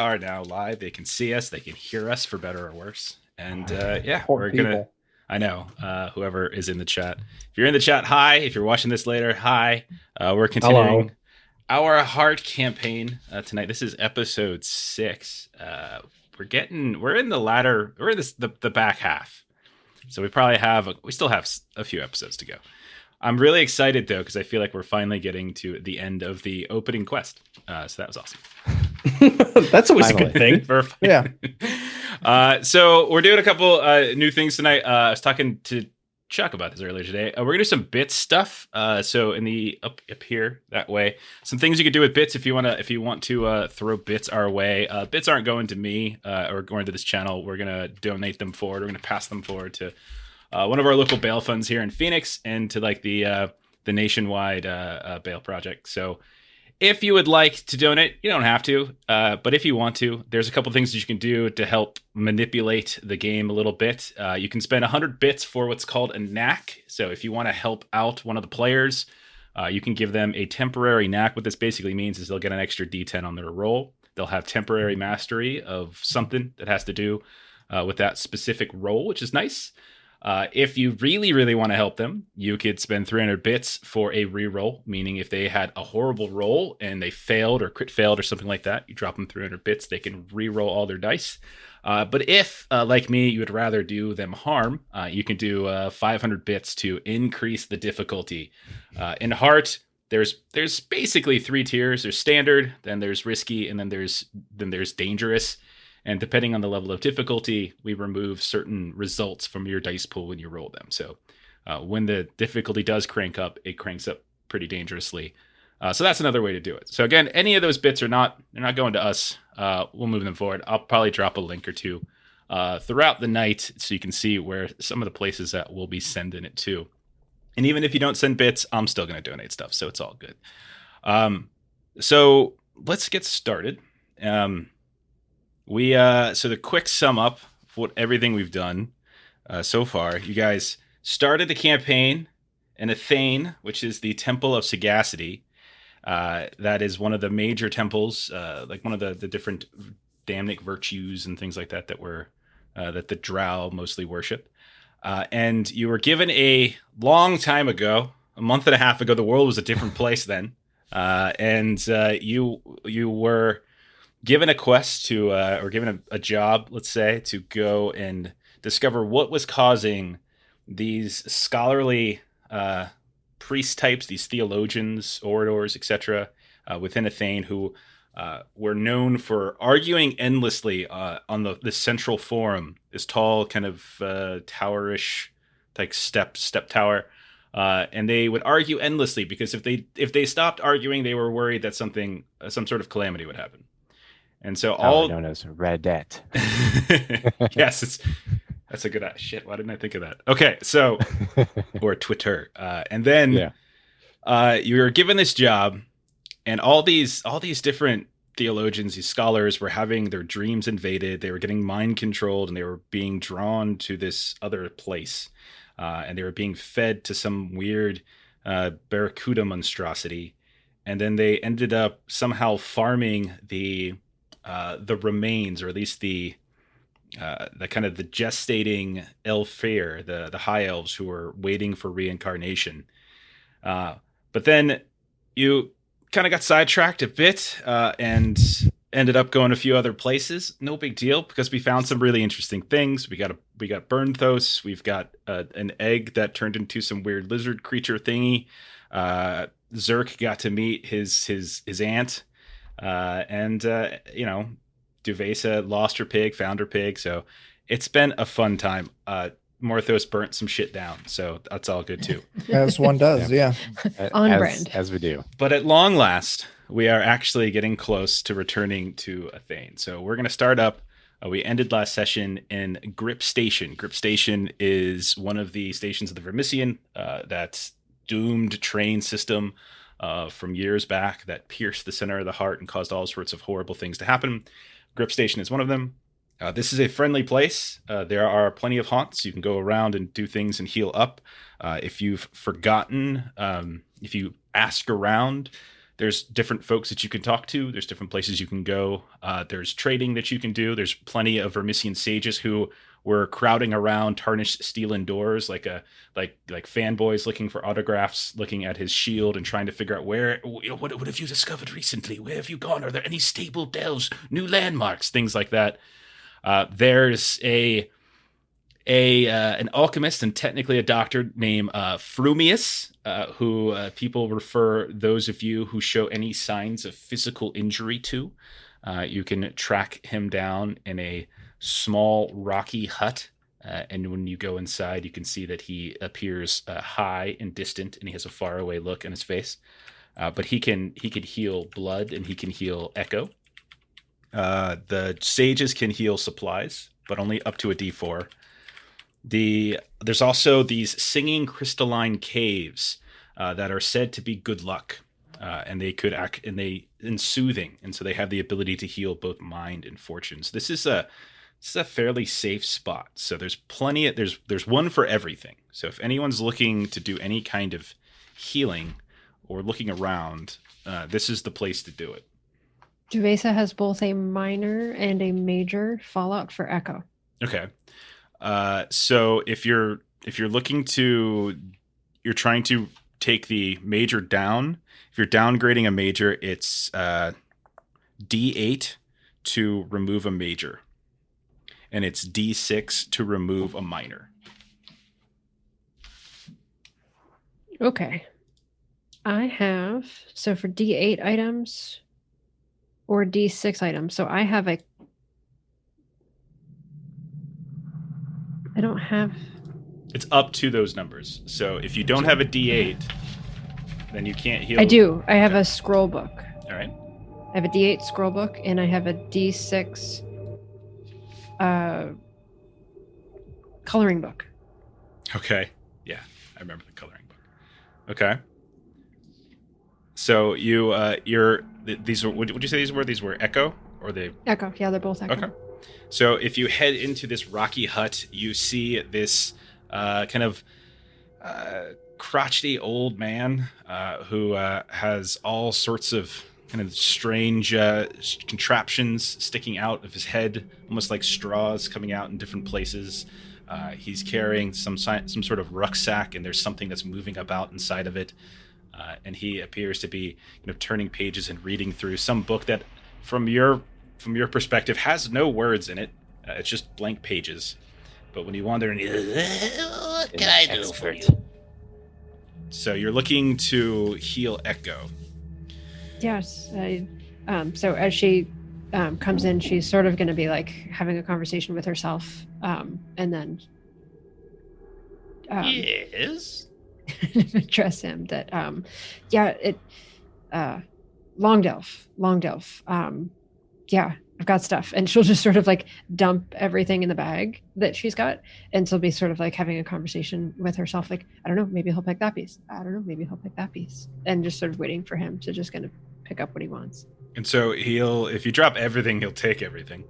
are now live. They can see us. They can hear us, for better or worse. And Poor we're people. gonna. I know. Whoever is in the chat. If you're in the chat, hi. If you're watching this later, hi. We're continuing our heart campaign tonight. This is episode 6. We're in the latter. We're in the back half. So we still have a few episodes to go. I'm really excited though, because I feel like we're finally getting to the end of the opening quest. So that was awesome. That's always a good thing. Yeah. So we're doing a couple new things tonight. I was talking to Chuck about this earlier today. We're gonna do some bits stuff. So in the up here that way, some things you could do with bits if you want to throw bits our way. Bits aren't going to me or going to this channel. We're gonna donate them forward. We're gonna pass them forward to one of our local bail funds here in Phoenix and to like the nationwide bail project. So if you would like to donate, you don't have to, but if you want to, there's a couple things that you can do to help manipulate the game a little bit. You can spend 100 bits for what's called a knack. So if you want to help out one of the players, you can give them a temporary knack. What this basically means is they'll get an extra D10 on their roll. They'll have temporary mastery of something that has to do with that specific roll, which is nice. If you really, really want to help them, you could spend 300 bits for a reroll, meaning if they had a horrible roll and they failed or crit failed or something like that, you drop them 300 bits, they can reroll all their dice. But if, like me, you would rather do them harm, you can do 500 bits to increase the difficulty. In Heart, there's basically 3 tiers. There's standard, then there's risky, and then there's dangerous. And depending on the level of difficulty, we remove certain results from your dice pool when you roll them. So when the difficulty does crank up, it cranks up pretty dangerously. So that's another way to do it. So again, any of those bits they're not going to us. We'll move them forward. I'll probably drop a link or two throughout the night so you can see where some of the places that we'll be sending it to. And even if you don't send bits, I'm still going to donate stuff. So it's all good. So let's get started. So the quick sum up of what everything we've done so far. You guys started the campaign in Athane, which is the Temple of Sagacity. That is one of the major temples, like one of the different damnic virtues and things like that that the Drow mostly worship. And you were given a long time ago, a month and a half ago. The world was a different place then, and you were given a quest to, or given a job, let's say, to go and discover what was causing these scholarly priest types, these theologians, orators, etc., within Athane, who were known for arguing endlessly on the central forum, this tall kind of towerish, like step tower. And they would argue endlessly because if they stopped arguing, they were worried that some sort of calamity would happen. And so all known as Reddit. Yes, that's a good shit. Why didn't I think of that? Okay, so or Twitter, and then you were given this job, and all these different theologians, these scholars, were having their dreams invaded. They were getting mind controlled, and they were being drawn to this other place, and they were being fed to some weird barracuda monstrosity, and then they ended up somehow farming the remains, or at least the kind of the gestating Aelfir, the high elves who were waiting for reincarnation. But then you kind of got sidetracked a bit and ended up going a few other places. No big deal, because we found some really interesting things. We got Burnthos. We've got an egg that turned into some weird lizard creature thingy. Zerk got to meet his aunt. And Duvesa lost her pig, found her pig. So it's been a fun time. Morthos burnt some shit down, so that's all good too. As one does, yeah. On brand. As we do. But at long last, we are actually getting close to returning to Athane. So we're going to start up. We ended last session in Grip Station. Grip Station is one of the stations of the Vermissian, that's doomed train system from years back that pierced the center of the heart and caused all sorts of horrible things to happen. Grip Station is one of them. This is a friendly place. There are plenty of haunts. You can go around and do things and heal up. If you've forgotten, if you ask around, There's different folks that you can talk to. There's different places you can go. There's trading that you can do. There's plenty of Vermissian sages who were crowding around Tarnished-Steel-Endures like fanboys looking for autographs, looking at his shield and trying to figure out what have you discovered recently? Where have you gone? Are there any stable delves, new landmarks, things like that? There's an alchemist and technically a doctor named Frumius, who people refer those of you who show any signs of physical injury to. You can track him down in a small rocky hut, and when you go inside, you can see that he appears high and distant, and he has a faraway look in his face. But he can heal blood, and he can heal echo. The sages can heal supplies, but only up to a D4. There's also these singing crystalline caves that are said to be good luck, and they could act and soothing, and so they have the ability to heal both mind and fortunes. This is a fairly safe spot. So there's plenty. There's one for everything. So if anyone's looking to do any kind of healing or looking around, this is the place to do it. Juvesa has both a minor and a major fallout for echo. Okay. So if you're trying to take the major down, if you're downgrading a major, it's D8 to remove a major, and it's D6 to remove a minor. Okay. I have, so for D8 items or D6 items, so I have I don't have... It's up to those numbers. So if you don't have a D8, then you can't heal. I do. I have a scroll book. All right. I have a D8 scroll book, and I have a D6 coloring book. Okay. Yeah, I remember the coloring book. Okay. So these were, would you say these were? These were echo, or they? Echo. Yeah, they're both echo. Okay. So if you head into this rocky hut, you see this kind of crotchety old man who has all sorts of kind of strange contraptions sticking out of his head, almost like straws coming out in different places. He's carrying some sort of rucksack, and there's something that's moving about inside of it. And he appears to be turning pages and reading through some book that, from your perspective, has no words in it. It's just blank pages. But when you wander in, what can I do for you? So you're looking to heal echo. Yes. So as she comes in, she's sort of going to be like having a conversation with herself, and then yes, address him that long delf. Yeah, I've got stuff. And she'll just sort of like dump everything in the bag that she's got. And she'll be sort of like having a conversation with herself. Like, I don't know, maybe he'll pick that piece. I don't know, maybe he'll pick that piece. And just sort of waiting for him to just kind of pick up what he wants. And so if you drop everything, he'll take everything,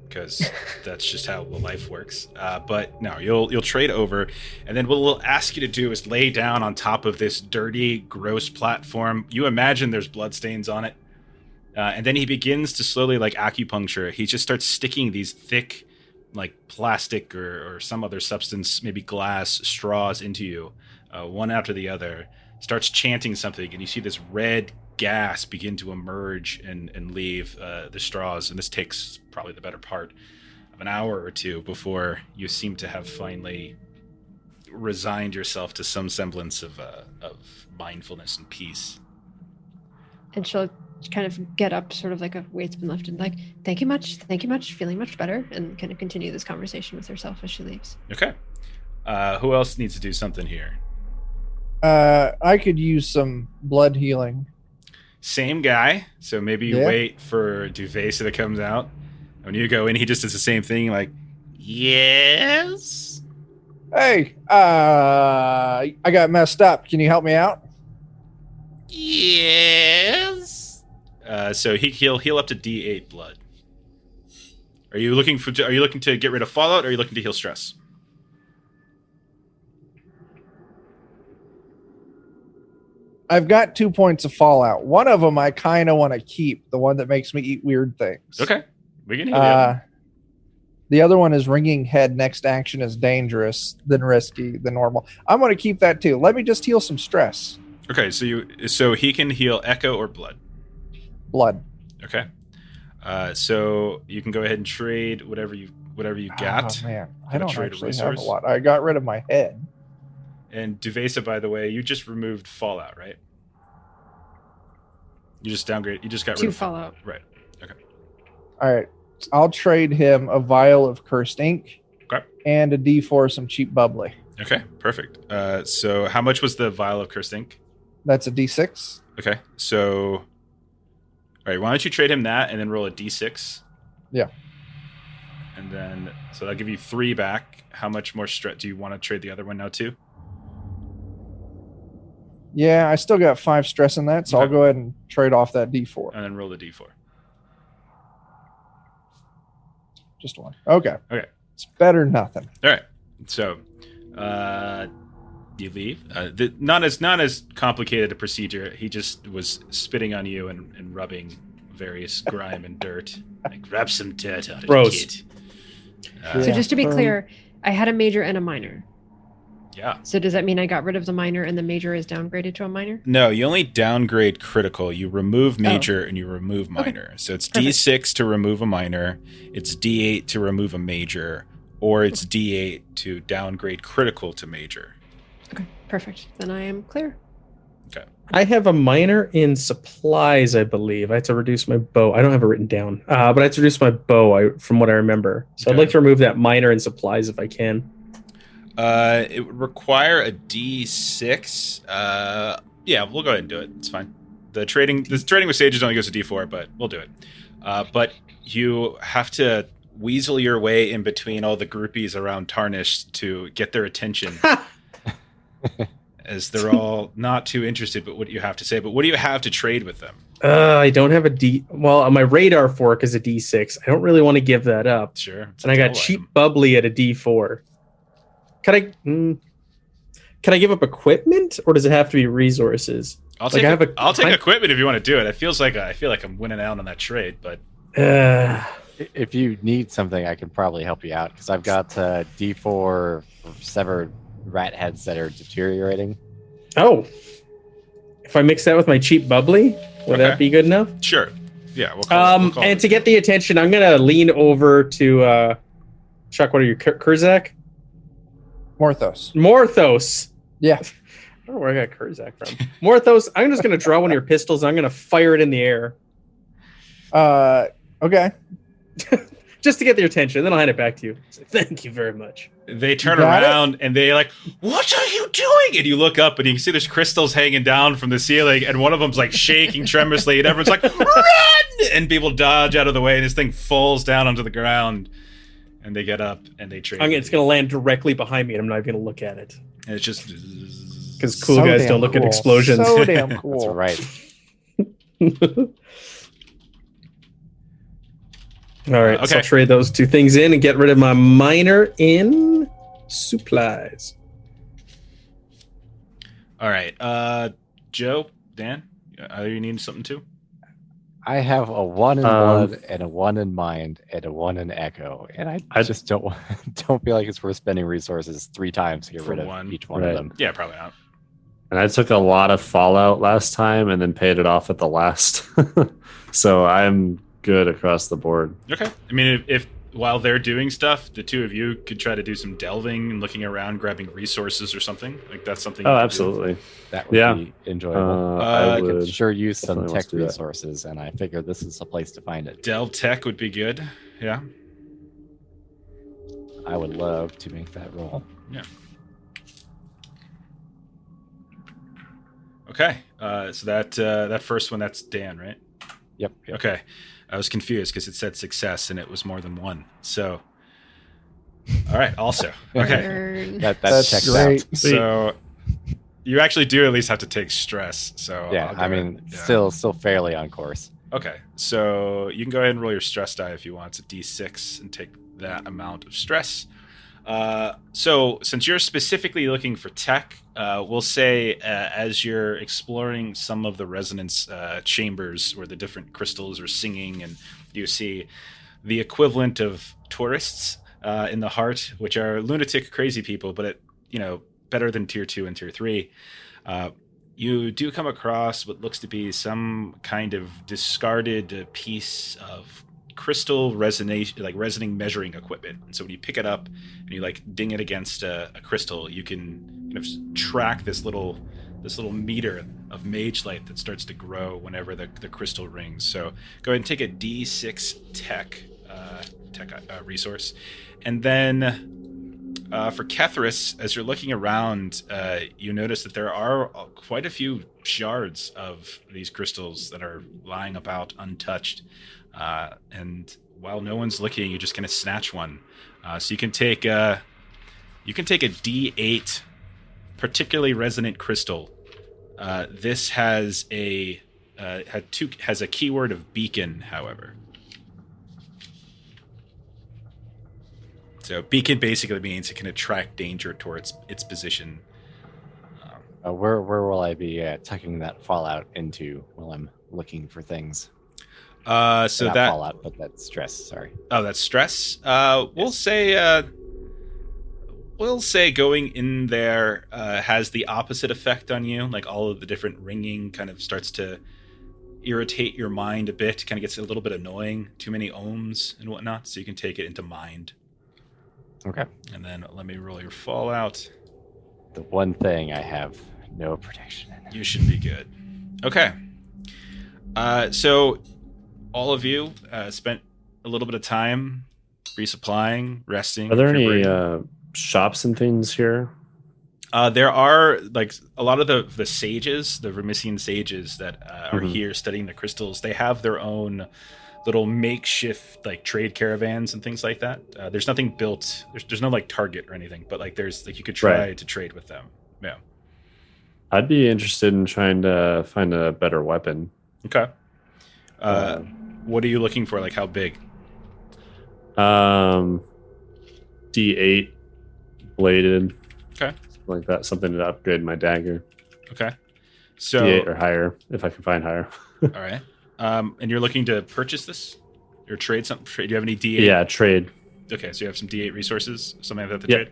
because that's just how life works. But no, you'll trade over. And then what we'll ask you to do is lay down on top of this dirty, gross platform. You imagine there's bloodstains on it. And then he begins to slowly, like acupuncture, he just starts sticking these thick, like plastic or some other substance, maybe glass straws into you, one after the other, starts chanting something, and you see this red gas begin to emerge and leave the straws. And this takes probably the better part of an hour or two before you seem to have finally resigned yourself to some semblance of mindfulness and peace. And she'll kind of get up, sort of like a weight's been lifted, like, thank you much, feeling much better, and kind of continue this conversation with herself as she leaves. Okay. Who else needs to do something here? I could use some blood healing. Same guy. So maybe you wait for Duvesa that comes out. When you go in, he just does the same thing, like, yes? Hey, I got messed up. Can you help me out? Yes. So he'll heal up to D8 blood. Are you looking to get rid of fallout, or are you looking to heal stress? I've got 2 points of fallout. One of them I kind of want to keep, the one that makes me eat weird things. Okay, we can hear the other one is ringing head. Next action is dangerous, then risky, than normal. I'm going to keep that too. Let me just heal some stress. Okay, so he can heal echo or blood. Blood. Okay, so you can go ahead and trade whatever you got. Oh man, I Gotta don't trade a actually have a resource. lot. I got rid of my head. And Duvesa, by the way, you just removed fallout, right? You just downgrade. You just got rid 2 of fallout. Right. Okay. All right, I'll trade him a vial of cursed ink Okay. and a D4 some cheap bubbly. Okay. Perfect. So how much was the vial of cursed ink? That's a D6. Okay. So, all right. Why don't you trade him that and then roll a D6? Yeah. And then, so that'll give you 3 back. How much more stress do you want to trade the other one now too? Yeah, I still got 5 stress in that, so Okay. I'll go ahead and trade off that D4. And then roll the D4. Just one. Okay. Okay. It's better than nothing. All right. So, you leave. Not as complicated a procedure. He just was spitting on you and rubbing various grime and dirt. Like, rub some dirt on it, Gross. kid. So Yeah. just to be clear, I had a major and a minor. Yeah. So does that mean I got rid of the minor and the major is downgraded to a minor? No, you only downgrade critical. You remove major and you remove minor. So it's Perfect. D6 to remove a minor, it's D8 to remove a major, or it's D8 to downgrade critical to major. Okay, perfect. Then I am clear. I have a minor in supplies, I believe. I had to reduce my bow. I don't have it written down, but I had to reduce my bow from what I remember. So I'd Okay. like to remove that minor in supplies if I can. It would require a D6. Yeah, we'll go ahead and do it. It's fine. The trading with sages only goes to D4, but we'll do it. But you have to weasel your way in between all the groupies around Tarnished to get their attention. As they're all not too interested but what you have to say. But what do you have to trade with them? I don't have a D. Well, my radar fork is a D6. I don't really want to give that up. Sure. it's And a I got dull cheap item. bubbly at a D4. Can I give up equipment, or does it have to be resources? I'll like, take I have equipment if you want to do it. I feel like I'm winning out on that trade, but If you need something, I can probably help you out because I've got D4 severed rat heads that are deteriorating. Oh, if I mix that with my cheap bubbly, would Okay. that be good enough? sure. Yeah, we'll call And it. to get the attention, I'm gonna lean over to Chuck. What are you, Kurzak? Morthos. Morthos. Yeah. I don't know where I got Kurzak from. Morthos. I'm just gonna draw one of your pistols. And I'm gonna fire it in the air Okay. just to get their attention. Then I'll hand it back to you. Say, thank you very much. They turn Got it? around and they like, what are you doing? And you look up and you can see there's crystals hanging down from the ceiling, and one of them's like shaking tremulously, and everyone's like, run! And people dodge out of the way, and this thing falls down onto the ground. And they get up and they trade. It's gonna land directly behind me, and I'm not even gonna look at it And it's just because cool guys damn don't look at cool. explosions. So damn cool. That's right. All right, so Okay. I'll trade those 2 things in and get rid of my minor in supplies. All right. Joe, Dan, are you needing something too? I have a 1 in Um, blood and a 1 in mind and a 1 in echo, and I I- just don't feel like it's worth spending resources 3 times to get For rid of one. each one Right. of them. Yeah, probably not. And I took a lot of Fallout last time and then paid it off at the last. So I'm good across the board. Okay. I mean, if while they're doing stuff, the two of you could try to do some delving and looking around, grabbing resources or something. Like that's something. Oh, you could do. absolutely. That would Yeah. be enjoyable. I I could would. sure use some definitely want tech to do that. resources, and I figure this is the place to find it. Delve tech would be good. Yeah. I would love to make that roll. Okay. So that first one, that's Dan, right? Yep. Okay. I was confused because it said success and it was more than one. So, all right. Also, okay. Burn. That That's checks great. out. So you actually do at least have to take stress. So Yeah, I'll go I mean, ahead- yeah. still fairly on course. Okay. So you can go ahead and roll your stress die if you want. It's a D6 and take that amount of stress. So since you're specifically looking for tech, we'll say as you're exploring some of the resonance chambers where the different crystals are singing, and you see the equivalent of tourists in the heart, which are lunatic, crazy people, but better than tier 2 and tier 3. You do come across what looks to be some kind of discarded piece of crystal resonating measuring equipment. And so when you pick it up and you ding it against a crystal, you can kind of track this little meter of mage light that starts to grow whenever the crystal rings. So go ahead and take a D6 tech resource, and then for Kethras, as you're looking around, you notice that there are quite a few shards of these crystals that are lying about untouched. And while no one's looking, you just kind of snatch one. So you can take a D8 particularly resonant crystal. This has a keyword of beacon, however. So beacon basically means it can attract danger towards its position. Where will I be tucking that fallout into while I'm looking for things? So not that fallout, but that stress. Sorry. Oh, that's stress. We'll say going in there has the opposite effect on you. Like all of the different ringing kind of starts to irritate your mind a bit. Kind of gets a little bit annoying. Too many ohms and whatnot. So you can take it into mind. Okay. And then let me roll your fallout. The one thing I have no protection in. You should be good. Okay. So all of you spent a little bit of time resupplying, resting. Are there any shops and things here? There are a lot of the sages, the Vermissian sages that are here studying the crystals. They have their own little makeshift trade caravans and things like that. There's nothing built. There's no target or anything, but there's you could try to trade with them. Yeah. I'd be interested in trying to find a better weapon. Okay. What are you looking for? How big? D8 bladed. Okay. Something like that. Something to upgrade my dagger. Okay. So D8 or higher, if I can find higher. All right. And you're looking to purchase this or trade something? Do you have any D8? Yeah, trade. Okay, so you have some D8 resources, something like that to Yep. trade?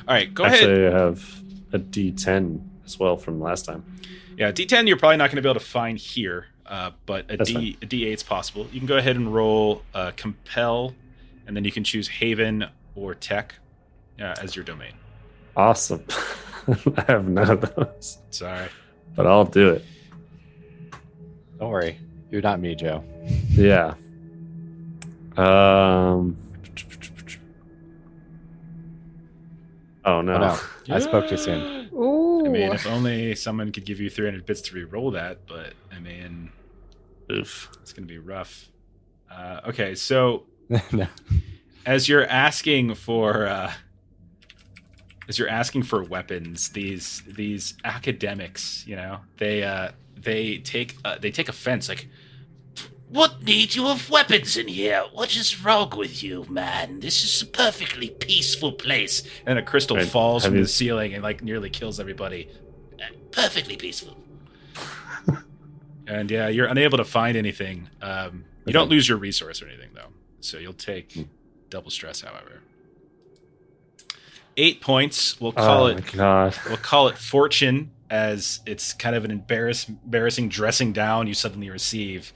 All right, go ahead. Actually, I have a D10 as well from last time. Yeah, D10 you're probably not going to be able to find here, but a That's fine. D8's possible. You can go ahead and roll Compel, and then you can choose Haven or Tech as your domain. Awesome. I have none of those, Sorry. but I'll do it. Don't worry. You're not me, Joe. Yeah. Oh no. Oh, no. I spoke too soon. Ooh. I mean, if only someone could give you 300 bits to re-roll that, but I mean, Oof. it's going to be rough. Okay, so No. as you're asking for weapons, these academics, they take offense. What need you of weapons in here? What is wrong with you, man? This is a perfectly peaceful place. And a crystal Right. falls Have from you- the ceiling and nearly kills everybody. Perfectly peaceful. And yeah, you're unable to find anything. You don't lose your resource or anything though, so you'll take double stress. However, 8 points. We'll call My God. We'll call it fortune, as it's kind of an embarrassing dressing down you suddenly receive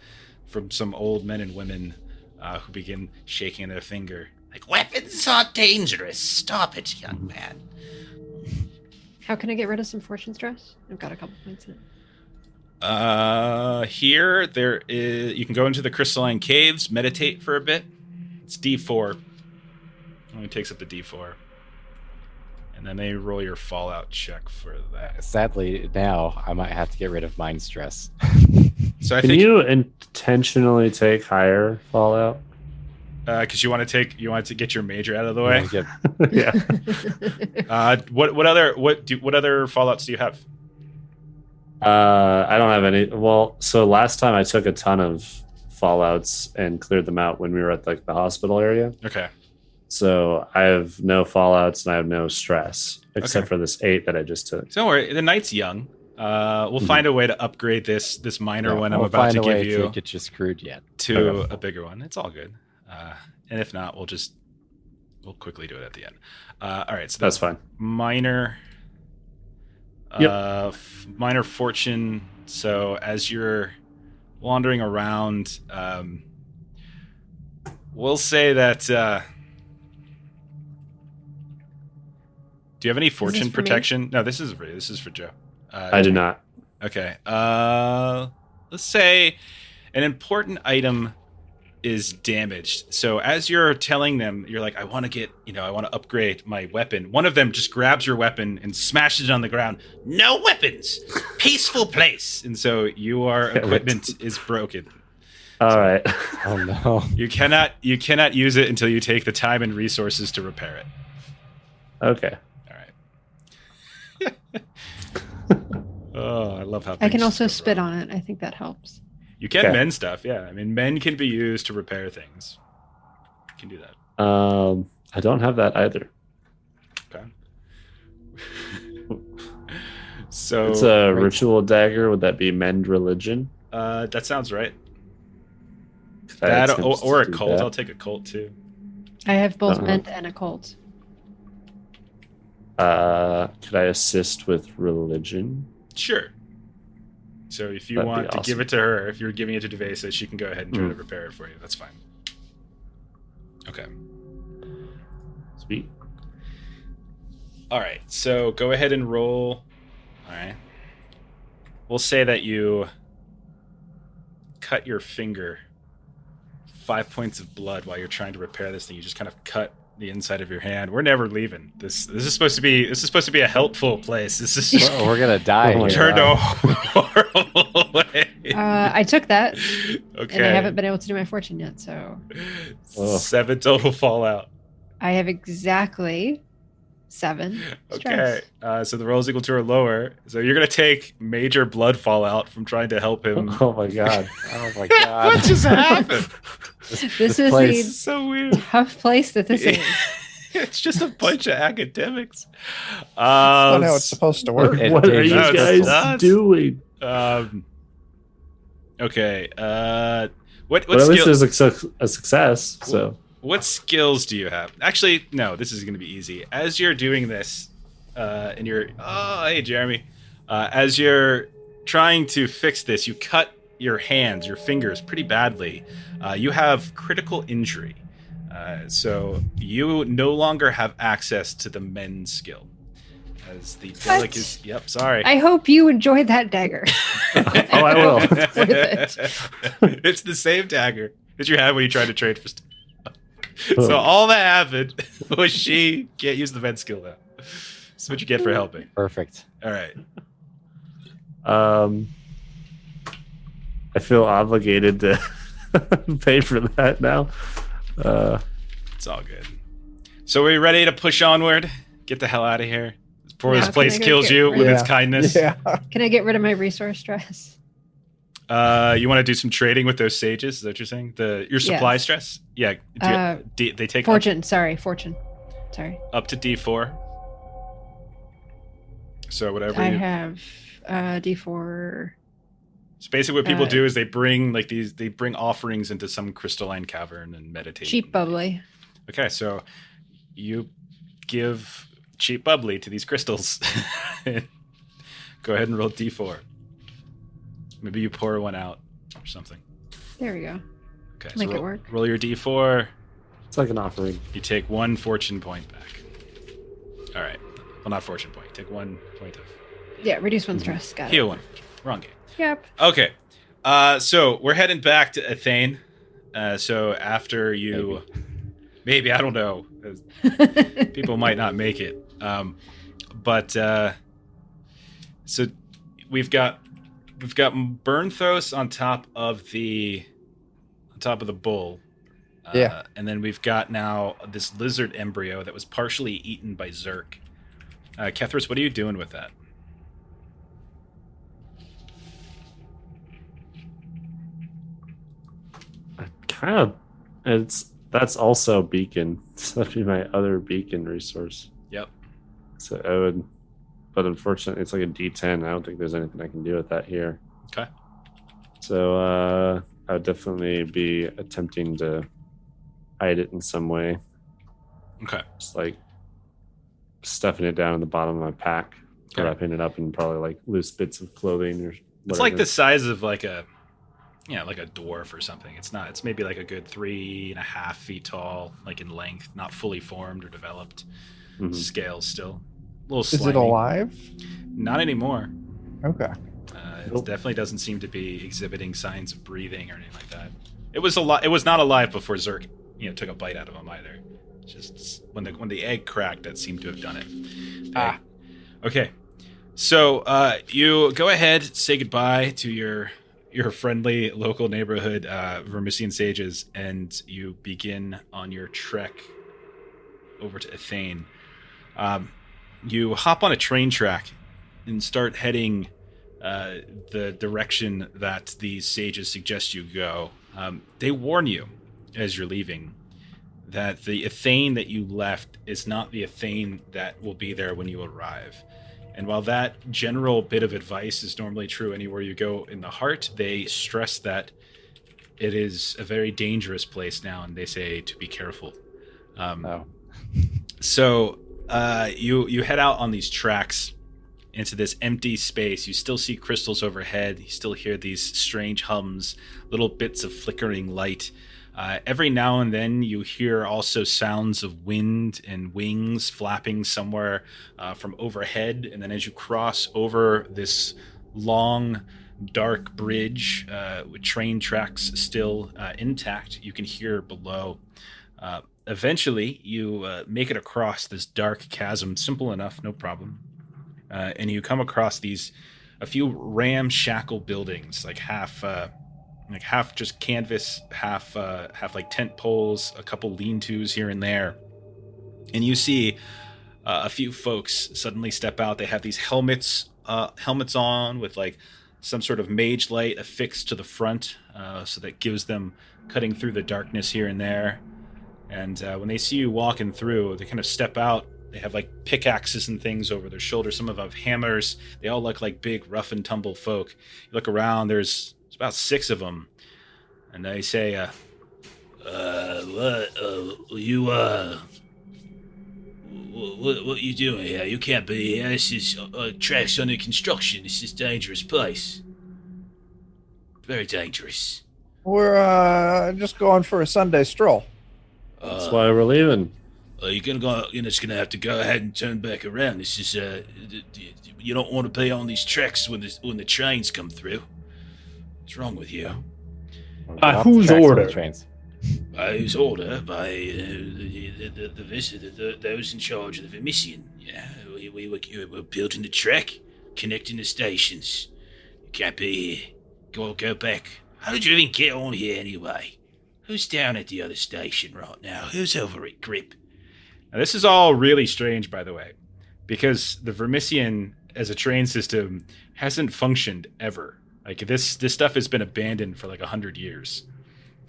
from some old men and women who begin shaking their finger. Weapons are dangerous. Stop it, young man. How can I get rid of some fortune stress? I've got a couple points in it. Here there is. You can go into the crystalline caves, meditate for a bit. It's D4. Only takes up the D4, and then they roll your fallout check for that. Sadly, now I might have to get rid of mind stress. So I Can think you intentionally take higher fallout? because you want to get your major out of the way. Yep. Yeah. What other fallouts do you have? I don't have any. Well, so last time I took a ton of fallouts and cleared them out when we were at the hospital area. Okay. So I have no fallouts and I have no stress except Okay. for this 8 that I just took. So don't worry, the knight's young. We'll find a way to upgrade this minor one I'm We'll about find to a way give you to get you screwed yet. to a bigger one. It's all good. And if not, we'll quickly do it at the end. All right, so That's fine. minor Yep. minor fortune. So as you're wandering around, we'll say that do you have any fortune for me? protection? No, this is for Joe. I do not. Okay. Let's say an important item is damaged. So as you're telling them, you're like, I want to upgrade my weapon. One of them just grabs your weapon and smashes it on the ground. No weapons. Peaceful place. And so your equipment is broken. All right. Oh no. You cannot use it until you take the time and resources to repair it. Okay. All right. Oh, I love how I can things also go spit wrong. on it. I think that helps. You can Okay. mend stuff, yeah. I mean, mend can be used to repair things. You can do that. I don't have that either. Okay. So It's a ritual dagger. Would that be mend religion? that sounds right. Could I That attempt or a to do cult. that? I'll take a cult too. I have both Uh-huh. Ment and a cult. Could I assist with religion? Sure. So if you That'd be want to give awesome. it to her, if you're giving it to Devesa, she can go ahead and try Mm. to repair it for you. That's fine. Okay. Sweet. All right. So go ahead and roll. All right. We'll say that you cut your finger. 5 points of blood while you're trying to repair this thing. You just kind of cut the inside of your hand. We're never leaving. This is supposed to be a helpful place. This is just We're gonna die. Oh my here. turned a horrible way. I took that, Okay. and I haven't been able to do my fortune yet. So Oh. 7 total fallout. I have exactly 7 Okay. stress. So the roll is equal to or lower. So you're gonna take major blood fallout from trying to help him. Oh my god. Oh my god. What just happened? This is place- the So weird. tough place that this is. It's just a bunch of academics. That's not how it's supposed to work. It What are you dangerous guys pistols. doing? Okay. What But at least skill? there's a success. So What skills do you have? Actually, no. This is going to be easy. As you're doing this, and you're hey Jeremy, as you're trying to fix this, you cut your hands, your fingers, pretty badly. You have critical injury, so you no longer have access to the men's skill. As the Delic is, yep. Sorry. I hope you enjoyed that dagger. Oh, I will. It's worth it. It's the same dagger that you had when you tried to trade for stuff. So all that happened was she can't use the vent skill now. That's what you get for helping. Perfect. All right. I feel obligated to pay for that now. It's all good. So are we ready to push onward? Get the hell out of here before Now this can place I go kills get you rid with of- its kindness. Yeah. Can I get rid of my resource stress? You want to do some trading with those sages? Is that what you're saying? Your supply Yes. stress? Yeah. They take Fortune. Sorry. Sorry. up to D4. So whatever I you... have D4. So basically what people uh, do is they bring offerings into some crystalline cavern and meditate. Cheap bubbly. Okay, so you give cheap bubbly to these crystals. Go ahead and roll D4. Maybe you pour one out or something. There we go. Okay, Make so it work. roll your D4. It's like an offering. You take 1 fortune point back. All right. Well, not fortune point. You take 1 point of Yeah, reduce one stress. Got it. heal 1. Wrong game. Yep. Okay. So we're heading back to Athane. So after you, maybe I don't know. People might not make it. But so we've got Burnthos on top of the bull. Yeah. And then we've got now this lizard embryo that was partially eaten by Zerk. Kethras, what are you doing with that? Kind of. It's That's also beacon. So that'd be my other beacon resource. Yep. So I would, but unfortunately, it's like a D10. I don't think there's anything I can do with that here. Okay. So I would definitely be attempting to hide it in some way. Okay. Just like stuffing it down in the bottom of my pack, Okay. wrapping it up in probably like loose bits of clothing or whatever. It's like the size of like a dwarf or something. It's not. It's maybe like a good 3.5 feet tall, like in length, not fully formed or developed. Mhm. Scales still. A little Is slimy. it alive? Not anymore. Okay. It Nope. definitely doesn't seem to be exhibiting signs of breathing or anything like that. It was It was not alive before Zerk, took a bite out of him either. Just when the egg cracked, that seemed to have done it. Okay. So you go ahead, say goodbye to your friendly local neighborhood Vermissian sages, and you begin on your trek over to Athane. You hop on a train track and start heading the direction that these sages suggest you go. They warn you as you're leaving that the Athane that you left is not the Athane that will be there when you arrive. And while that general bit of advice is normally true anywhere you go in the heart, they stress that it is a very dangerous place now, and they say to be careful. So you head out on these tracks into this empty space. You still see crystals overhead. You still hear these strange hums, little bits of flickering light. Every now and then you hear also sounds of wind and wings flapping somewhere from overhead. And then as you cross over this long, dark bridge with train tracks still intact, you can hear below. Eventually, you make it across this dark chasm. Simple enough, no problem. And you come across a few ramshackle buildings, like half just canvas, half like tent poles, a couple lean-tos here and there. And you see a few folks suddenly step out. They have these helmets on with like some sort of mage light affixed to the front, so that gives them cutting through the darkness here and there. And when they see you walking through, they kind of step out. They have like pickaxes and things over their shoulders. Some of them have hammers. They all look like big rough and tumble folk. You look around, there's about 6 of them. And they say, What you doing here? You can't be here. This is tracks under construction. This is a dangerous place. Very dangerous. We're just going for a Sunday stroll. That's why we're leaving. You're just gonna have to go ahead and turn back around. This is you don't want to be on these tracks when the trains come through. What's wrong with you? By whose order? Trains. By whose order? By those in charge of the Vermissian. Yeah, we're building the track, connecting the stations. You can't be here. Go back. How did you even get on here anyway? Who's down at the other station right now? Who's over at Grip? Now, this is all really strange, by the way, because the Vermissian as a train system hasn't functioned ever. Like this stuff has been abandoned for like 100 years.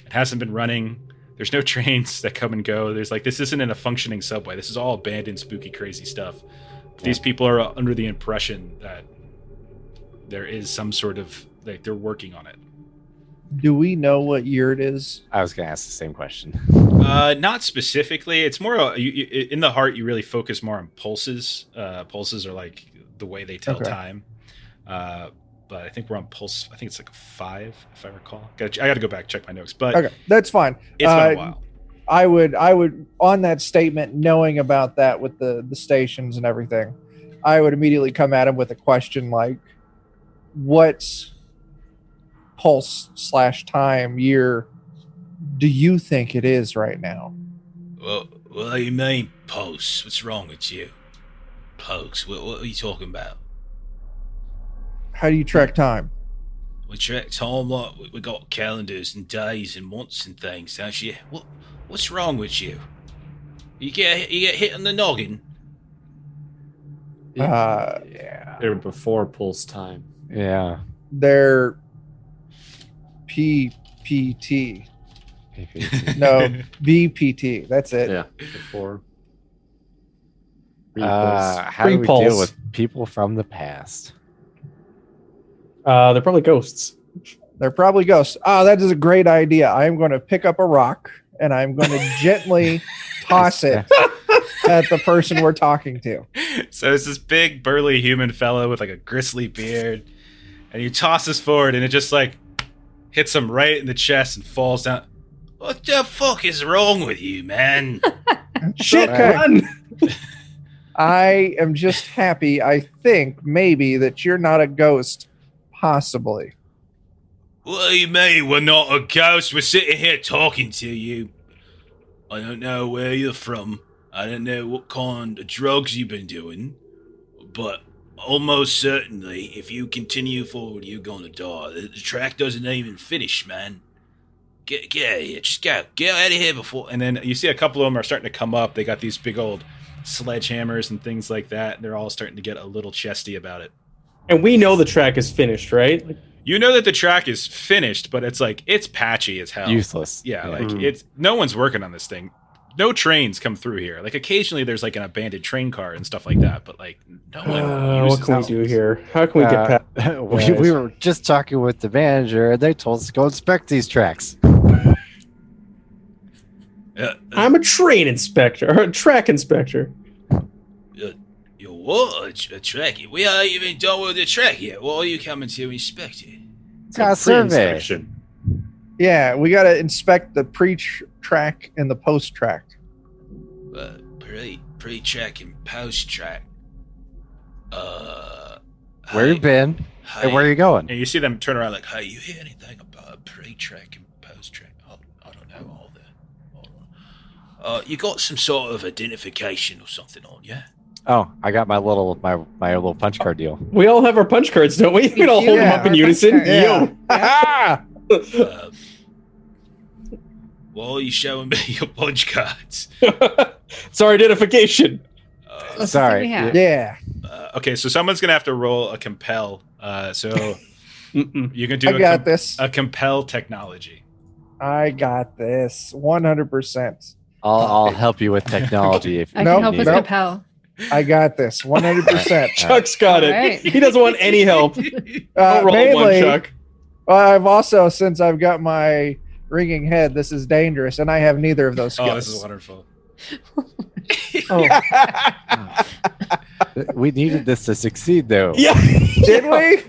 It hasn't been running. There's no trains that come and go. This isn't in a functioning subway. This is all abandoned, spooky, crazy stuff. These people are under the impression that there is some sort of they're working on it. Do we know what year it is? I was going to ask the same question. Not specifically. It's more in the heart. You really focus more on pulses. Pulses are like the way they tell time. But I think we're on pulse. I think it's like a 5, if I recall. I got to go back check my notes. But Okay, that's fine. It's been a while. I would on that statement, knowing about that with the stations and everything, I would immediately come at him with a question like, "What pulse/time year do you think it is right now?" Well, what do you mean, pulse? What's wrong with you? Pulse? What are you talking about? How do you track time? We track time like we got calendars and days and months and things, don't you? What's wrong with you? You get hit on the noggin? Yeah, They're before pulse time. Yeah. they're PPT. No, BPT. That's it. Yeah, before. How do we deal Pre-pulse. with people from the past? They're probably ghosts. They're probably ghosts. Oh, that is a great idea. I am going to pick up a rock and I'm going to gently toss it at the person we're talking to. So it's this big burly human fellow with like a gristly beard, and you toss this forward, and it just like hits him right in the chest and falls down. What the fuck is wrong with you, man? Shit, Okay. run! I am just happy, I think, maybe, that you're not a ghost. Possibly. What do you mean we're not a ghost? We're sitting here talking to you. I don't know where you're from. I don't know what kind of drugs you've been doing. But almost certainly, if you continue forward, you're gonna die. The track doesn't even finish, man. Get out of here. Just go. Get out of here before... And then you see a couple of them are starting to come up. They got these big old sledgehammers and things like that. They're all starting to get a little chesty about it. And we know the track is finished, right? Like, You know that the track is finished, but it's like it's patchy as hell. Useless. Yeah, like Mhm. it's no one's working on this thing. No trains come through here. Like occasionally there's like an abandoned train car and stuff like that, but like no one what uses can we those. do here? How can we get past? We were just talking with the manager, and they told us to go inspect these tracks. I'm a train inspector, or a track inspector. You what? A track? We aren't even done with the track yet. What are you coming to inspect it? It's got a survey. Pre-inspection. Yeah, we got to inspect the pre-track and the post-track. Pre-track and post-track. Where you been? Hey, And where you going? And you see them turn around like, Hey, you hear anything about a pre-track and post-track? I don't know all that. Hold on. You got some sort of identification or something on, yeah? Oh, I got my little punch card deal. We all have our punch cards, don't we? We can all do hold them have up in our unison. punch cards. Yeah. Uh, why are you showing me your punch cards? It's our identification. Uh, Let's Sorry. see what we have. Yeah. okay, so someone's gonna have to roll a compel. So Mm-mm. you can do I got this. a compel technology. I got this. 100%. I'll help you with technology if I Nope, can help with nope. Compel. I got this. 100%. Chuck's got it. Alright. He doesn't want any help. Don't roll one, Mainly, Chuck. I've also, since I've got my ringing head, this is dangerous, and I have neither of those skills. Oh, this is wonderful. Oh. we needed this to succeed, though. Yeah. Did we?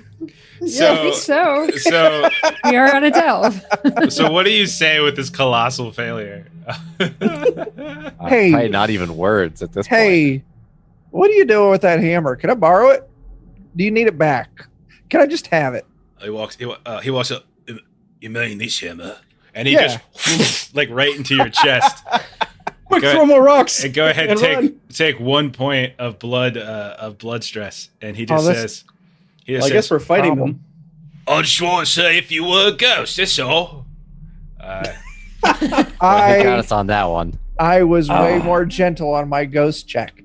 Yeah, so So we are on a delve. so what do you say with this colossal failure? Hey. Probably not even words at this point. Hey, what are you doing with that hammer? Can I borrow it? Do you need it back? Can I just have it? he walks up. You mean this hammer? And he Yeah. just like right into your chest. Quick, Go- throw more rocks. And go ahead, And run. take 1 point of blood stress. And he just Oh, that's- says, he just Well, I guess says, we're fighting problem. them. I just want to say if you were a ghost, that's all. Well, he got us on that one. I was way Ah. more gentle on my ghost check.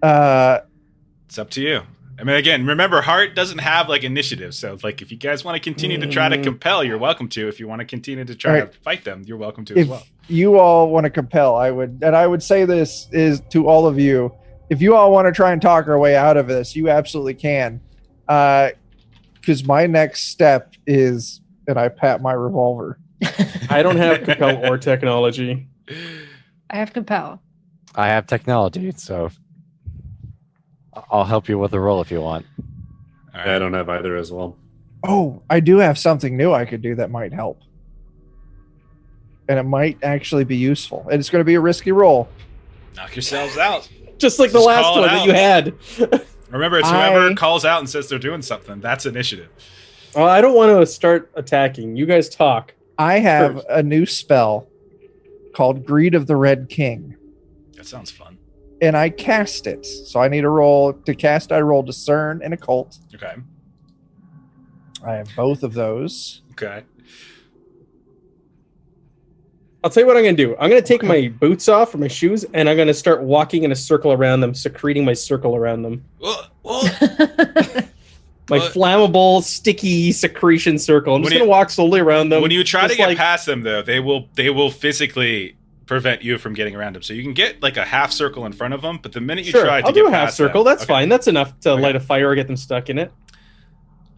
it's up to you. I mean, again, remember, Heart doesn't have like initiative, so like if you guys want to continue to try to compel, you're welcome to. If you want to continue to try Alright. to fight them, you're welcome to as If well. you all want to compel, I would say this is to all of you. If you all want to try and talk our way out of this, you absolutely can. Because my next step is, and I pat my revolver. I don't have compel or technology. I have Compel. I have technology, so I'll help you with the roll if you want. All I don't have either as well. Oh, I do have something new I could do that might help. And it might actually be useful. And it's going to be a risky roll. Knock yourselves out. Just like the Just last call it one that out. you had. Remember, it's whoever calls out and says they're doing something. That's initiative. Well, I don't want to start attacking. You guys talk. I have First. a new spell called Greed of the Red King. That sounds fun. And I cast it. So I need a roll to cast. I roll Discern and Occult. Okay. I have both of those. Okay. I'll tell you what I'm going to do. I'm going to take my boots off or my shoes, and I'm going to start walking in a circle around them, secreting my circle around them. What? flammable, sticky secretion circle. I'm just When gonna walk slowly around them. When you try to just get past them, though, they will physically prevent you from getting around them. So you can get like a half circle in front of them, but the minute you Sure, try to I'll get do a past half circle. them, That's fine. That's enough to light a fire or get them stuck in it.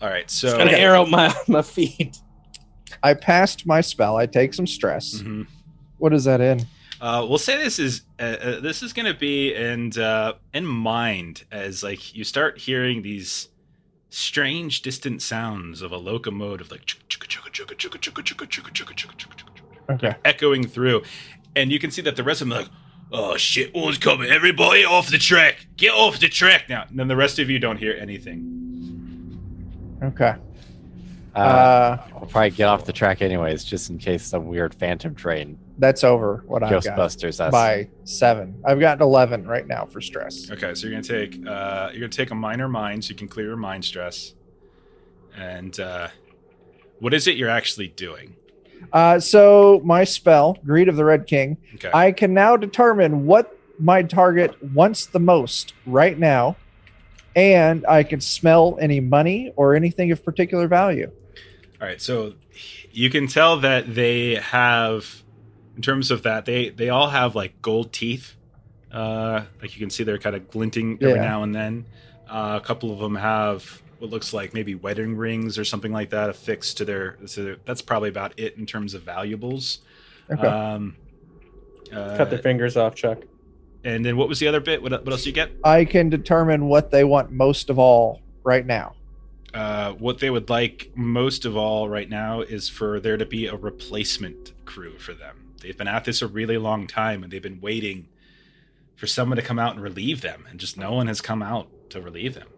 All right, so Just gonna air out my feet. I passed my spell. I take some stress. Mhm. What is that in? We'll say this is going to be in mind as like you start hearing these strange distant sounds of a locomotive like Okay. echoing through, and you can see that the rest of them are like, oh shit, one's coming, everybody off the track, get off the track now. And then the rest of you don't hear anything. Okay. I'll probably get off the track anyways, just in case some weird phantom train That's over what I've got Ghostbusters us. by 7. I've got 11 right now for stress. Okay, so you're gonna take a minor mind, so you can clear your mind stress. And what is it you're actually doing? So my spell, Greed of the Red King, Okay. I can now determine what my target wants the most right now, and I can smell any money or anything of particular value. All right, so you can tell that they have, in terms of that, they all have like gold teeth. Like you can see they're kind of glinting every Yeah. now and then. A couple of them have what looks like maybe wedding rings or something like that affixed to their. So that's probably about it in terms of valuables. Okay. Cut their fingers off, Chuck. And then what was the other bit? What else do you get? I can determine what they want most of all right now. What they would like most of all right now is for there to be a replacement crew for them. They've been at this a really long time, and they've been waiting for someone to come out and relieve them, and just no one has come out to relieve them.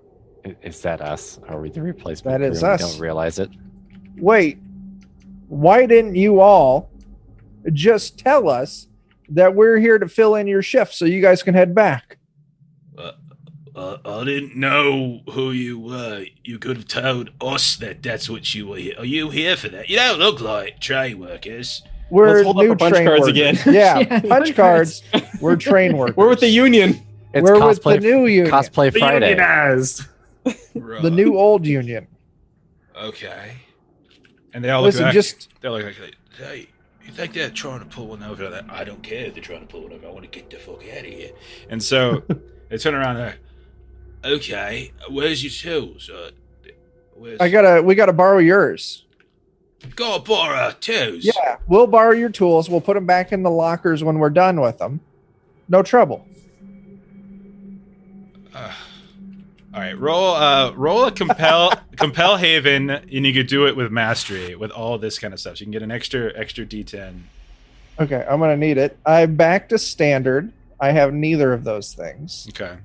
Is that us? Are we the replacement? That is crew and us. We don't realize it. Wait, why didn't you all just tell us that we're here to fill in your shift so you guys can head back? I didn't know who you were. You could have told us that's what you were here. Are you here for that? You don't look like train workers. We're Let's hold up new our punch train cards workers. again. Yeah, Yeah, punch punch cards. We're train workers. We're with the union. It's We're with cosplay, the new union. cosplay Friday. Unionized. The new old union. Okay. And they all look Listen, back. just They're like, Hey, you think they're trying to pull one over? That I don't care if they're trying to pull one over. I want to get the fuck out of here. and so they turn around and they're, Okay, where's your tools? Where's... we gotta borrow yours. Gotta borrow our tools. Yeah, we'll borrow your tools. We'll put them back in the lockers when we're done with them. No trouble. all right, roll a compel haven, and you could do it with mastery with all this kind of stuff. So you can get an extra D10. Okay, I'm gonna need it. I'm back to standard. I have neither of those things. Okay.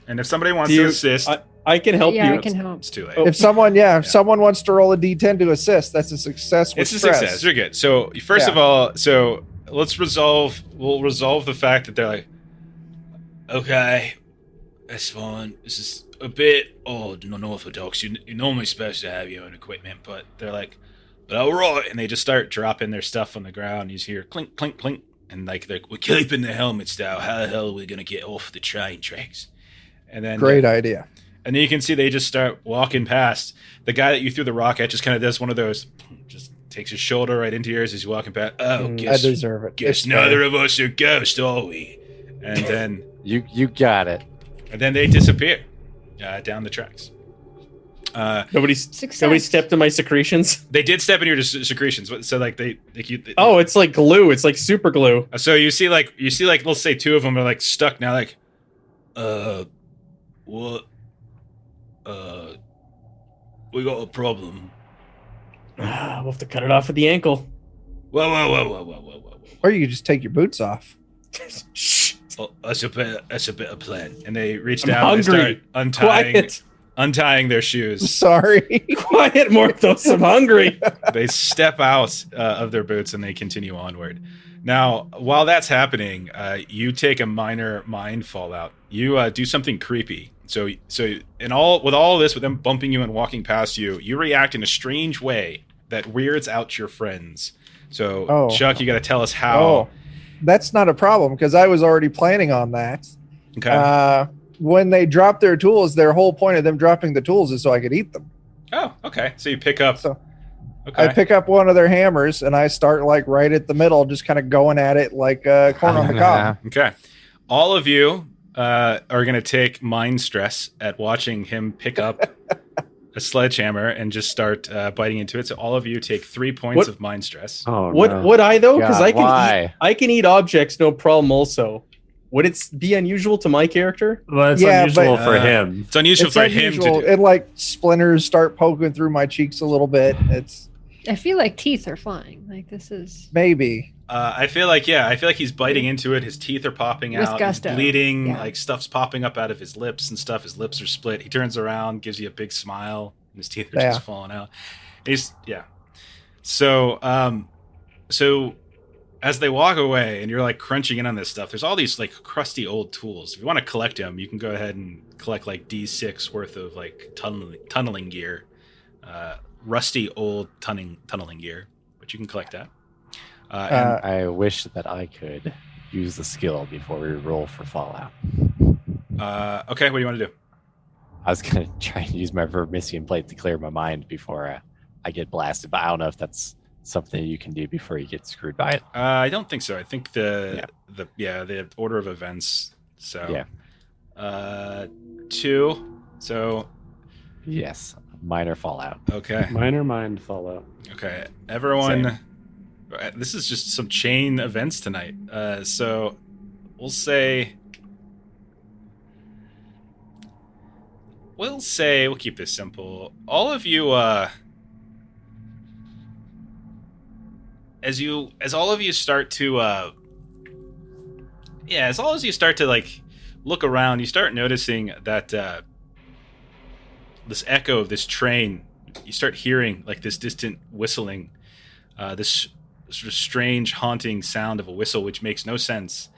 And if somebody wants Do you- to assist, I can help Yeah, you. I can help. it's too late. If someone wants to roll a D10 to assist, that's a success. With It's a stress. success. You're good. So first of all, so we'll resolve the fact that they're like, Okay, that's fine. This is a bit odd and unorthodox. You're normally supposed to have your own equipment, but they're like, but all right, and they just start dropping their stuff on the ground. You just hear clink, clink, clink, and like they're we're keeping the helmets down. How the hell are we gonna get off the train tracks? and then Great idea. and then you can see they just start walking past. The guy that you threw the rock at just kind of does one of those, just takes his shoulder right into yours as he's walking past. Oh, I guess deserve it. guess It's neither fair. of us are ghosts, are we? And then You got it. they disappear down the tracks. Nobody Success. stepped in my secretions. They did step in your secretions, so like they Oh, it's like glue. It's like super glue. So you see like let's say two of them are like stuck now, like What? We got a problem. We'll have to cut it off at the ankle. Whoa. Or you could just take your boots off. Shh. Oh, that's a better plan. and they reach I'm down and hungry. start Quiet. untying their shoes. Sorry. Quiet, Morthos. I'm hungry. They step out of their boots and they continue onward. Now, while that's happening, you take a minor mind fallout. You do something creepy. So with all of this, with them bumping you and walking past you, you react in a strange way that weirds out your friends. So, Chuck, you got to tell us how. That's not a problem because I was already planning on that. Okay. when they drop their tools, their whole point of them dropping the tools is so I could eat them. Oh, okay. So you pick up. So Okay. I pick up one of their hammers and I start like right at the middle, just kind of going at it like corn on the cob. Okay. All of you are going to take mind stress at watching him pick up a sledgehammer and just start biting into it. So all of you take 3 points of mind stress. Oh, What no. would I though? Because God, I can why? I can eat objects, no problem. Also, would it be unusual to my character? Well, it's Yeah, unusual but- for him. It's unusual It's for unusual. him to do. And like splinters start poking through my cheeks a little bit. It's I feel like teeth are flying. Like this is maybe. I feel like he's biting into it. His teeth are popping With out. gusto. He's bleeding. Yeah. Like stuff's popping up out of his lips and stuff. His lips are split. He turns around, gives you a big smile, and his teeth are Yeah. just falling out. So as they walk away and you're like crunching in on this stuff, there's all these like crusty old tools. If you want to collect them, you can go ahead and collect like D6 worth of like tunneling gear, rusty old tunneling gear, but you can collect that. And I wish that I could use the skill before we roll for Fallout. okay, what do you want to do? I was going to try and use my Vermissian plate to clear my mind before I get blasted, but I don't know if that's something you can do before you get screwed by it. I don't think so. I think the order of events. So Yeah. 2. So Yes, minor Fallout. okay, Minor mind fallout. okay. Everyone, Same. this is just some chain events tonight. So we'll say we'll keep this simple. All of you, as all of you start to like look around, you start noticing that this echo of this train, you start hearing like this distant whistling, this sort of strange haunting sound of a whistle which makes no sense,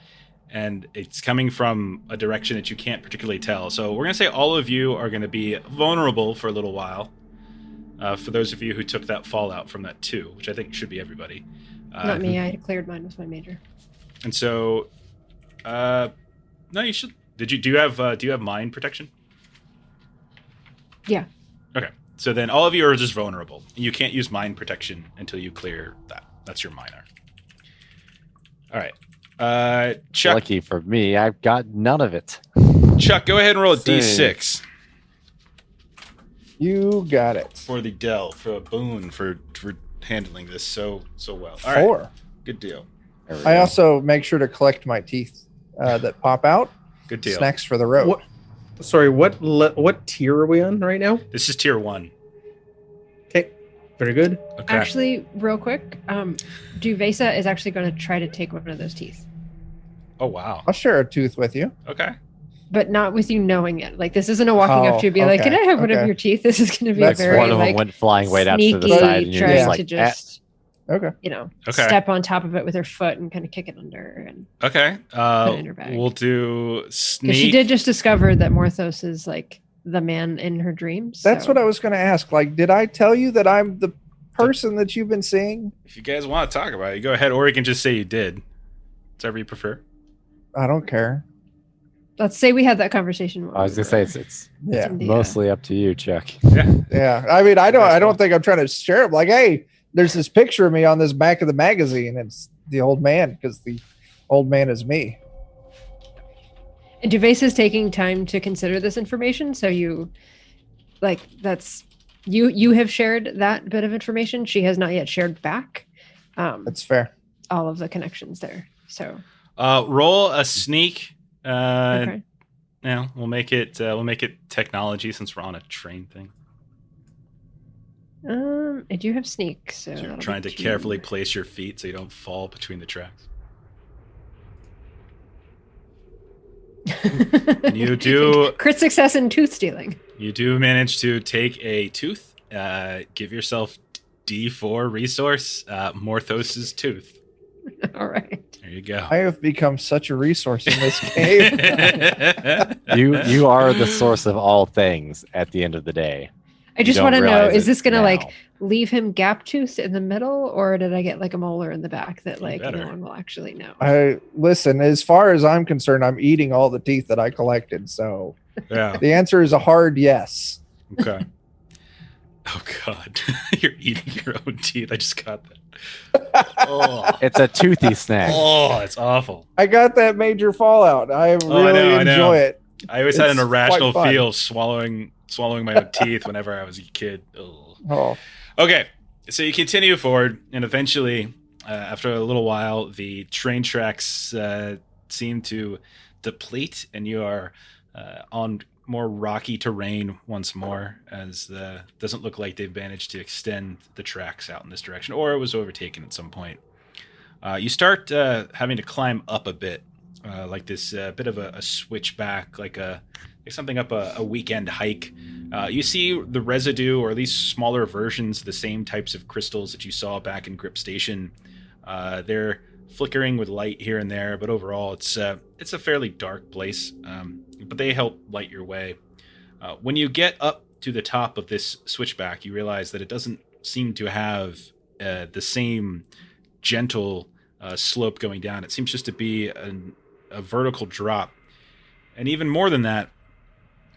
and it's coming from a direction that you can't particularly tell. So we're gonna say all of you are gonna be vulnerable for a little while, for those of you who took that fallout from that 2, which I think should be everybody. not me. I declared mine was my major. And so, no, you should. Do you have mind protection? Yeah. Okay. So then all of you are just vulnerable. You can't use mind protection until you clear that. That's your minor. All right. Chuck, Lucky for me, I've got none of it. Chuck, go ahead and roll a Same. D6 You got it. for the Dell, for a boon for handling this so well. All right. 4. Good deal. There we I go. also make sure to collect my teeth that pop out. Good deal. Snacks for the road. What? Sorry, what tier are we on right now? This is tier 1. Okay, very good. Okay. Actually, real quick, Duvesa is actually going to try to take one of those teeth, Oh wow. I'll share a tooth with you. Okay. but not with you knowing it. Like this isn't a walking up to you and be like, okay, "Can I have one of okay. your teeth?" This is going to be That's a very One of them like went flying right out to the sneaky, side, and you're trying just like, to just Okay. Okay. step on top of it with her foot and kind of kick it under. And Okay. Put it in her bag. We'll do because sneak. she did just discover that Morthos is like the man in her dreams. That's so- what I was going to ask. Like, did I tell you that I'm the person that you've been seeing? If you guys want to talk about it, go ahead, or you can just say you did. Whatever you prefer. I don't care. Let's say we had that conversation. I was gonna say it's Yeah. in the, mostly up to you, Chuck. Yeah. I mean, I don't think I'm trying to share it. Like, hey, there's this picture of me on this back of the magazine. It's the old man because the old man is me. And Duvesa is taking time to consider this information, so you, like, that's you have shared that bit of information. She has not yet shared back. That's fair. All of the connections there. So Roll a sneak. okay. Yeah, we'll make it technology since we're on a train thing. I do have sneak, so So you're that'll trying be to 2. carefully place your feet so you don't fall between the tracks. And you do crit success in tooth stealing. you do manage to take a tooth. Give yourself D4 resource. Morthos's tooth. All right. There you go. I have become such a resource in this game. You are the source of all things at the end of the day. I just You want to don't know: realize is it this going to now. like leave him gap-toothed in the middle, or did I get like a molar in the back that like no better. one will actually know? Listen, as far as I'm concerned, I'm eating all the teeth that I collected. So Yeah. the answer is a hard yes. Okay. Oh God, you're eating your own teeth. I just got that. Oh, It's a toothy snack. oh, it's awful. I got that major fallout. I really I know. enjoy it. I always had an It's irrational quite fun. feel swallowing my own teeth whenever I was a kid. Ugh. Oh, Okay, so you continue forward, and eventually, after a little while, the train tracks seem to deplete, and you are on more rocky terrain once more, as doesn't look like they've managed to extend the tracks out in this direction, or it was overtaken at some point. You start having to climb up a bit, like this bit of a switchback, like something up a weekend hike. You see the residue, or at least smaller versions of the same types of crystals that you saw back in Grip Station. They're flickering with light here and there, but overall it's a fairly dark place. But they help light your way. When you get up to the top of this switchback, you realize that it doesn't seem to have the same gentle slope going down. It seems just to be a vertical drop. And even more than that,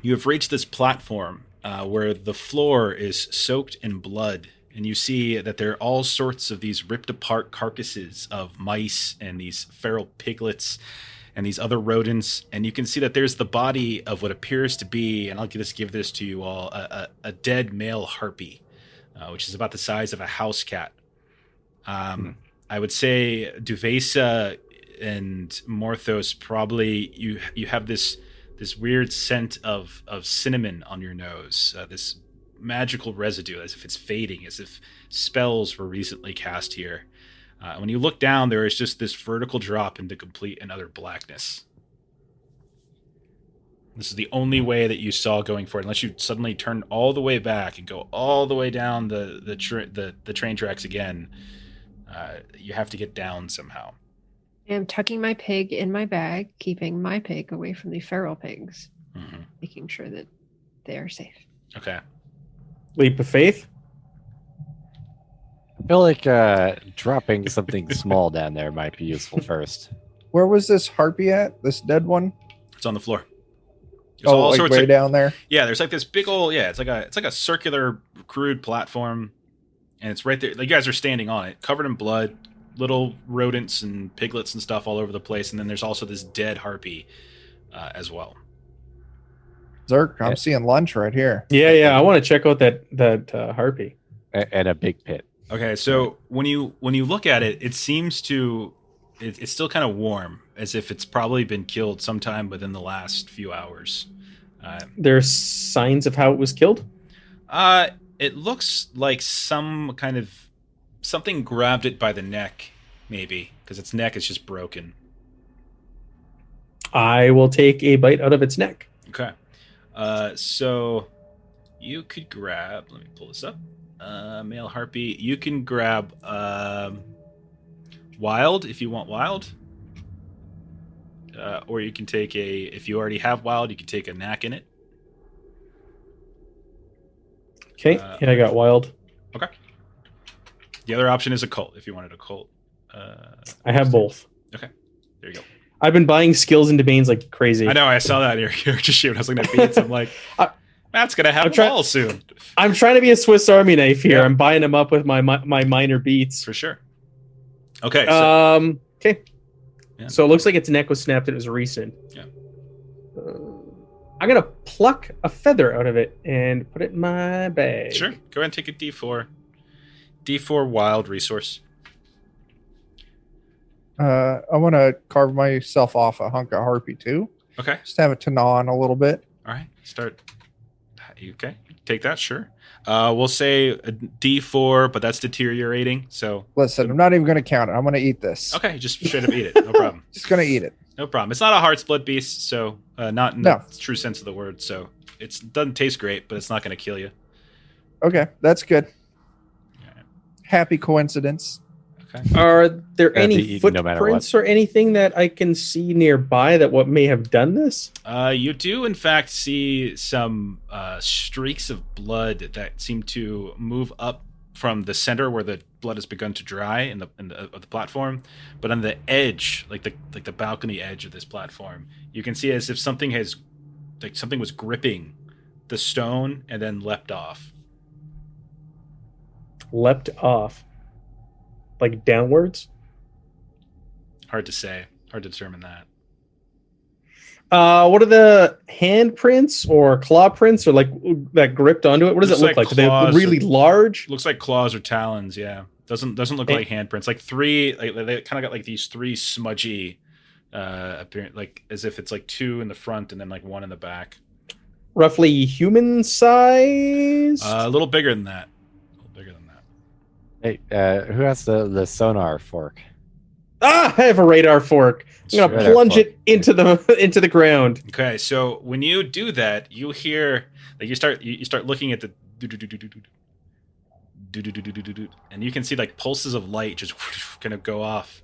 you have reached this platform where the floor is soaked in blood, and you see that there are all sorts of these ripped apart carcasses of mice and these feral piglets and these other rodents, and you can see that there's the body of what appears to be, and I'll just give this to you all, a dead male harpy, which is about the size of a house cat. I would say Duvesa and Morthos, probably you have this weird scent of cinnamon on your nose, this magical residue, as if it's fading, as if spells were recently cast here. When you look down, there is just this vertical drop into complete and utter blackness. This is the only way that you saw going forward, unless you suddenly turn all the way back and go all the way down the train tracks again. You have to get down somehow. I am tucking my pig in my bag, keeping my pig away from the feral pigs, making sure that they are safe. Okay. Leap of faith. I feel like dropping something small down there might be useful first. where was this harpy at? This dead one? It's on the floor. There's Oh, like way down there. Yeah, there's like this big old it's like a circular crude platform, and it's right there. Like, you guys are standing on it, covered in blood, little rodents and piglets and stuff all over the place, and then there's also this dead harpy as well. Zerk, I'm seeing lunch right here. Yeah. I want to check out that harpy. And a big pit. Okay, so when you look at it, it seems to it's still kind of warm, as if it's probably been killed sometime within the last few hours. There's signs of how it was killed? It looks like something grabbed it by the neck, maybe, because its neck is just broken. I will take a bite out of its neck. Okay. So you could grab, let me pull this up. Male harpy. You can grab wild if you want wild. Or you can take if you already have wild, you can take a knack in it. Okay, yeah, I got wild. Okay. The other option is a cult, if you wanted a cult. I have both. Okay, there you go. I've been buying skills and domains like crazy. I know, I saw that in your character sheet when I was looking at beats. I'm like, Matt's going to have them all soon. I'm trying to be a Swiss Army knife here. Yeah. I'm buying them up with my minor beats. For sure. Okay. So, okay. Yeah. So it looks like its neck was snapped and it was recent. Yeah. I'm going to pluck a feather out of it and put it in my bag. sure. Go ahead and take a D4. D4 wild resource. I want to carve myself off a hunk of harpy too. Okay. Just have it to gnaw on a little bit. All right. Start. Okay. Take that. Sure. We'll say a D4, but that's deteriorating. So Listen, I'm not even going to count it. I'm going to eat this. okay, just straight up eat it. No problem. Just going to eat it. No problem. It's not a heart split beast, so not in the true sense of the word. So it doesn't taste great, but it's not going to kill you. Okay, that's good. Right. Happy coincidence. Okay. Are there Gotta be any eaten no matter footprints or anything that I can see nearby that what may have done this? You do, in fact, see some streaks of blood that seem to move up from the center where the blood has begun to dry in the of the platform, but on the edge, like the balcony edge of this platform, you can see as if something was gripping the stone and then leapt off. Leapt off. Like downwards? Hard to say. Hard to determine that. What are the handprints or claw prints or like that gripped onto it? What does Looks it look like like? Are they claws really large? Looks like claws or talons. Yeah, doesn't look like handprints. Like three, like they kind of got like these three smudgy, appearance, like as if it's like two in the front and then like one in the back. Roughly human size? A little bigger than that. Hey, who has the sonar fork? I have a radar fork. I'm gonna Radar plunge fork. it into the ground. Okay, so when you do that, you hear like you start looking at the and you can see like pulses of light just kind of go off,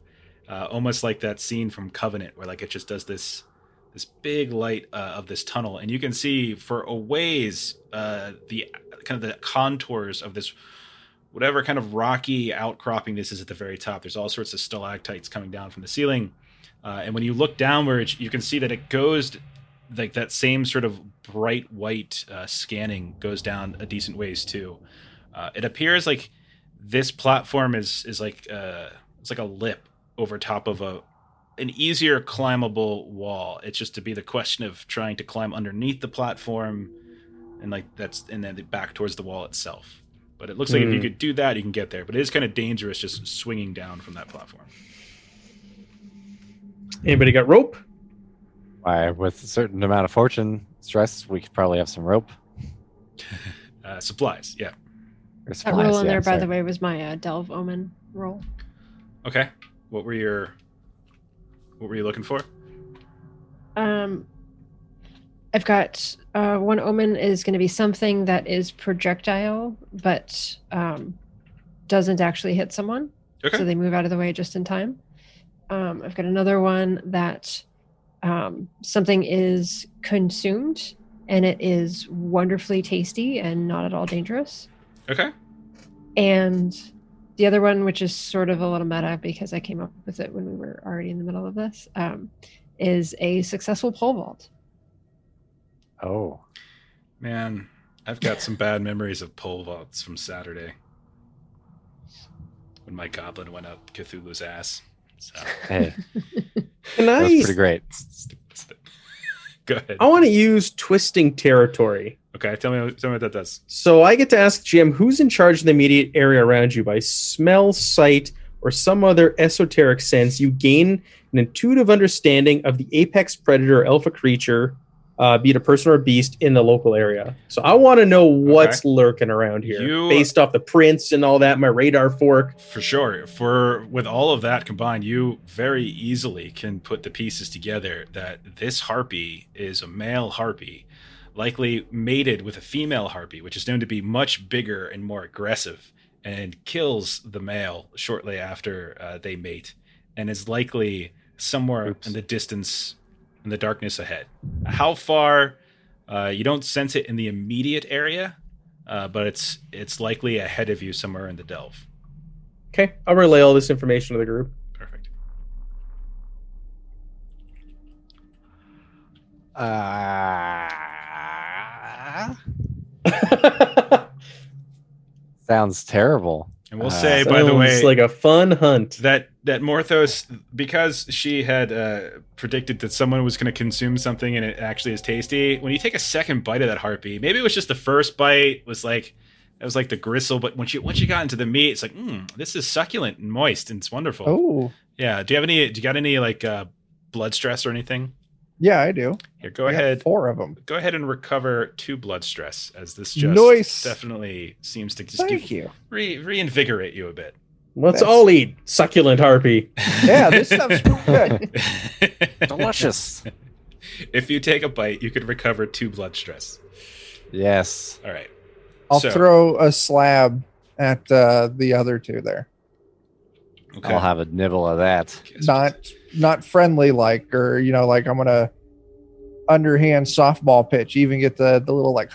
almost like that scene from Covenant where like it just does this big light of this tunnel, and you can see for a ways the kind of the contours of this whatever kind of rocky outcropping this is at the very top. There's all sorts of stalactites coming down from the ceiling. And when you look downwards, you can see that it goes like that same sort of bright white scanning goes down a decent ways too. It appears like this platform is like it's like a lip over top of an easier climbable wall. It's just to be the question of trying to climb underneath the platform and then back towards the wall itself. But it looks like if you could do that, you can get there. But it is kind of dangerous just swinging down from that platform. Anybody got rope? With a certain amount of fortune stress, we could probably have some rope. Supplies, yeah. Or That supplies, roll in yeah, there, by sorry. the way, was my Delve Omen roll. Okay. What were you looking for? I've got one omen is going to be something that is projectile, but doesn't actually hit someone. Okay. So they move out of the way just in time. I've got another one that something is consumed and it is wonderfully tasty and not at all dangerous. Okay. And the other one, which is sort of a little meta because I came up with it when we were already in the middle of this, is a successful pole vault. Oh. Man, I've got some bad memories of pole vaults from Saturday when my goblin went up Cthulhu's ass. So Hey, Can that was I? pretty great. go ahead. I want to use twisting territory. Okay, tell me what that does. So I get to ask GM who's in charge of the immediate area around you by smell, sight, or some other esoteric sense. You gain an intuitive understanding of the apex predator or alpha creature, be it a person or a beast, in the local area. So I want to know what's lurking around here, based off the prints and all that. My radar fork. For sure. With all of that combined, you very easily can put the pieces together that this harpy is a male harpy, likely mated with a female harpy, which is known to be much bigger and more aggressive, and kills the male shortly after they mate, and is likely somewhere in the distance, in the darkness ahead. How far? You don't sense it in the immediate area, but it's likely ahead of you somewhere in the delve. Okay, I'll relay all this information to the group. Perfect. Sounds terrible. And we'll say, by the Sounds way, like a fun hunt. that Morthos, because she had predicted that someone was going to consume something and it actually is tasty, when you take a second bite of that harpy, maybe it was just the first bite was like the gristle, but once you got into the meat, it's like, this is succulent and moist and it's wonderful. Oh, Yeah. Do you got any like blood stress or anything? yeah, I do. Here, go I got ahead. 4 of them. Go ahead and recover 2 blood stress, as this just Nice. definitely seems to just Thank you. reinvigorate you a bit. Let's That's- all eat succulent harpy. Yeah, this stuff's good. Delicious. If you take a bite, you could recover 2 blood stress. Yes. All right. I'll So- throw a slab at the other 2 there. Okay. I'll have a nibble of that. Not friendly like, or like I'm gonna underhand softball pitch. Even get the little like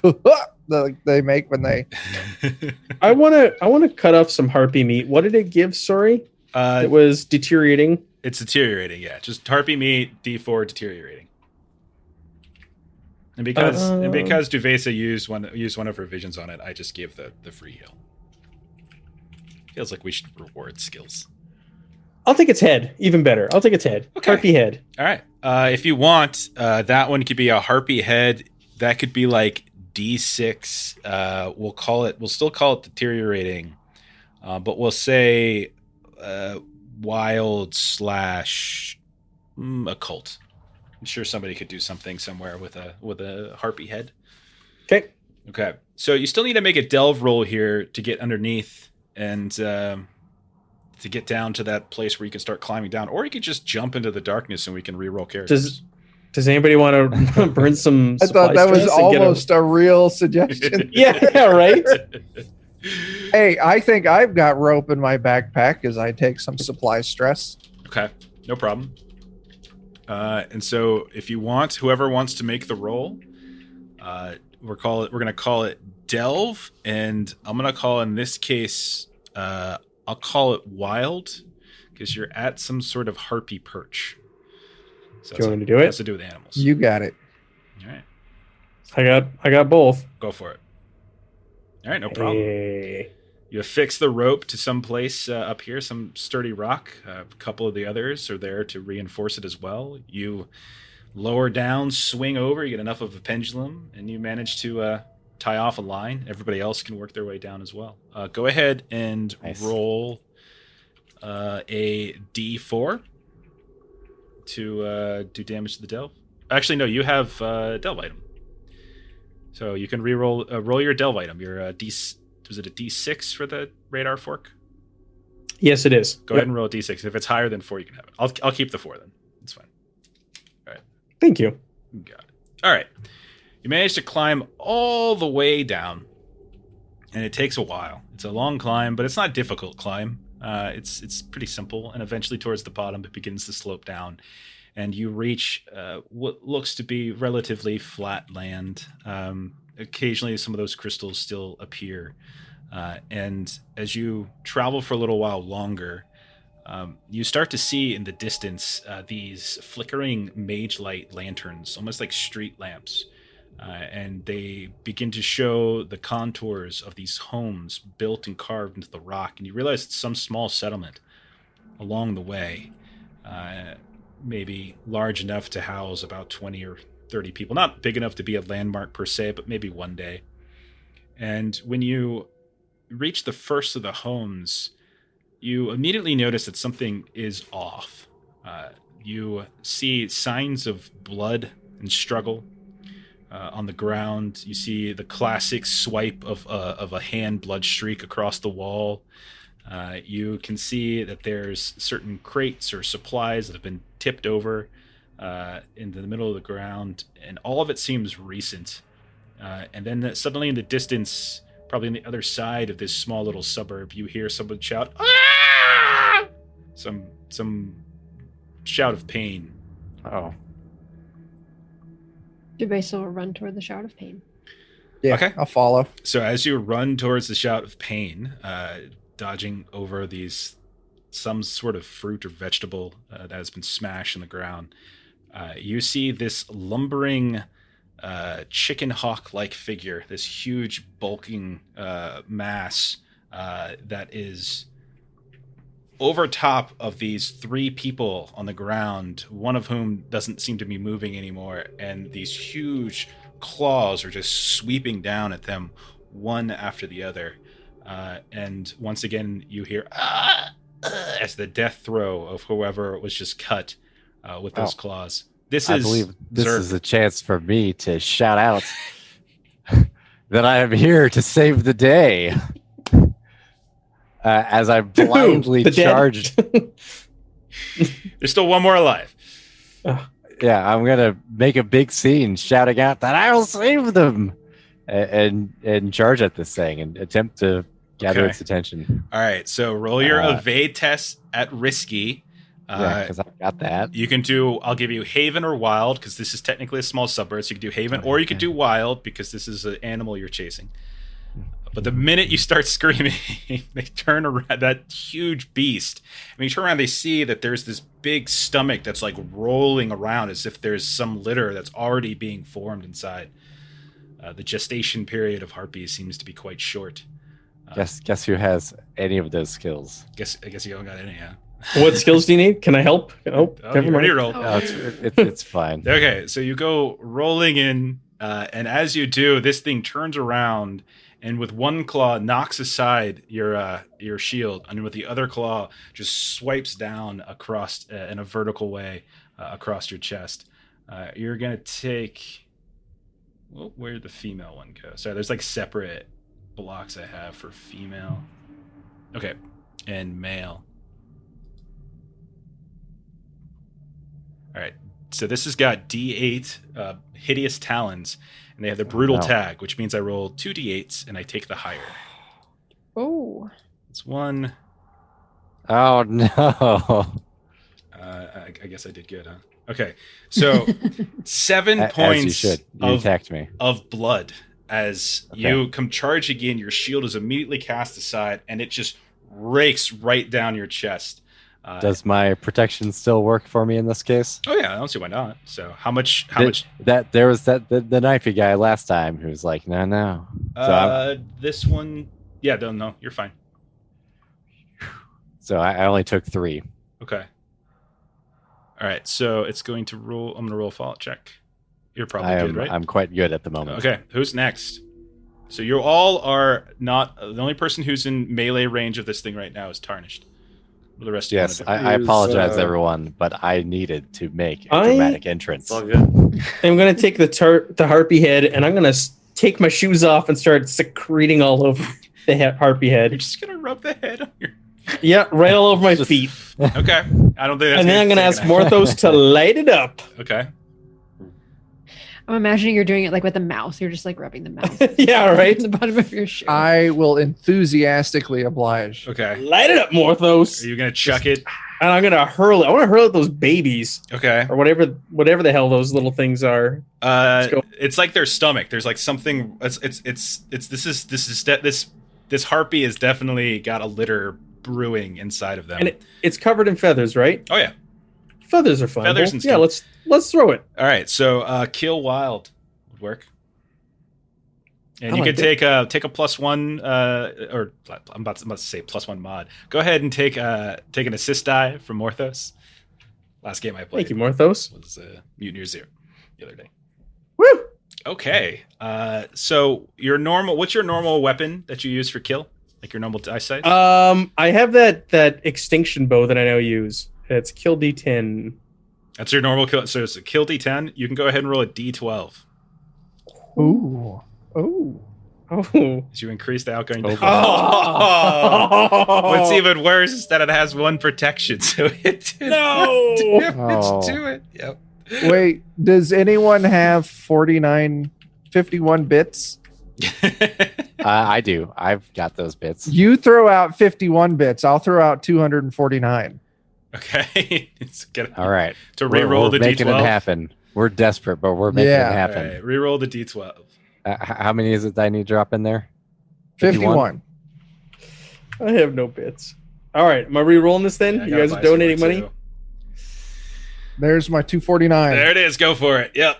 they make when they. I wanna cut off some harpy meat. What did it give? Sorry, it was deteriorating. It's deteriorating. Yeah, just harpy meat, D4 deteriorating. And because Duvesa used one of her visions on it, I just gave the free heal. Feels like we should reward skills. I'll take its head. Even better. I'll take its head. Okay. Harpy head. All right. If you want, that one could be a harpy head. That could be like D6. We'll still call it deteriorating, but we'll say wild / occult. I'm sure somebody could do something somewhere with a harpy head. Okay. So you still need to make a delve roll here to get underneath and to get down to that place where you can start climbing down, or you could just jump into the darkness and we can re-roll characters. Does anybody want to burn some? I thought that was almost a real suggestion. Yeah, right. Hey, I think I've got rope in my backpack as I take some supply stress. Okay, no problem. And so, if you want, whoever wants to make the roll, we're going to call it delve, and I'm going to call in this case, I'll call it wild, because you're at some sort of harpy perch. So do you want me to do it? It has to do with animals. You got it. All right. I got both. Go for it. All right, no problem. Hey. You affix the rope to some place up here, some sturdy rock. A couple of the others are there to reinforce it as well. You lower down, swing over, you get enough of a pendulum, and you manage to tie off a line. Everybody else can work their way down as well. Go ahead and roll a D4 to do damage to the delve. Actually, no, you have delve item. So you can roll your delve item. Your was it a D6 for the radar fork? Yes, it is. Go ahead and roll a D6. If it's higher than 4, you can have it. I'll keep the 4 then. It's fine. All right. Thank you. Got it. All right. You manage to climb all the way down, and it takes a while. It's a long climb, but it's not a difficult climb. It's pretty simple, and eventually towards the bottom, it begins to slope down, and you reach what looks to be relatively flat land. Occasionally, some of those crystals still appear, and as you travel for a little while longer, you start to see in the distance these flickering mage light lanterns, almost like street lamps. And they begin to show the contours of these homes built and carved into the rock. And you realize it's some small settlement along the way, maybe large enough to house about 20 or 30 people. Not big enough to be a landmark per se, but maybe one day. And when you reach the first of the homes, you immediately notice that something is off. You see signs of blood and struggle. On the ground, you see the classic swipe of a hand blood streak across the wall. You can see that there's certain crates or supplies that have been tipped over into the middle of the ground, and all of it seems recent. And then suddenly in the distance, probably on the other side of this small little suburb, you hear someone shout, "Ah!" Some shout of pain. Oh. Dubesa will run toward the shout of pain. Yeah, okay. I'll follow. So as you run towards the shout of pain, dodging over some sort of fruit or vegetable that has been smashed in the ground, you see this lumbering chicken hawk-like figure, this huge bulking mass that is over top of these 3 people on the ground, one of whom doesn't seem to be moving anymore, and these huge claws are just sweeping down at them one after the other. And once again, you hear as the death throw of whoever was just cut with those claws. I believe this is a chance for me to shout out that I am here to save the day. As I blindly charged. There's still one more alive. Yeah, I'm going to make a big scene shouting out that I will save them and charge at this thing and attempt to gather its attention. All right, so roll your evade test at risky. Because Got that. You can do, I'll give you Haven or Wild, because this is technically a small suburb, so you can do Haven, or you could do Wild, because this is an animal you're chasing. But the minute you start screaming, they turn around, that huge beast. When you turn around, they see that there's this big stomach that's like rolling around as if there's some litter that's already being formed inside. The gestation period of harpies seems to be quite short. Guess who has any of those skills? I guess you haven't got any, yeah. What skills do you need? Can I help? Oh, never you already mind. rolled. No, it's fine. Okay, so you go rolling in, and as you do, this thing turns around and with one claw knocks aside your shield, and with the other claw just swipes down across in a vertical way across your chest. You're gonna take. Well, where'd the female one go? Sorry, there's like separate blocks I have for female. Okay, and male. All right, so this has got D8 hideous talons, and they have the brutal tag, which means I roll 2 D8s and I take the higher. Oh. It's 1. Oh no! I guess I did good, huh? Okay, so 7 As points you should. You attacked me. of blood as you come charge again. Your shield is immediately cast aside, and it just rakes right down your chest. Does my protection still work for me in this case? Oh yeah, I don't see why not. So how much? That there was the knifey guy last time who was like, no. So this one, yeah, no, you're fine. So I only took 3. Okay. All right, so it's going to roll. I'm going to roll a fallout check. You're probably good, right? I'm quite good at the moment. Okay, who's next? So you all are not. The only person who's in melee range of this thing right now is Tarnished. The rest Yes, of you I apologize, everyone, but I needed to make a I- dramatic entrance. It's all good. I'm gonna take the harpy head, and I'm gonna take my shoes off and start secreting all over the harpy You're head. just gonna rub the head on your. Yeah, right all over my feet. Okay, I don't think that's. And then I'm gonna ask Morthos to light it up. Okay. I'm imagining you're doing it like with the mouth. You're just like rubbing the mouth. Yeah, right. The bottom of your shoe. I will enthusiastically oblige. Okay. Light it up, Morthos. Are you gonna chuck it? And I'm gonna hurl it. I want to hurl at those babies Okay. or whatever the hell those little things are. go. It's like their stomach. There's like something. This harpy has definitely got a litter brewing inside of them. And it's covered in feathers, right? Oh yeah. Feathers are fun. Feathers and yeah, stuff. let's throw it. All right. So kill wild would work. And I you like could take a +1, or I'm about to say +1 mod. Go ahead and take an assist die from Morthos. Last game I played. Thank you, Morthos. Was Mutineer 0 the other day. Woo! Okay. So what's your normal weapon that you use for kill? Like your normal eyesight? I have that extinction bow that I now use. It's kill D10. That's your normal kill. So it's a kill D10. You can go ahead and roll a D12. Ooh. Ooh. Oh. As you increase the outgoing. Oh. What's even worse is that it has 1 protection, so it did No. 1 damage Oh. to it. Yep. Wait, does anyone have 51 bits? I do. I've got those bits. You throw out 51 bits. I'll throw out 249. Okay. All right. To re-roll we're the making D12. it happen. We're desperate, but we're making Yeah. it All happen. right, re-roll the D12. How many is it that I need to drop in there? 51. I have no bits. All right, am I re-rolling this then? Yeah, I you gotta guys buy are some donating more, money? too. There's my 249. There it is. Go for it. Yep.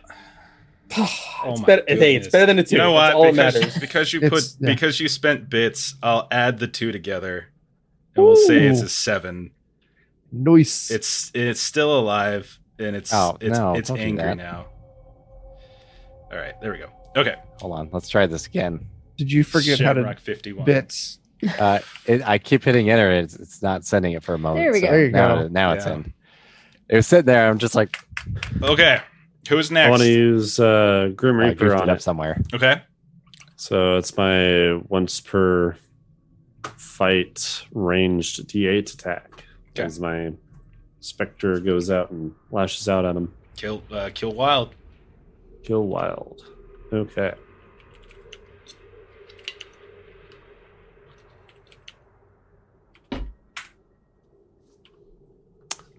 It's my better. Hey, it's goodness. better than a 2. You know That's what? all that matters. Because you It's- yeah. because you spent bits, I'll add the 2 together, and we'll say it's Ooh. a 7. Nice. It's still alive, and it's Oh, it's no, it's don't do angry that. now. All right, there we go. Okay, Hold on. Let's try this again. Did you forget how to Shamrock 51. bits? I keep hitting enter. It's not sending it for a moment. There we go. There you now, go. Now it's Yeah. in. It was sitting there. I'm just like, Okay, who's I next? want to use Grim I Reaper goofed on it up it. somewhere. Okay, So it's my once per fight ranged D8 attack. Okay. As my Spectre goes out and lashes out at him. kill wild. Kill wild. Okay.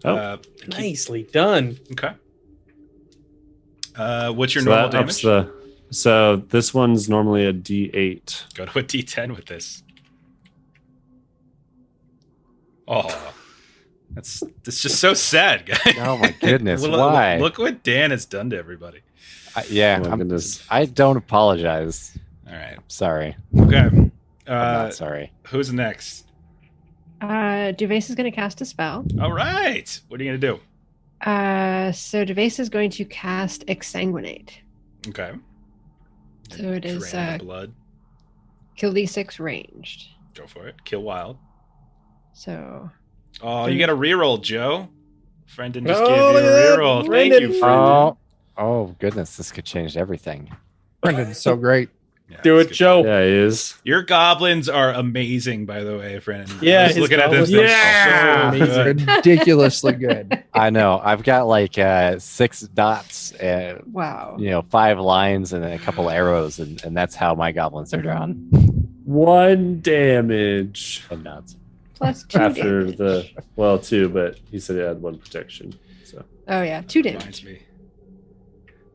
Nicely done. Okay. What's your So normal that ups damage? so this one's normally a D8. Go to a D10 with this. Oh, that's just so sad, guys. Oh my goodness! Look- Why? Look what Dan has done to everybody. Yeah, Oh my goodness. I don't apologize. All right. I'm sorry. Okay. I'm not sorry. Who's next? Duvase is going to cast a spell. All right. What are you gonna do? So Duvase is going to cast Exsanguinate. Okay. So it is Drain the blood. kill D6 ranged. Go for it. Kill wild. So Oh, you got a reroll, Joe. Brendan just Oh, gave you look a at that. reroll. Thank Brendan. you, Brendan. Oh goodness! This could change everything. Brendan's so great. Yeah, Do that's it, good. Joe. Yeah, he is. Your goblins are amazing, by the way, Brendan. Yeah, I was his looking at this. goblins They're are so so good. Ridiculously good. I know. I've got like 6 dots, wow. 5 lines, and then a couple arrows, and that's how my goblins are drawn. 1 damage Oh, And nuts. Plus 2 after damage. 2, but he said he had 1 protection. So Oh yeah, 2 damage. Reminds me.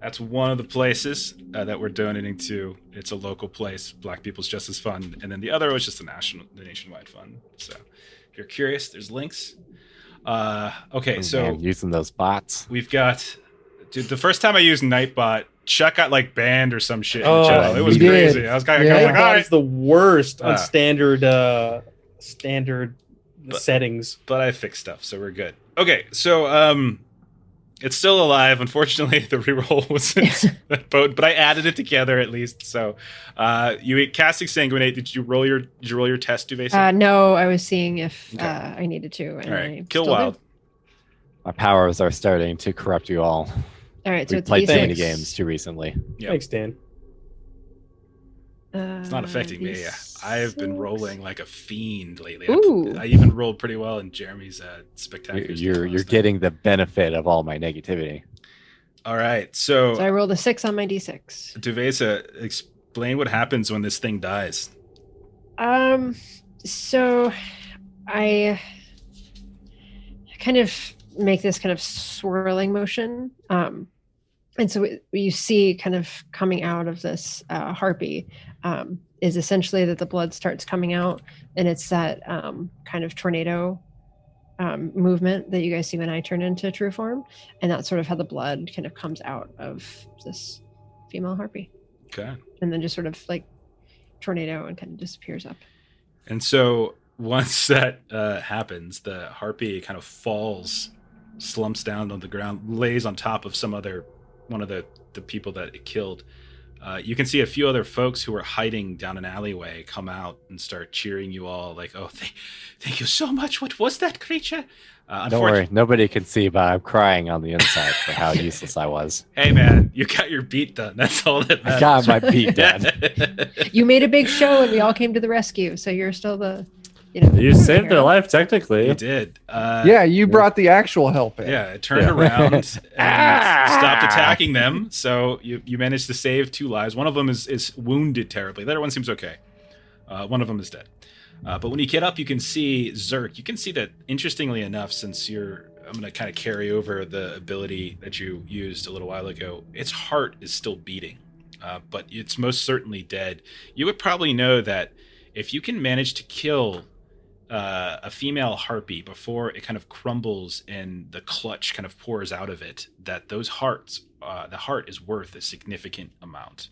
That's one of the places that we're donating to. It's a local place, Black People's Justice Fund, and then the other was just the nationwide fund. So, if you're curious, there's links. Okay, Oh, so man, using those bots. we've got. Dude, the first time I used Nightbot, Chuck got like banned or some shit. In the Oh, channel. It was he did. crazy. I was kind of Yeah. like, all That right, is the worst on Ah. standard But- settings. but I fixed stuff, so we're good. Okay, so it's still alive. Unfortunately, the reroll wasn't that potent, but I added it together at least. So, you cast Exsanguinate. Did you roll your test, Duvase? No, I was seeing if Okay. I needed to. And All I right, kill still do. wild. My powers are starting to corrupt you all. All right, so We it's played too D6. many games too recently. Yep. Thanks, Dan. It's not affecting me. I've been rolling like a fiend lately. Ooh. I even rolled pretty well in Jeremy's spectacular. You're last night. getting the benefit of all my negativity. All right. So So, I rolled a 6 on my D6. Duvesa, explain what happens when this thing dies. So I kind of make this kind of swirling motion. And so what you see kind of coming out of this harpy is essentially that the blood starts coming out, and it's that kind of tornado movement that you guys see when I turn into true form, and that's sort of how the blood kind of comes out of this female harpy, Okay. and then just sort of like tornado and kind of disappears up. And so once that happens, the harpy kind of falls, slumps down on the ground, lays on top of one of the people that it killed. You can see a few other folks who are hiding down an alleyway come out and start cheering you all like, oh, thank you so much. What was that creature? Don't worry, nobody can see, but I'm crying on the inside for how useless I was. Hey, man, you got your beat done. That's all that matters. I got my beat done. You made a big show, and we all came to the rescue. So you're still the, You saved their life, technically. You did. Yeah, you brought the actual help in. Yeah, it turned around and stopped attacking them. So you managed to save 2 lives. One of them is wounded terribly. The other one seems okay. One of them is dead. But when you get up, you can see Zerk. You can see that, interestingly enough, since I'm going to kind of carry over the ability that you used a little while ago, its heart is still beating, but it's most certainly dead. You would probably know that if you can manage to kill a female harpy before it kind of crumbles and the clutch kind of pours out of it, that those hearts, the heart is worth a significant amount.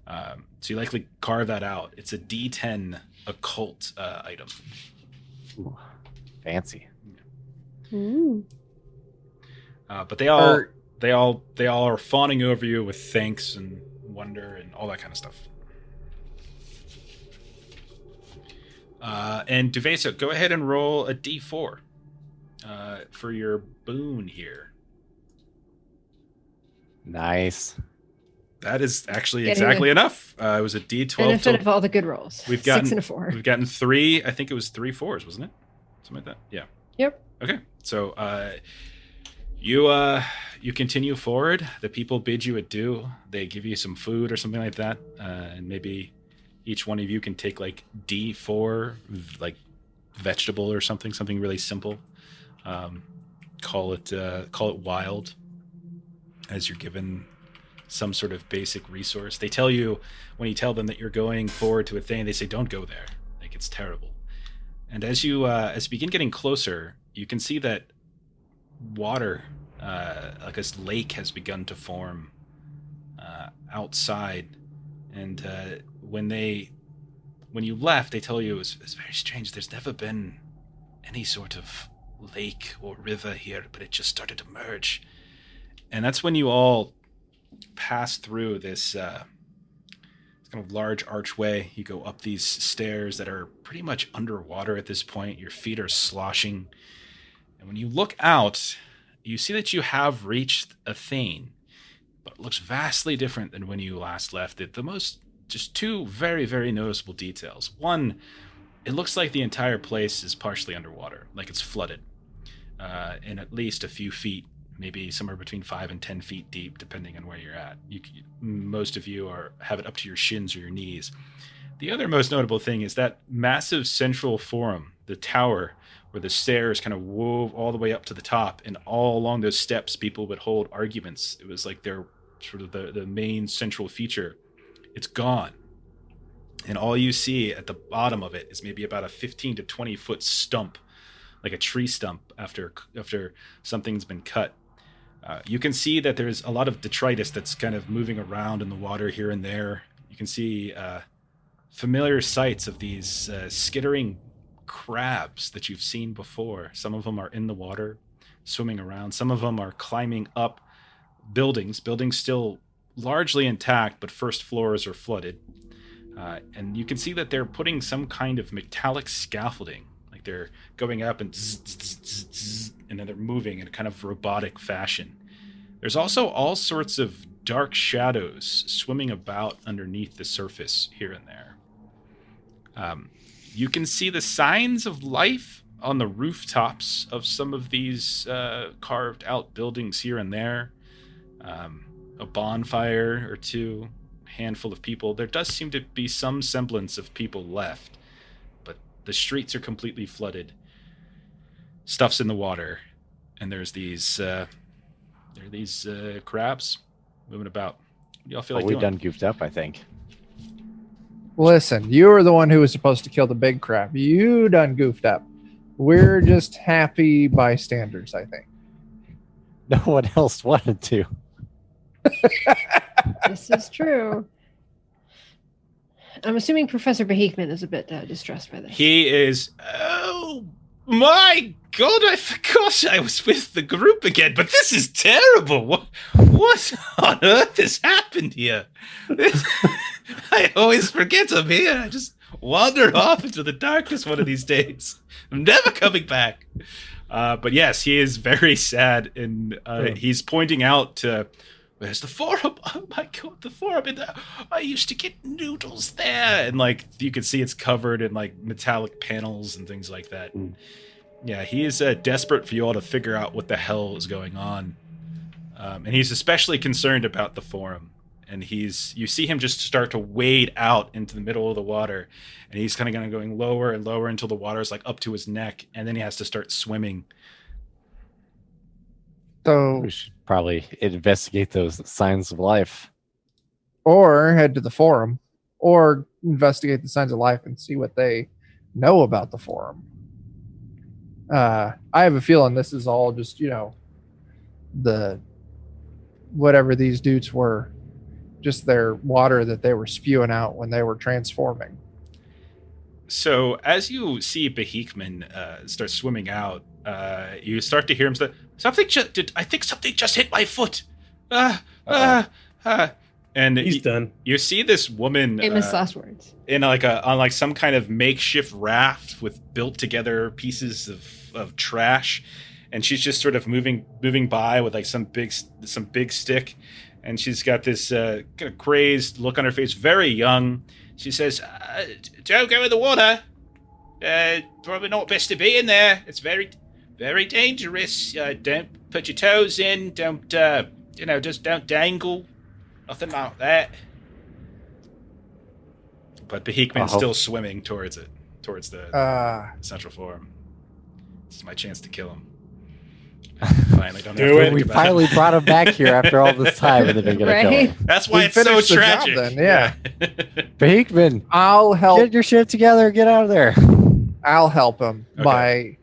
So you likely carve that out. It's a D10 occult item. Ooh, fancy. Ooh. But they all are fawning over you with thanks and wonder and all that kind of stuff. And Duvesa, go ahead and roll a D4 for your boon here. Nice. That is actually Getting exactly enough. It was a D12. Benefit of all the good rolls. We've 6 gotten and a 4. We've gotten 3. I think it was 3 4s, wasn't it? Something like that. Yeah. Yep. Okay. So you continue forward. The people bid you adieu. They give you some food or something like that, and maybe each one of you can take like D4, like vegetable or something really simple. call it wild, as you're given some sort of basic resource. They tell you, when you tell them that you're going forward to Athane, they say don't go there, like it's terrible. And as you begin getting closer, you can see that water, like this lake, has begun to form outside. And when you left, they tell you it's very strange. There's never been any sort of lake or river here, but it just started to merge. And that's when you all pass through this kind of large archway. You go up these stairs that are pretty much underwater at this point. Your feet are sloshing. And when you look out, you see that you have reached Athane, but it looks vastly different than when you last left it. Just two very, very noticeable details. One, it looks like the entire place is partially underwater, like it's flooded, in at least a few feet, maybe somewhere between 5 and 10 feet deep, depending on where you're at. Most of you have it up to your shins or your knees. The other most notable thing is that massive central forum, the tower, where the stairs kind of wove all the way up to the top, and all along those steps, people would hold arguments. It was like their sort of the main central feature. It's gone. And all you see at the bottom of it is maybe about a 15 to 20 foot stump, like a tree stump after something's been cut. You can see that there's a lot of detritus that's kind of moving around in the water here and there. You can see familiar sights of these skittering crabs that you've seen before. Some of them are in the water, swimming around. Some of them are climbing up buildings still largely intact, but first floors are flooded. And you can see that they're putting some kind of metallic scaffolding. Like they're going up and zzz, zzz, zzz, zzz, and then they're moving in a kind of robotic fashion. There's also all sorts of dark shadows swimming about underneath the surface here and there. You can see the signs of life on the rooftops of some of these carved out buildings here and there. A bonfire or two, a handful of people. There does seem to be some semblance of people left, but the streets are completely flooded. Stuff's in the water, and there's these crabs moving about. What do y'all feel like we doing? done goofed up, I think. Listen, you were the one who was supposed to kill the big crab. You done goofed up. We're just happy bystanders, I think. No one else wanted to. This is true. I'm assuming Professor Beheekman is a bit distressed by this. He is. Oh my God! I forgot I was with the group again. But this is terrible. What on earth has happened here? I always forget I'm here. I just wander off into the darkness one of these days. I'm never coming back. But yes, he is very sad, and he's pointing out to. Where's the forum? Oh my God, the forum! I used to get noodles there, and like you can see, it's covered in like metallic panels and things like that. And, yeah, he is desperate for you all to figure out what the hell is going on, and he's especially concerned about the forum. And you see him just start to wade out into the middle of the water, and he's kind of going lower and lower until the water is like up to his neck, and then he has to start swimming. So, We should probably investigate those signs of life. or head to the forum, or investigate the signs of life and see what they know about the forum. I have a feeling this is all just, the whatever these dudes were, just their water that they were spewing out when they were transforming. So as you see Beheekman start swimming out, you start to hear him say, I think something just hit my foot. And He's done. You see this woman Famous last words. in on some kind of makeshift raft with built together pieces of trash, and she's just sort of moving by with like some big stick, and she's got this kind of crazed look on her face, very young. She says, "Don't go in the water. Probably not best to be in there. It's very, very dangerous. Don't put your toes in. Don't just don't dangle. Nothing like that." But Beheekman's still swimming towards the central forum. This is my chance to kill him. Finally, don't Do have to it. think We about finally brought him back here after all this time, and then we're gonna kill Right? him. That's why We it's so finished the job tragic. then, yeah. Beekman, I'll help. get your shit together. Get out of there. I'll help him Okay. by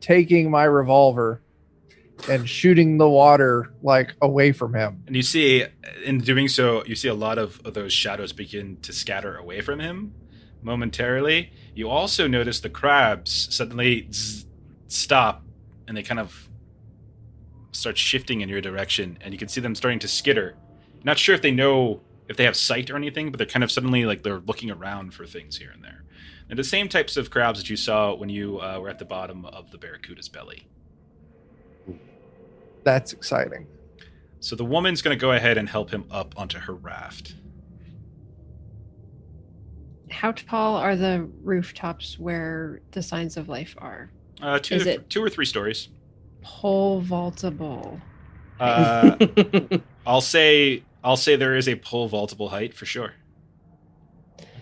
taking my revolver and shooting the water like away from him. And you see, in doing so, you see a lot of those shadows begin to scatter away from him momentarily. You also notice the crabs suddenly stop, and they kind of start shifting in your direction, and you can see them starting to skitter. Not sure if they know if they have sight or anything, but they're kind of suddenly like they're looking around for things here and there. And the same types of crabs that you saw when you were at the bottom of the Barracuda's belly. That's exciting. So the woman's going to go ahead and help him up onto her raft. How tall are the rooftops where the signs of life are? Two Is it- 2 or 3 stories. Pole vaultable. I'll say there is a pole vaultable height for sure.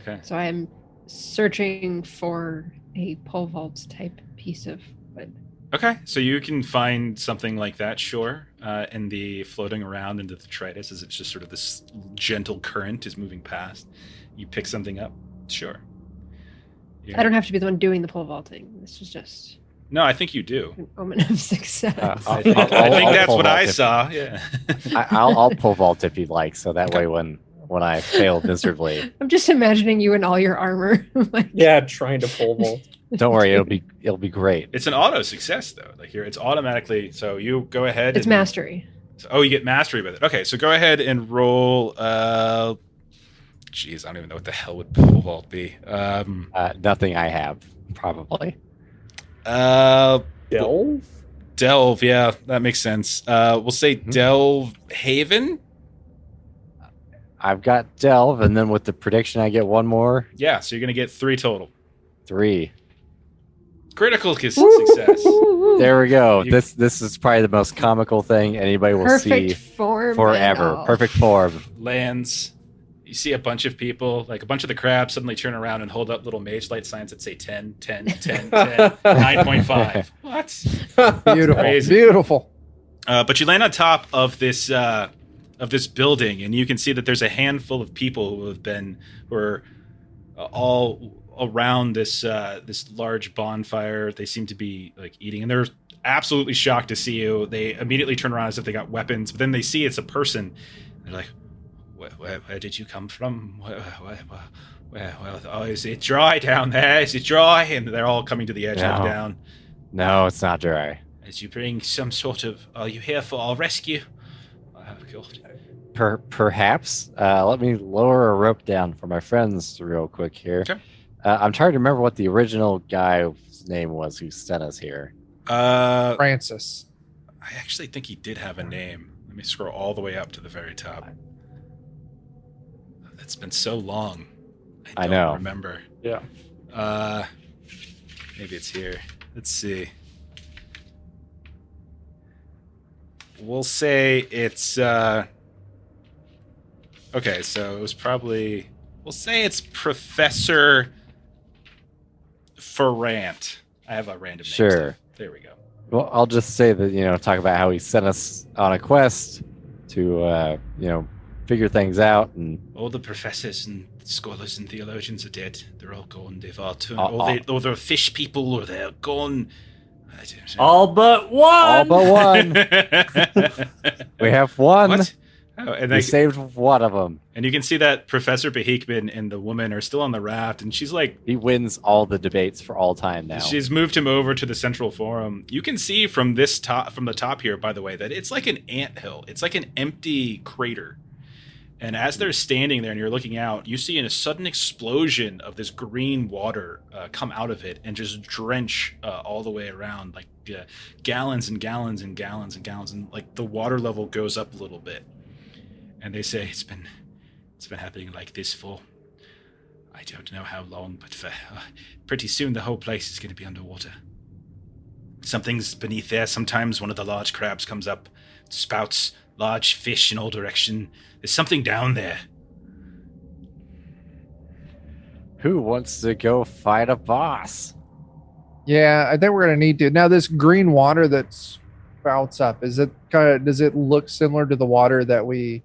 Okay. So I'm searching for a pole vault type piece of wood. Okay, so you can find something like that, sure. And the floating around into the detritus as it's just sort of this gentle current is moving past. You pick something up, sure. I don't have to be the one doing the pole vaulting. This is just No, I think you do. an omen of success. I think that's pole what vault I if- saw. Yeah. I'll pole vault if you'd like, so that way when I fail miserably, I'm just imagining you in all your armor. Like, Yeah, trying to pole vault. don't worry, it'll be great. It's an auto success though. Like here, it's automatically. So you go ahead. it's mastery. Oh, you get mastery with it. Okay, so go ahead and roll. Geez, I don't even know what the hell would pole vault be. Nothing I have, probably. Delve? Delve. Yeah, that makes sense. We'll say Delve Haven. I've got Delve, and then with the prediction, I get one more. Yeah, so you're gonna get 3 total. 3. Critical success. There we go. You- This is probably the most comical thing anybody will Perfect see form. forever. and all. Perfect form. Lands. You see a bunch of people, like a bunch of the crabs, suddenly turn around and hold up little mage light signs that say 10, 10, 10, 10, 9.5. What? Beautiful. Crazy. Beautiful. But you land on top of this building, and you can see that there's a handful of people who are all around this large bonfire. They seem to be like eating, and they're absolutely shocked to see you. They immediately turn around as if they got weapons, but then they see it's a person. They're like, where did you come from? Is it dry down there? Is it dry? And they're all coming to the edge, looking No. down. No, it's not dry. As you bring some sort of, are you here for our rescue? Oh, God. Perhaps. Let me lower a rope down for my friends real quick here. Okay. I'm trying to remember what the original guy's name was who sent us here. Francis. I actually think he did have a name. Let me scroll all the way up to the very top. It's been so long. I don't know. remember. Yeah. Maybe it's here. Let's see. We'll say it's okay, so it was probably, we'll say it's Professor Ferrant. I have a random name Sure. stuff. There we go. Well, I'll just say that, talk about how he sent us on a quest to, figure things out. And All the professors and scholars and theologians are dead. They're all gone. They've all turned. Uh-uh. Or they're fish people, or they're gone. I don't know. All but one. all but one. We have one. What? Oh, and, We saved one of them. and you can see that Professor Behikman and the woman are still on the raft, and she's like, He wins all the debates for all time now. she's moved him over to the central forum. You can see from the top here, by the way, that it's like an anthill. It's like an empty crater. And as they're standing there and you're looking out, you see a sudden explosion of this green water come out of it and just drench all the way around, like gallons and gallons and gallons and gallons, and like the water level goes up a little bit. And they say it's been happening like this for, I don't know how long, but for pretty soon the whole place is going to be underwater. Something's beneath there. Sometimes one of the large crabs comes up, spouts large fish in all direction. There's something down there. Who wants to go fight a boss? Yeah, I think we're gonna need to. Now, this green water that's bounce up? Is it kind of, does it look similar to the water that we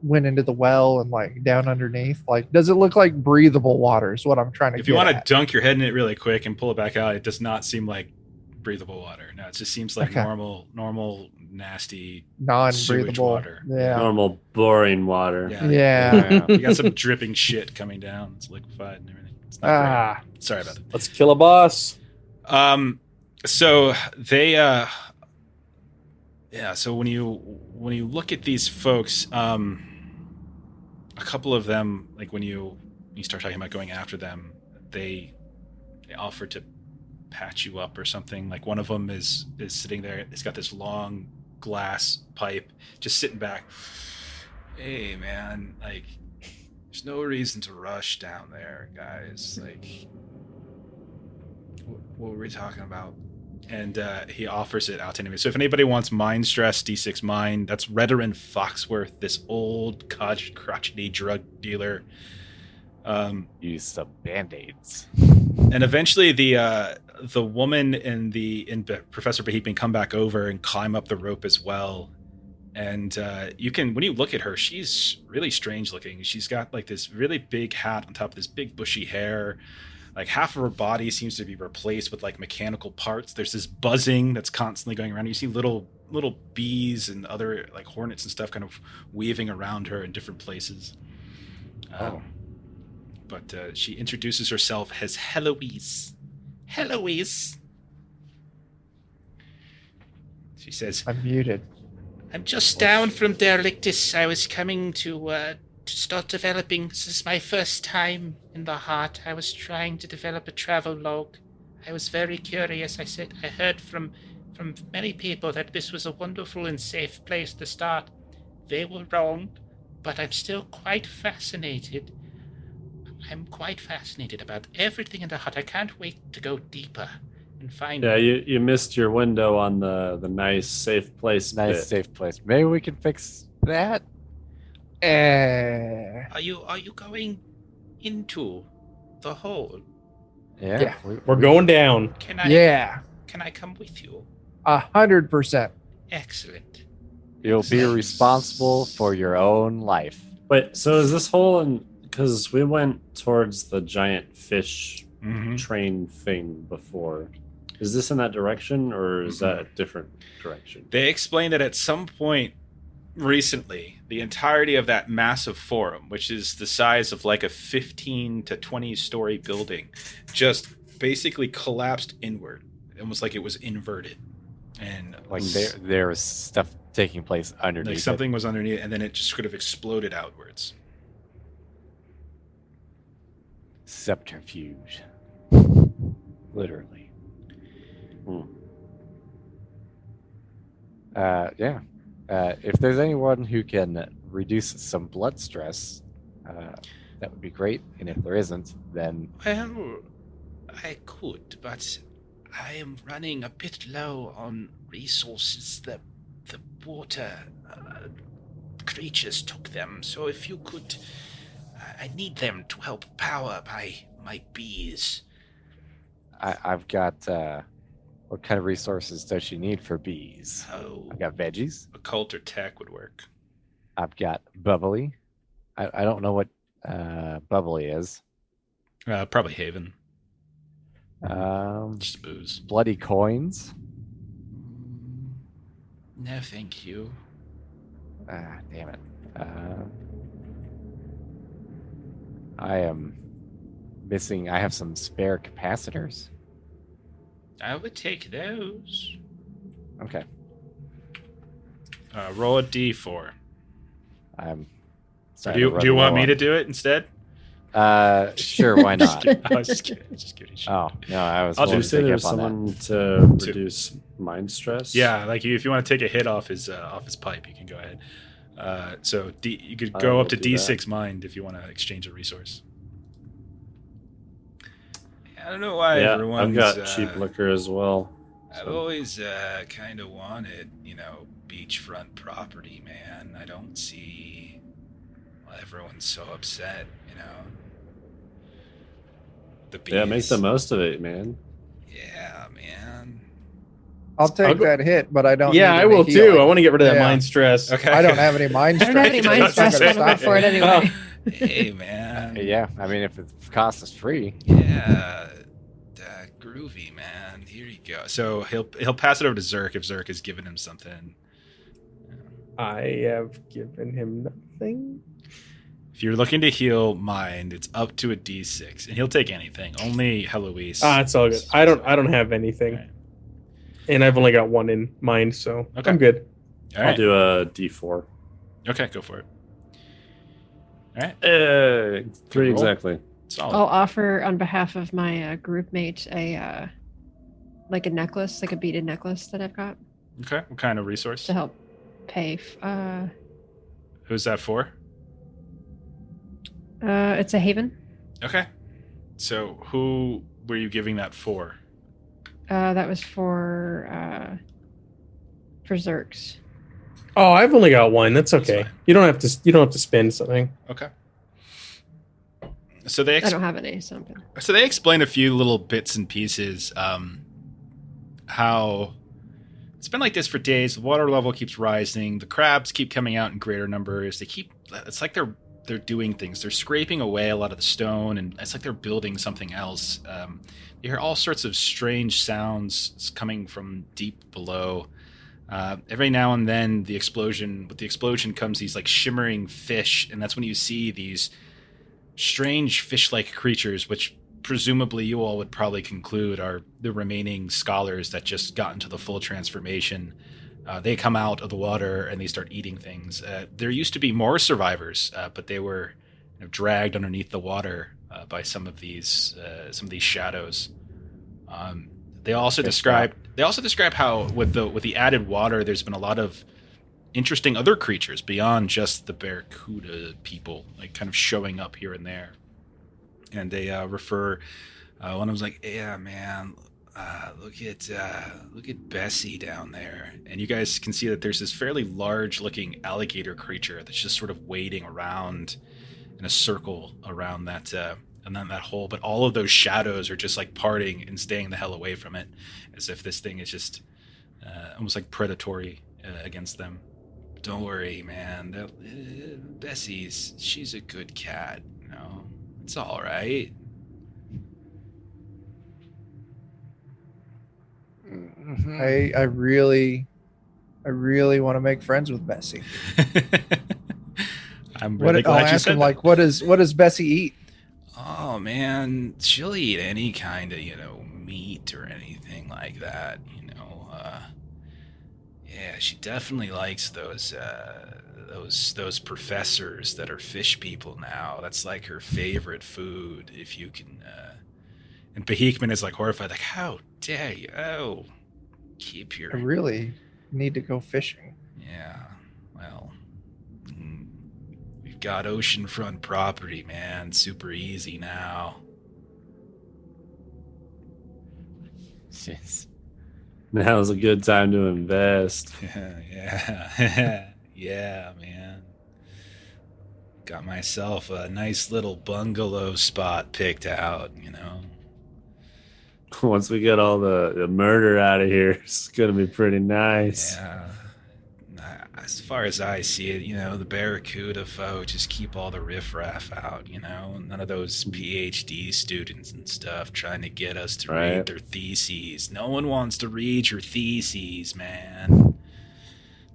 went into the well and like down underneath? Like, does it look like breathable water is what I'm trying to If get you want to at. dunk your head in it really quick and pull it back out, it does not seem like breathable water. No, it just seems like Okay. normal, nasty sewage Non-breathable water. Yeah. Normal boring water. Yeah. Yeah. You got some dripping shit coming down. It's liquefied and everything. It's not great. Sorry about it. Let's kill a boss. So they so when you look at these folks, a couple of them, like when you start talking about going after them, they offer to patch you up or something. Like one of them is sitting there, it's got this long glass pipe just sitting back. Hey man, like there's no reason to rush down there, guys. Like what were we talking about? And he offers it out to anybody. So if anybody wants mind stress, D6 mind, that's Redarin Foxworth, this old crotchety drug dealer. Use some band-aids. And eventually the woman and Professor Beheaping come back over and climb up the rope as well. And you can, when you look at her, she's really strange looking. She's got like this really big hat on top of this big bushy hair. Like half of her body seems to be replaced with like mechanical parts. There's this buzzing that's constantly going around. You see little bees and other like hornets and stuff kind of weaving around her in different places. But she introduces herself as Heloise. Heloise. She says, I'm muted. I'm just down from Derelictus. I was coming to start developing. This is my first time in the heart. I was trying to develop a travel log. I was very curious. I heard from many people that this was a wonderful and safe place to start. They were wrong, but I'm still quite fascinated. I'm quite fascinated about everything in the hut. I can't wait to go deeper and find. Yeah, you missed your window on the nice safe place. Nice bit. safe place. Maybe we can fix that. Are you going into the hole? Yeah. We're going down. Can I? Yeah. Can I come with you? 100%. Excellent. You'll be responsible for your own life. Wait, so is this hole in? Because we went towards the giant fish train thing before. Is this in that direction, or is that a different direction? they explained that at some point recently, the entirety of that massive forum, which is the size of like a 15 to 20 story building, just basically collapsed inward, almost like it was inverted. And Like there was stuff taking place underneath. like something was underneath, and then it just sort of exploded outwards. Subterfuge. Literally. Yeah. If there's anyone who can reduce some blood stress, that would be great. And if there isn't, then Well, I could, but I am running a bit low on resources. The water creatures took them, so if you could, I need them to help power my bees. I've got. What kind of resources does she need for bees? Oh, I've got veggies. Occult or tech would work. I've got bubbly. I don't know what bubbly is. Probably Haven. Um, Just booze. bloody coins. no, thank you. Damn it. I am missing. I have some spare capacitors. I would take those. Okay. Roll a d4. I'm. Do you want me to do it instead? Sure. Why not? I was just kidding. Just kidding. Oh no, I was. I'll Did you willing to say take there's up on that. someone to reduce mind stress? Yeah, like if you want to take a hit off his pipe, you can go ahead. So you could go will up to do that. D6 mind if you want to exchange a resource. I don't know why Yeah, everyone's. I've got cheap liquor as well. I've always kind of wanted, beachfront property, man. I don't see why everyone's so upset, The bees. Yeah, make the most of it, man. Yeah, man. I'll take go- that hit, but I don't. Yeah, need I any will too. healing. I want to get rid of that Yeah. mind stress. Okay. I don't have any mind I don't have any stress. mind stress, but I'm up for it anyway. Hey, man. Yeah, I mean, if it costs us free. Yeah. Groovy, man. Here you go. So he'll pass it over to Zerk if Zerk has given him something. I have given him nothing. If you're looking to heal mind, it's up to a D6, and he'll take anything. Only Heloise. It's all good. I don't have anything, All right. and I've only got one in mind, so Okay. I'm good. All I'll right. do a D4. Okay, go for it. All right. 3 Roll. exactly. Solid. I'll offer on behalf of my group mate a like a necklace, like a beaded necklace that I've got Okay. What kind of resource? to help pay. Who's that for? It's a haven. Okay. So who were you giving that for? That was for Zerks. Oh, I've only got one. That's That's okay. fine. You don't have to spend something. Okay. So they I don't have any, so I'm good. So they explain a few little bits and pieces. How it's been like this for days. The water level keeps rising. The crabs keep coming out in greater numbers. It's like they're doing things. They're scraping away a lot of the stone, and it's like they're building something else. You hear all sorts of strange sounds coming from deep below. Every now and then, with the explosion comes these like shimmering fish, and that's when you see these strange fish-like creatures, which presumably you all would probably conclude are the remaining scholars that just got into the full transformation. They come out of the water and they start eating things. There used to be more survivors, but they were dragged underneath the water by some of these shadows. They also describe how with the added water, there's been a lot of interesting other creatures beyond just the barracuda people, like kind of showing up here and there. And they refer. One of them's like, "Yeah, man, look at Bessie down there." And you guys can see that there's this fairly large-looking alligator creature that's just sort of wading around in a circle around that hole. But all of those shadows are just like parting and staying the hell away from it, as if this thing is just almost like predatory against them. Don't worry, man. She's a good cat. It's all right. Mm-hmm. I really want to make friends with Bessie. I'm really I'll glad you ask said him, that. like, what does Bessie eat? Oh man, she'll eat any kind of meat or anything like that. Yeah, she definitely likes those professors that are fish people now. That's like her favorite food. If you can, and Behikman is like horrified, like, how dare you? Oh, keep your. I really need to go fishing. Yeah, well, we've got oceanfront property, man. Super easy now. Jeez. Now's a good time to invest. Yeah, man. Got myself a nice little bungalow spot picked out, Once we get all the murder out of here, it's gonna be pretty nice. Yeah. As far as I see it, the Barracuda folk just keep all the riffraff out, none of those PhD students and stuff trying to get us to Right. read their theses. No one wants to read your theses, man.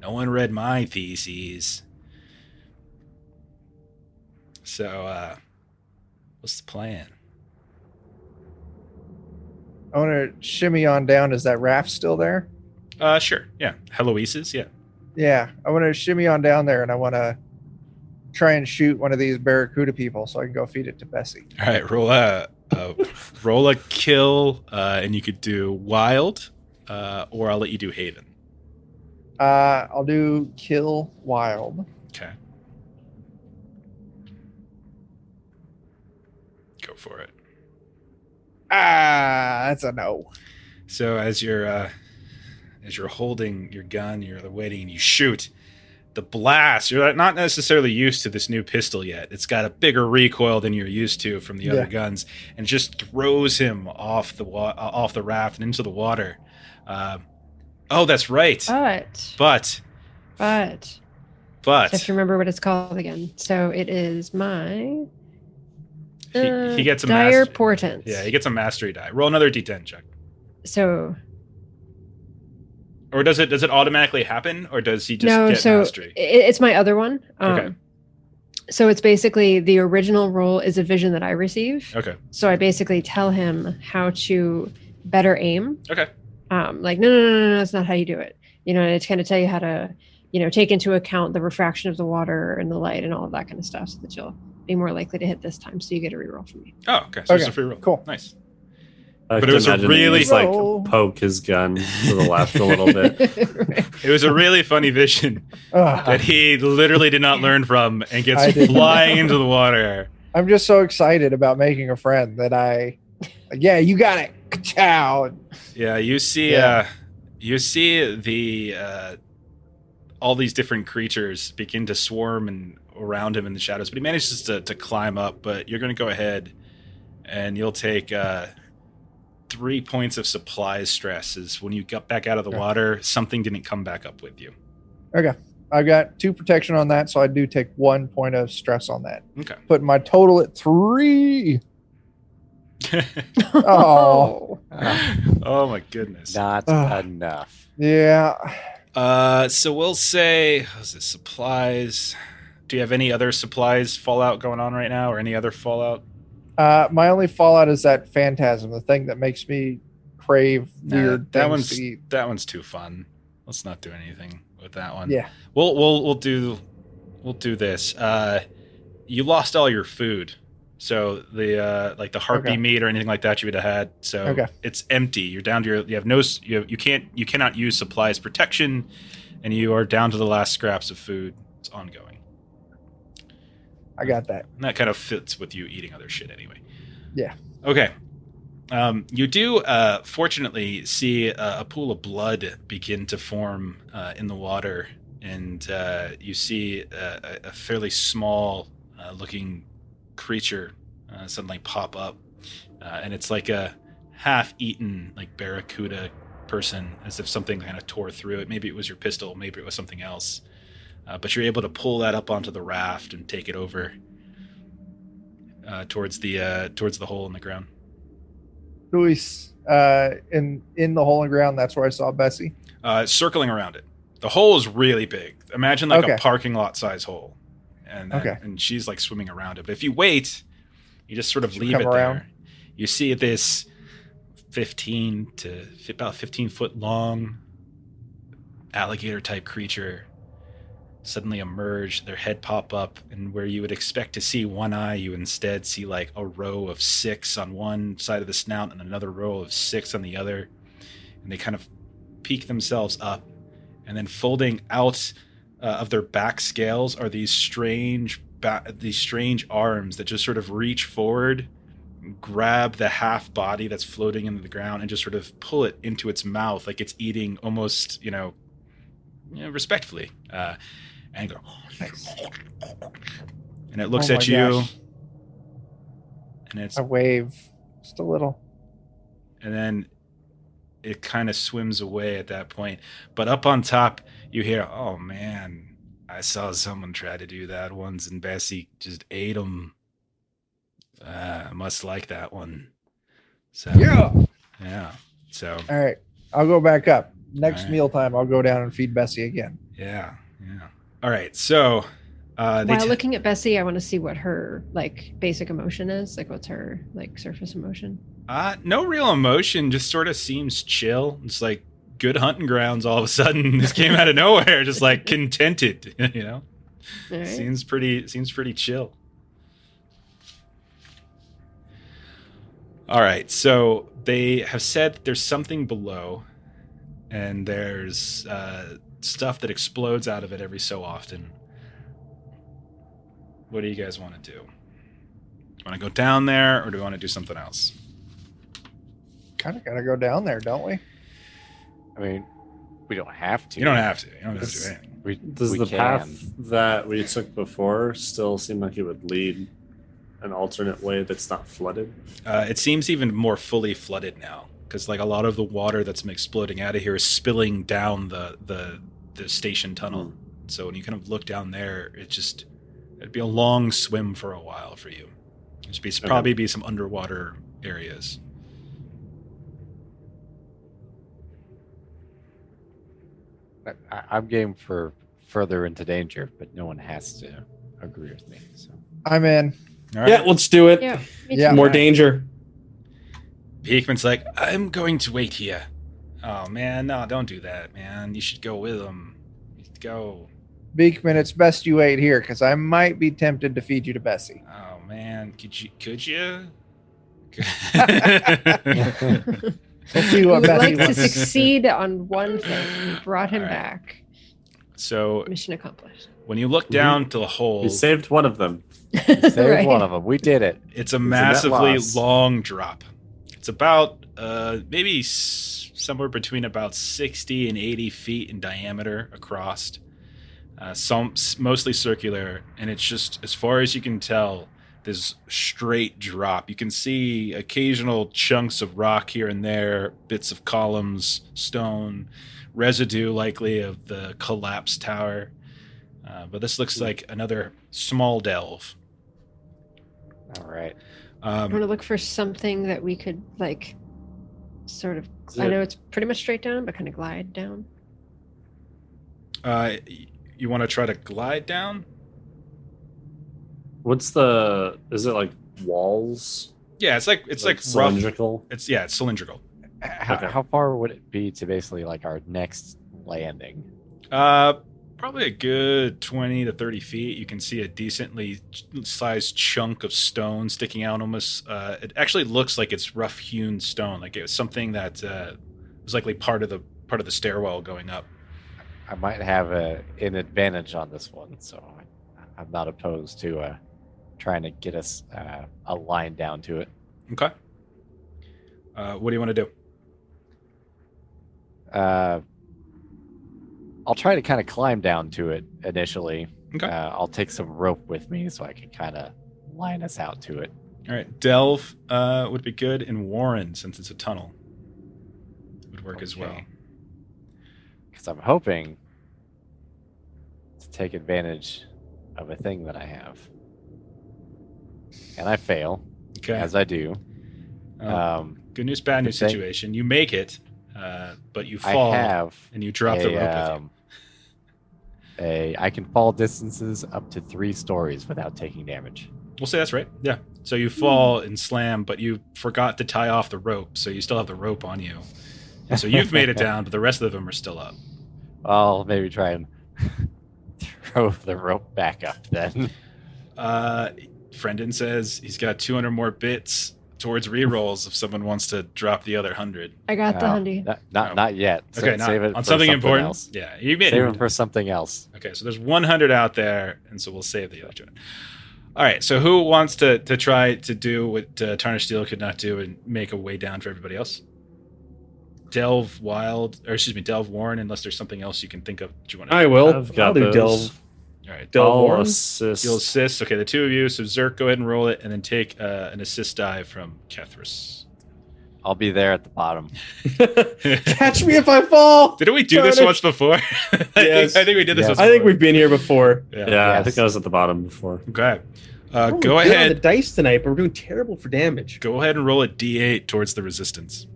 No one read my theses. So, what's the plan? I want to shimmy on down. Is that raft still there? Sure. Yeah. Heloise's, yeah. Yeah, I want to shimmy on down there, and I want to try and shoot one of these barracuda people so I can go feed it to Bessie. All right, roll a kill, and you could do wild, or I'll let you do Haven. I'll do kill wild. Okay. Go for it. That's a no. So as you're holding your gun, you're waiting, and you shoot. The blast, you're not necessarily used to this new pistol yet. It's got a bigger recoil than you're used to from the other guns, and just throws him off the raft and into the water. Oh, that's right. But But I have to remember what it's called again. So it is my he gets a dire portent. Yeah, he gets a mastery die. Roll another d10 check. So Or does it automatically happen, or does he just get mastery? It's my other one. Okay. So it's basically the original roll is a vision that I receive. Okay. So I basically tell him how to better aim. Okay. Like, no, that's not how you do it. And it's kind of tell you how to, take into account the refraction of the water and the light and all of that kind of stuff so that you'll be more likely to hit this time. So you get a reroll from me. Oh, okay. So it's a free roll. Cool. Nice. But it was a really just, like poke his gun to the left a little bit. Right. It was a really funny vision that he literally did not learn from and gets didn't. flying into the water. I'm just so excited about making a friend that yeah, you got it. Ciao. Yeah, you see the all these different creatures begin to swarm and around him in the shadows, but he manages to climb up. But you're going to go ahead and you'll take 3 points of supplies stress. Is when you got back out of the water, something didn't come back up with you. Okay. I've got 2 protection on that, so I do take 1 point of stress on that. Okay. Putting my total at 3. Oh. Oh my goodness. Not enough. Yeah. So we'll say, was it supplies? Do you have any other supplies fallout going on right now, or any other fallout? My only fallout is that phantasm, the thing that makes me crave weird things to eat. That one's too fun. Let's not do anything with that one. Yeah. We'll do this. You lost all your food. So the like the harpy meat or anything like that you would have had. So it's empty. You're down to you cannot use supplies protection, and you are down to the last scraps of food. It's ongoing. I got that. And that kind of fits with you eating other shit anyway. Yeah. Okay. You do fortunately see a pool of blood begin to form in the water, and you see a fairly small looking creature suddenly pop up, and it's like a half-eaten like barracuda person, as if something kind of tore through it. Maybe it was your pistol, maybe it was something else, but you're able to pull that up onto the raft and take it over towards the hole in the ground. Luis, in the hole in the ground, that's where I saw Bessie. Circling around it. The hole is really big. Imagine like a parking lot size hole. And she's like swimming around it. But if you wait, you just sort of leave it around there. You see this 15 foot long alligator type creature suddenly emerge, their head pop up, and where you would expect to see one eye, you instead see like a row of 6 on one side of the snout and another row of 6 on the other. And they kind of peek themselves up, and then folding out of their back scales are these strange arms that just sort of reach forward, grab the half body that's floating into the ground, and just sort of pull it into its mouth like it's eating, almost respectfully, and go. Nice. And it looks at you, and it's I wave just a little, and then it kind of swims away at that point. But up on top, you hear, "Oh man, I saw someone try to do that once, and Bessie just ate them. Must like that one." So yeah. So all right, I'll go back up. Next right. mealtime, I'll go down and feed Bessie again. Yeah. All right. So while looking at Bessie, I want to see what her like basic emotion is. Like, what's her like surface emotion? No real emotion. Just sort of seems chill. It's like good hunting grounds. All of a sudden, this came out of nowhere. Just like contented. All right. Seems pretty chill. All right. So they have said that there's something below, and there's stuff that explodes out of it every so often. What do you guys want to do? Do you want to go down there, or do we want to do something else? Kind of got to go down there, don't we? I mean, we don't have to. You don't have to. You don't have to do anything. Does we the can. path that we took before still seem like it would lead an alternate way that's not flooded? It seems even more fully flooded now. because like a lot of the water that's been exploding out of here is spilling down the station tunnel. So when you kind of look down there, it'd be a long swim for a while for you. There'd probably be some underwater areas. I'm game for further into danger, but no one has to agree with me. So I'm in. All right. Yeah, let's do it. Yeah. Me Yeah. too. More Alright. danger. Beekman's like, I'm going to wait here. Oh man, no, don't do that, man. You should go with him. You should go. Beekman, it's best you wait here because I might be tempted to feed you to Bessie. Oh man, could you? We'll see what We'd Bessie like to wants. succeed on one thing. We brought him All right. back. So Mission accomplished. when you look down to the hole, We saved one of them. save Right. one of them. We did it. it's a net massively loss. long drop. It's about maybe somewhere between about 60 and 80 feet in diameter across. Mostly circular, and it's just, as far as you can tell, this straight drop. You can see occasional chunks of rock here and there, bits of columns, stone, residue likely of the collapsed tower. But this looks like another small delve. All right. I want to look for something that we could like sort of. Is I it- know it's pretty much straight down, but kind of glide down. You want to try to glide down? Is it like walls? Yeah, it's like rough. cylindrical. It's cylindrical. Okay. How far would it be to basically like our next landing? Probably a good 20 to 30 feet. You can see a decently sized chunk of stone sticking out almost. It actually looks like it's rough hewn stone. Like it was something that was likely part of the stairwell going up. I might have an advantage on this one, so I'm not opposed to trying to get us a line down to it. Okay. What do you want to do? I'll try to kind of climb down to it initially. Okay. I'll take some rope with me so I can kind of line us out to it. All right. Delve would be good, and Warren, since it's a tunnel, would work as well. Because I'm hoping to take advantage of a thing that I have. And I fail, Okay. as I do. Good news, bad news thing- situation. You make it, but you fall I have and you drop the rope with you. I can fall distances up to 3 stories without taking damage. We'll say that's right. Yeah. So you fall and slam, but you forgot to tie off the rope, so you still have the rope on you. And so you've made it down, but the rest of them are still up. I'll maybe try and throw the rope back up then. Friendon says he's got 200 more bits towards rerolls if someone wants to drop the other 100. I got the No, hundy. Not yet. Okay, Save it on for something important. else. Yeah, you made Save it. it for something else. Okay, so there's 100 out there, and so we'll save the other 200. All right, so who wants to try to do what Tarnished Steel could not do and make a way down for everybody else? Delve Warren, unless there's something else you can think of that you want to do. I will. I've got I'll do those. delve. All right, Delve I'll Warren? assist. you'll assist. Okay, the two of you. So Zerk, go ahead and roll it, and then take an assist die from Kethras. I'll be there at the bottom. Catch me if I fall. Didn't we do this Tarnished. once before? Yes. I think we did this Yes. once I think before. we've been here before. Yeah. Yeah, I Yes. think I was at the bottom before. Okay. Oh, Go we're good on the ahead. dice tonight, but we're doing terrible for damage. Go ahead and roll a d8 towards the resistance.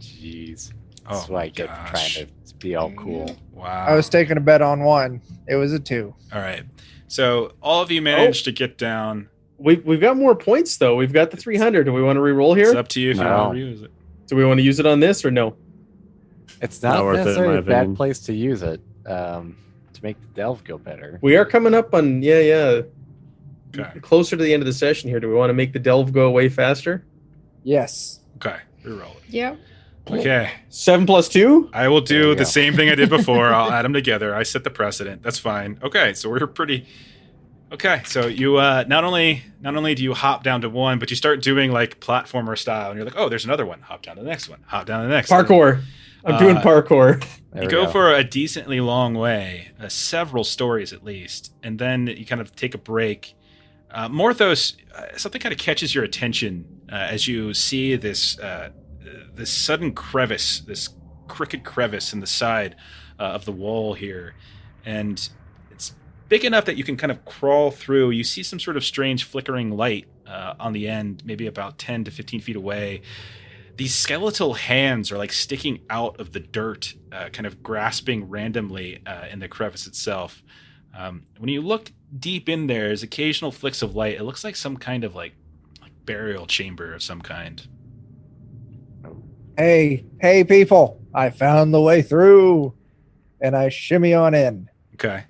Jeez. Oh, That's why I get gosh. trying to be all cool. Wow. I was taking a bet on 1. It was a 2. All right. So all of you managed to get down. We've got more points though. We've got the 300. Do we want to re-roll It's here? up to you if you No. want to reuse it. Do we want to use it on this or no? It's Not not worth it, in necessarily my a bad opinion. place to use it to make the delve go better. We are coming up on Okay. closer to the end of the session here. Do we want to make the delve go away faster? Yes. Okay. Reroll it. Yep. Okay. 7 plus 2. I will There do we the go. same thing I did before. I'll add them together. I set the precedent. That's fine. Okay. So we're pretty. Okay. So you not only do you hop down to one, but you start doing like platformer style, and you're like, oh, there's another one. Hop down to the next one. Hop down to the next. Parkour. I'm doing parkour. There You we go for a decently long way, several stories at least, and then you kind of take a break. Morthos, something kind of catches your attention as you see this this sudden crevice, this crooked crevice in the side of the wall here, and it's big enough that you can kind of crawl through. You see some sort of strange flickering light on the end, maybe about 10 to 15 feet away. These skeletal hands are like sticking out of the dirt, kind of grasping randomly in the crevice itself. When you look deep in there, there's occasional flicks of light. It looks like some kind of like burial chamber of some kind. Hey, people! I found the way through, and I shimmy on in. Okay.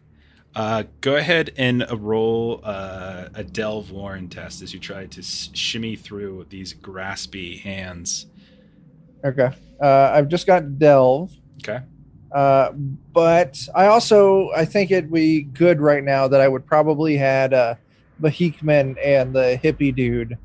Go ahead and roll a Delve Warren test as you try to shimmy through these graspy hands. Okay. I've just got Delve. Okay. But I think it'd be good right now that I would probably had Bahikman and the hippie dude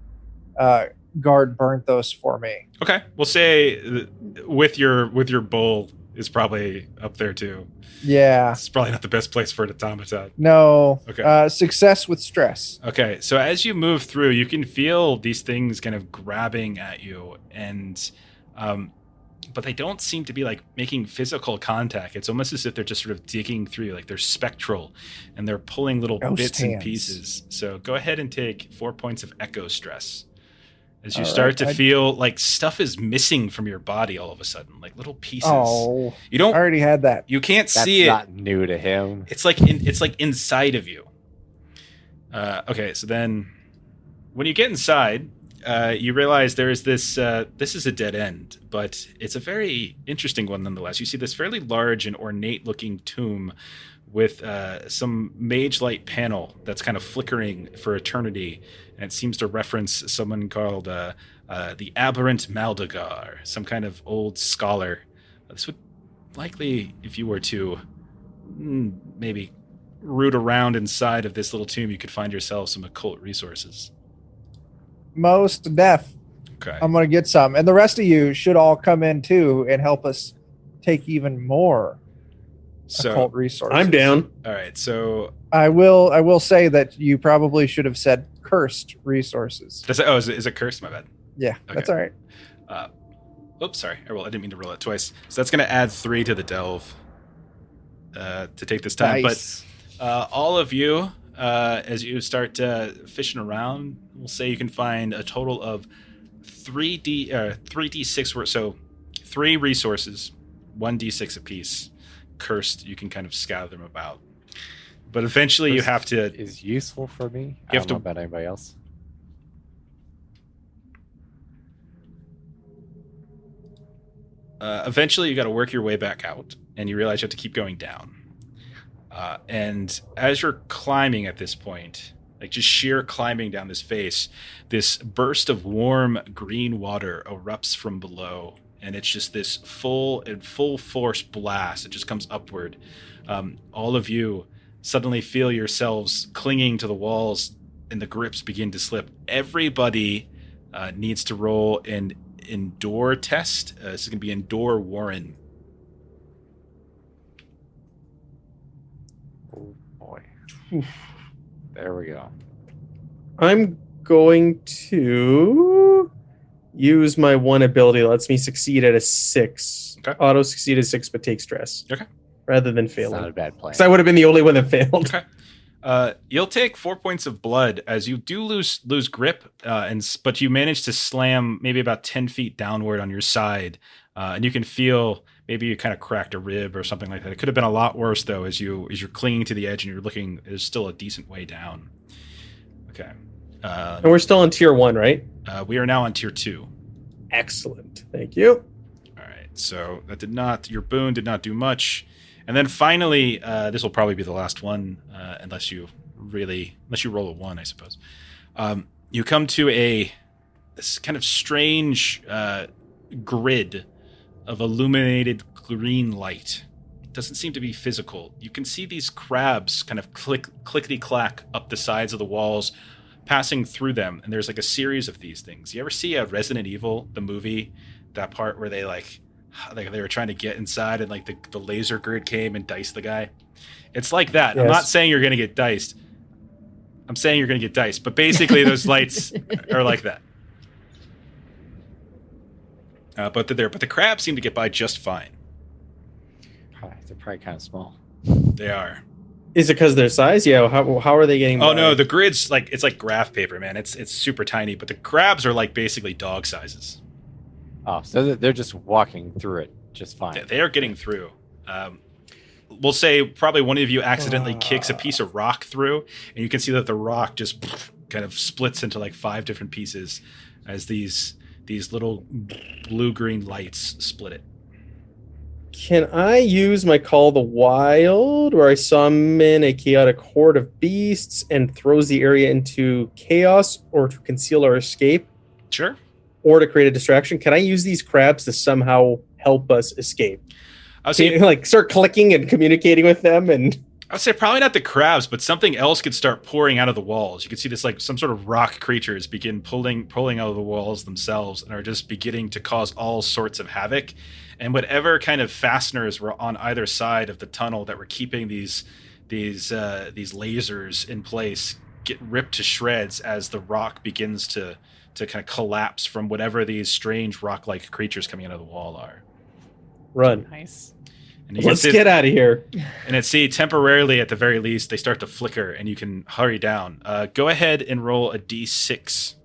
guard burnt those for me. Okay. We'll say with your bull is probably up there too. Yeah. It's probably not the best place for an automaton. No. Okay. Success with stress. Okay. So as you move through, you can feel these things kind of grabbing at you, and but they don't seem to be like making physical contact. It's almost as if they're just sort of digging through, like they're spectral and they're pulling little Ghost bits hands. and pieces. So go ahead and take 4 points of echo stress as you All start right. to feel like stuff is missing from your body all of a sudden, like little pieces. Oh, You don't. I already had that. You can't That's see it. not new to him. It's like inside of you. Okay, so then when you get inside, you realize there is this. This is a dead end, but it's a very interesting one nonetheless. You see this fairly large and ornate-looking tomb with some mage-light panel that's kind of flickering for eternity, and it seems to reference someone called the Aberrant Maldagar, some kind of old scholar. This would likely, if you were to maybe root around inside of this little tomb, you could find yourself some occult resources. Most deaf. Okay. I'm going to get some. And the rest of you should all come in too and help us take even more occult resources. I'm down. All right. So I will say that you probably should have said cursed resources. is it cursed? My bad. Yeah, Okay. that's all right. Oops, sorry. I didn't mean to roll it twice. So that's going to add 3 to the delve to take this time. Nice. But all of you, as you start fishing around, we'll say you can find a total of 3d6 worth. So 3 resources, 1d6 apiece. Cursed, you can kind of scatter them about. But eventually you have to... Is useful for me. You I have don't know to- about anybody else. Eventually you got to work your way back out, and you realize you have to keep going down. And as you're climbing at this point, like just sheer climbing down this face, this burst of warm green water erupts from below, and it's just this full force blast. It just comes upward. All of you suddenly feel yourselves clinging to the walls, and the grips begin to slip. Everybody needs to roll an Endure test. This is going to be Endure Warren. Oh boy. There we go. I'm going to use my one ability that lets me succeed at a 6. Okay. Auto succeed at 6, but take stress. Okay. Rather than It's not a failing. bad plan. Because I would have been the only one that failed. Okay. You'll take 4 points of blood as you do lose grip, but you manage to slam maybe about 10 feet downward on your side, and you can feel maybe you kind of cracked a rib or something like that. It could have been a lot worse though, as you're clinging to the edge and you're looking. There's still a decent way down. Okay. And we're still on tier 1, right? We are now on tier 2. Excellent. Thank you. All right. So your boon did not do much. And then finally, this will probably be the last one, unless you roll a 1, I suppose. You come to this kind of strange grid of illuminated green light. It doesn't seem to be physical. You can see these crabs kind of clickety clack up the sides of the walls, passing through them. And there's like a series of these things. You ever see Resident Evil, the movie, that part where they they were trying to get inside and like the laser grid came and diced the guy? It's like that. Yes. I'm not saying you're going to get diced. I'm saying you're going to get diced, but basically those lights are like that. but they're there. But the crabs seem to get by just fine. They're probably kind of small. They are. Is it because of their size? Yeah. How are they getting by? Oh no, the grid's it's like graph paper, man. It's super tiny, but the crabs are like basically dog sizes. Oh, so they're just walking through it just fine. They are getting through. We'll say probably one of you accidentally kicks a piece of rock through, and you can see that the rock just kind of splits into like 5 different pieces as these little blue-green lights split it. Can I use my Call of the Wild, where I summon a chaotic horde of beasts and throws the area into chaos, or to conceal or escape, Sure. or to create a distraction? Can I use these crabs to somehow help us escape? I would Can say you, like, start clicking and communicating with them? And I would say probably not the crabs, but something else could start pouring out of the walls. You can see this like some sort of rock creatures begin pulling out of the walls themselves and are just beginning to cause all sorts of havoc. And whatever kind of fasteners were on either side of the tunnel that were keeping these lasers in place get ripped to shreds as the rock begins to kind of collapse from whatever these strange rock-like creatures coming out of the wall are. run. Nice. And you Let's can see, get out of here. and at see temporarily at the very least they start to flicker and you can hurry down. Go ahead and roll a d6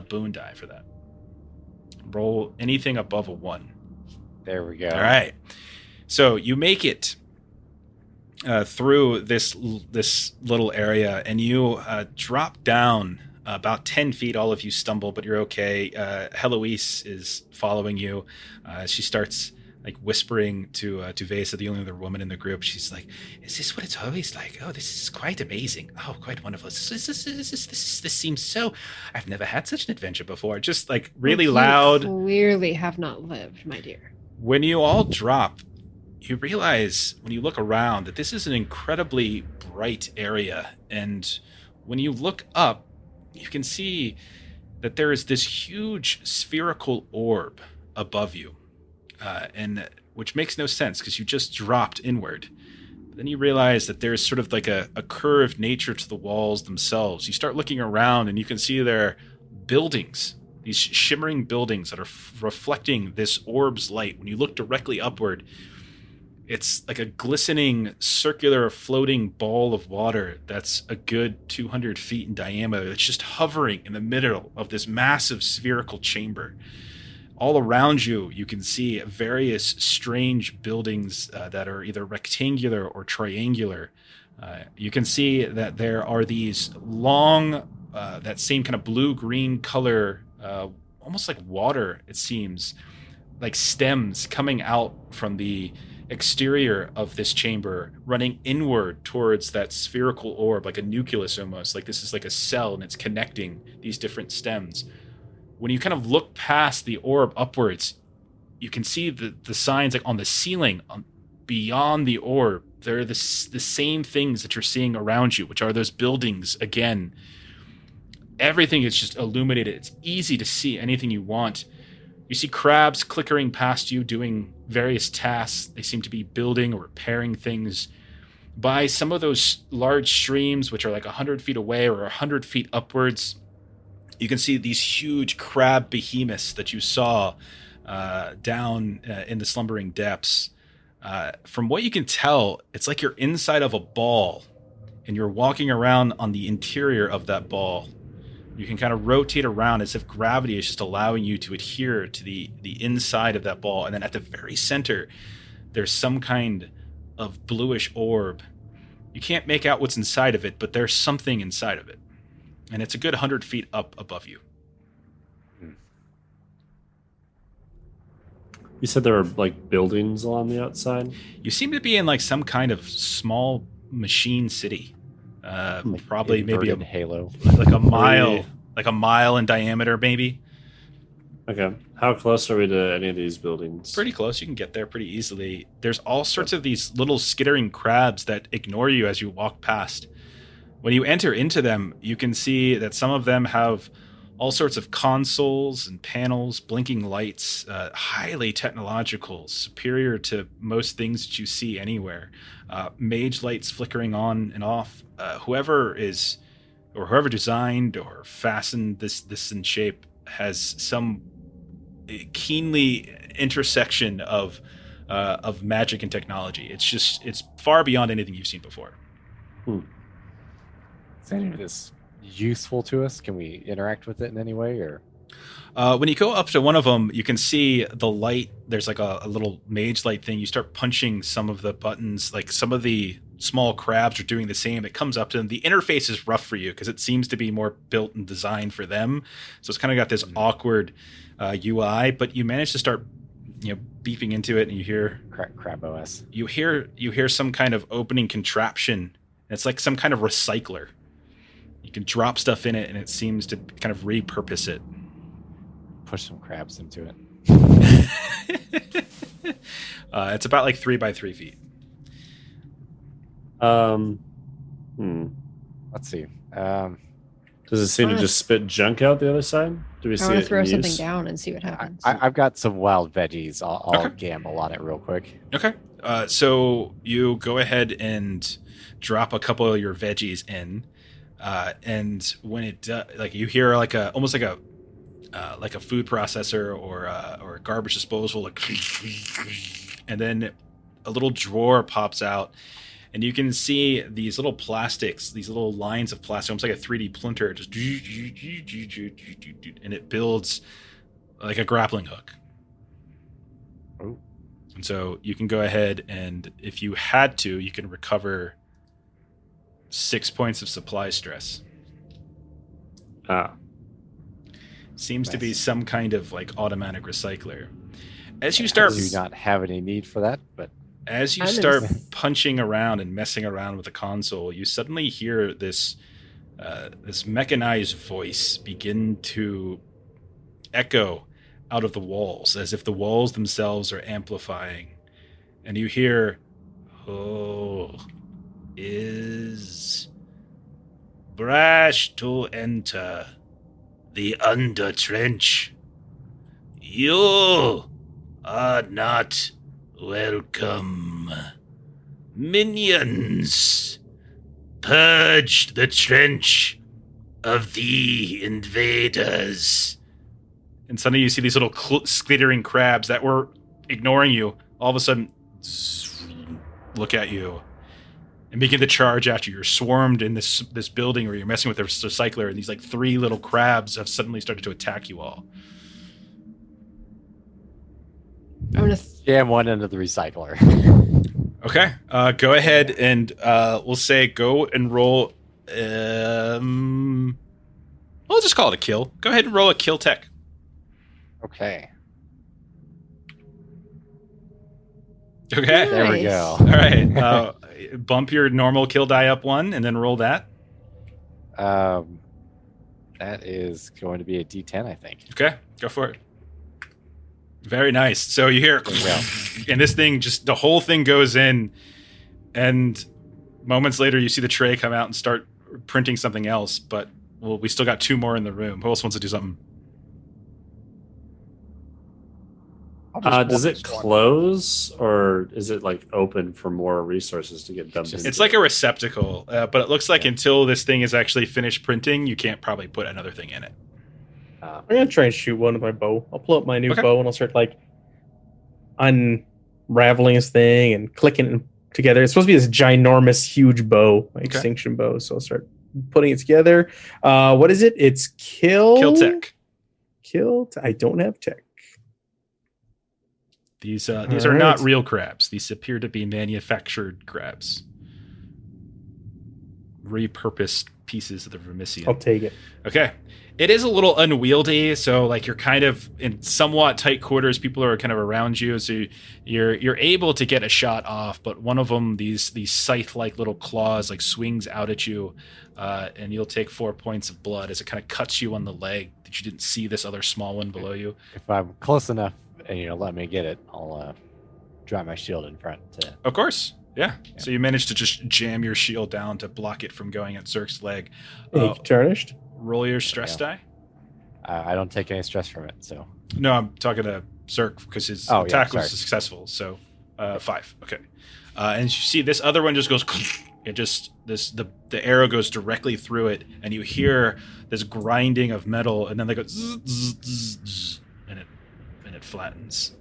boon die for that. Roll anything above a 1. There we go. All right. So you make it through this little area, and you drop down about 10 feet. All of you stumble, but you're okay. Heloise is following you. She starts like whispering to Vesa, the only other woman in the group. She's like, "Is this what it's always like? Oh, this is quite amazing. Oh, quite wonderful. This seems so. I've never had such an adventure before." Just like really You loud. Clearly have not lived, my dear. When you all drop, you realize when you look around that this is an incredibly bright area. And when you look up, you can see that there is this huge spherical orb above you, and which makes no sense because you just dropped inward. But then you realize that there's sort of like a curved nature to the walls themselves. You start looking around and you can see there are buildings, these shimmering buildings that are reflecting this orb's light. When you look directly upward, it's like a glistening, circular, floating ball of water that's a good 200 feet in diameter. That's just hovering in the middle of this massive spherical chamber. All around you, you can see various strange buildings that are either rectangular or triangular. You can see that there are these long, that same kind of blue-green color, almost like water, it seems, like stems coming out from the exterior of this chamber, running inward towards that spherical orb, like a nucleus almost. Like this is like a cell and it's connecting these different stems. When you kind of look past the orb upwards, you can see the signs like on the ceiling beyond the orb. They're the same things that you're seeing around you, which are those buildings again. Everything is just illuminated. It's easy to see anything you want. You see crabs clickering past you, doing various tasks. They seem to be building or repairing things. By some of those large streams, which are like 100 feet away or 100 feet upwards, you can see these huge crab behemoths that you saw down in the slumbering depths. From what you can tell, it's like you're inside of a ball and you're walking around on the interior of that ball. You can kind of rotate around as if gravity is just allowing you to adhere to the inside of that ball. And then at the very center, there's some kind of bluish orb. You can't make out what's inside of it, but there's something inside of it. And it's a good 100 feet up above you. You said there were like buildings along the outside? You seem to be in like some kind of small machine city. Probably maybe Inverted halo. like a mile in diameter, maybe. Okay. How close are we to any of these buildings? Pretty close. You can get there pretty easily. There's all sorts of these little skittering crabs that ignore you as you walk past. When you enter into them, you can see that some of them have all sorts of consoles and panels, blinking lights, highly technological, superior to most things that you see anywhere. Mage lights flickering on and off. Whoever designed or fastened this in shape has some keenly intersection of magic and technology. It's far beyond anything you've seen before. Is any of this useful to us? Can we interact with it in any way, or? When you go up to one of them, you can see the light. There's like a little mage light thing. You start punching some of the buttons. Like some of the small crabs are doing the same. It comes up to them. The interface is rough for you because it seems to be more built and designed for them. So it's kind of got this awkward UI. But you manage to start, beeping into it, and you hear Crab OS. You hear some kind of opening contraption. It's like some kind of recycler. You can drop stuff in it, and it seems to kind of repurpose it. Push some crabs into it. It's about like 3 by 3 feet. Let's see. Does it seem to just spit junk out the other side? Do we I see want it to throw in something use? down and see what happens. I've got some wild veggies. I'll Okay. gamble on it real quick. Okay. So you go ahead and drop a couple of your veggies in, and when it you hear almost like a food processor or a garbage disposal, and then a little drawer pops out, and you can see these little plastics, these little lines of plastic, almost like a 3D printer, just and it builds like a grappling hook. Oh. And so you can go ahead and, if you had to, you can recover 6 points of supply stress. Seems to be Nice. some kind of like automatic recycler. As you I start do not have any need for that, but As you I'm start gonna punching around and messing around with the console, you suddenly hear this mechanized voice begin to echo out of the walls, as if the walls themselves are amplifying. And you hear, "Oh, is brash to enter the under trench. You are not welcome. Minions, purge the trench of the invaders." And suddenly you see these little skittering crabs that were ignoring you. All of a sudden, look at you and begin to charge at you. You're swarmed in this building where you're messing with a recycler, and these like 3 little crabs have suddenly started to attack you all. I'm gonna jam one into the recycler. Okay, go ahead and we'll say go and roll. We'll just call it a kill. Go ahead and roll a kill tech. Okay. Okay. There we Nice. go. All right. Bump your normal kill die up 1, and then roll that. That is going to be a D10, I think. Okay, go for it. Very nice. So you hear, There we go. and this thing the whole thing goes in, and moments later you see the tray come out and start printing something else. But we still got 2 more in the room. Who else wants to do something? I'll just Does watch it one. close, or is it like open for more resources to get dumped Just- into? It's like a receptacle, but it looks like until this thing is actually finished printing, you can't probably put another thing in it. I'm gonna try and shoot one with my bow. I'll pull up my new Okay. bow and I'll start like unraveling this thing and clicking it together. It's supposed to be this ginormous, huge bow, my Okay. extinction bow. So I'll start putting it together. What is it? It's kill. Kill tech. I don't have tech. These are All not right. real crabs. These appear to be manufactured crabs. Repurposed pieces of the Vermissian. I'll take it. Okay. It is a little unwieldy, so like you're kind of in somewhat tight quarters. People are kind of around you, so you're able to get a shot off. But one of them, these scythe-like little claws, like swings out at you, and you'll take 4 points of blood as it kind of cuts you on the leg that you didn't see this other small one below you. If I'm close enough and let me get it, I'll drop my shield in front. Of course, yeah. So you managed to just jam your shield down to block it from going at Zerk's leg. Hey, tarnished. Roll your stress Yeah. die. I don't take any stress from it, so No, I'm talking to Zerk because his Oh, yeah, attack was sorry. successful. So 5. Okay. And you see this other one just goes. It just the arrow goes directly through it, and you hear this grinding of metal, and then they go zzz, zzz, zzz, zzz, and it it flattens,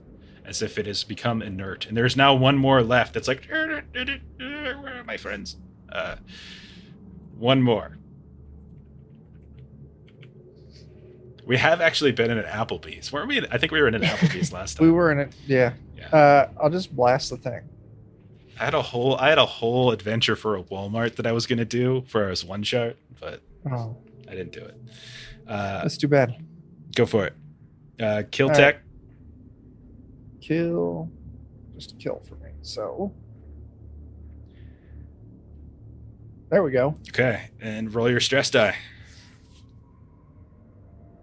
as if it has become inert. And there's now one more left. That's like, where are my friends? One more. We have actually been in an Applebee's, weren't we? I think we were in an Applebee's last time. We were in it. Yeah. I'll just blast the thing. I had a whole adventure for a Walmart that I was gonna do for us one shot, but I didn't do it. That's too bad. Go for it. Kill All tech. right. Kill. Just a kill for me. So there we go. Okay, and roll your stress die.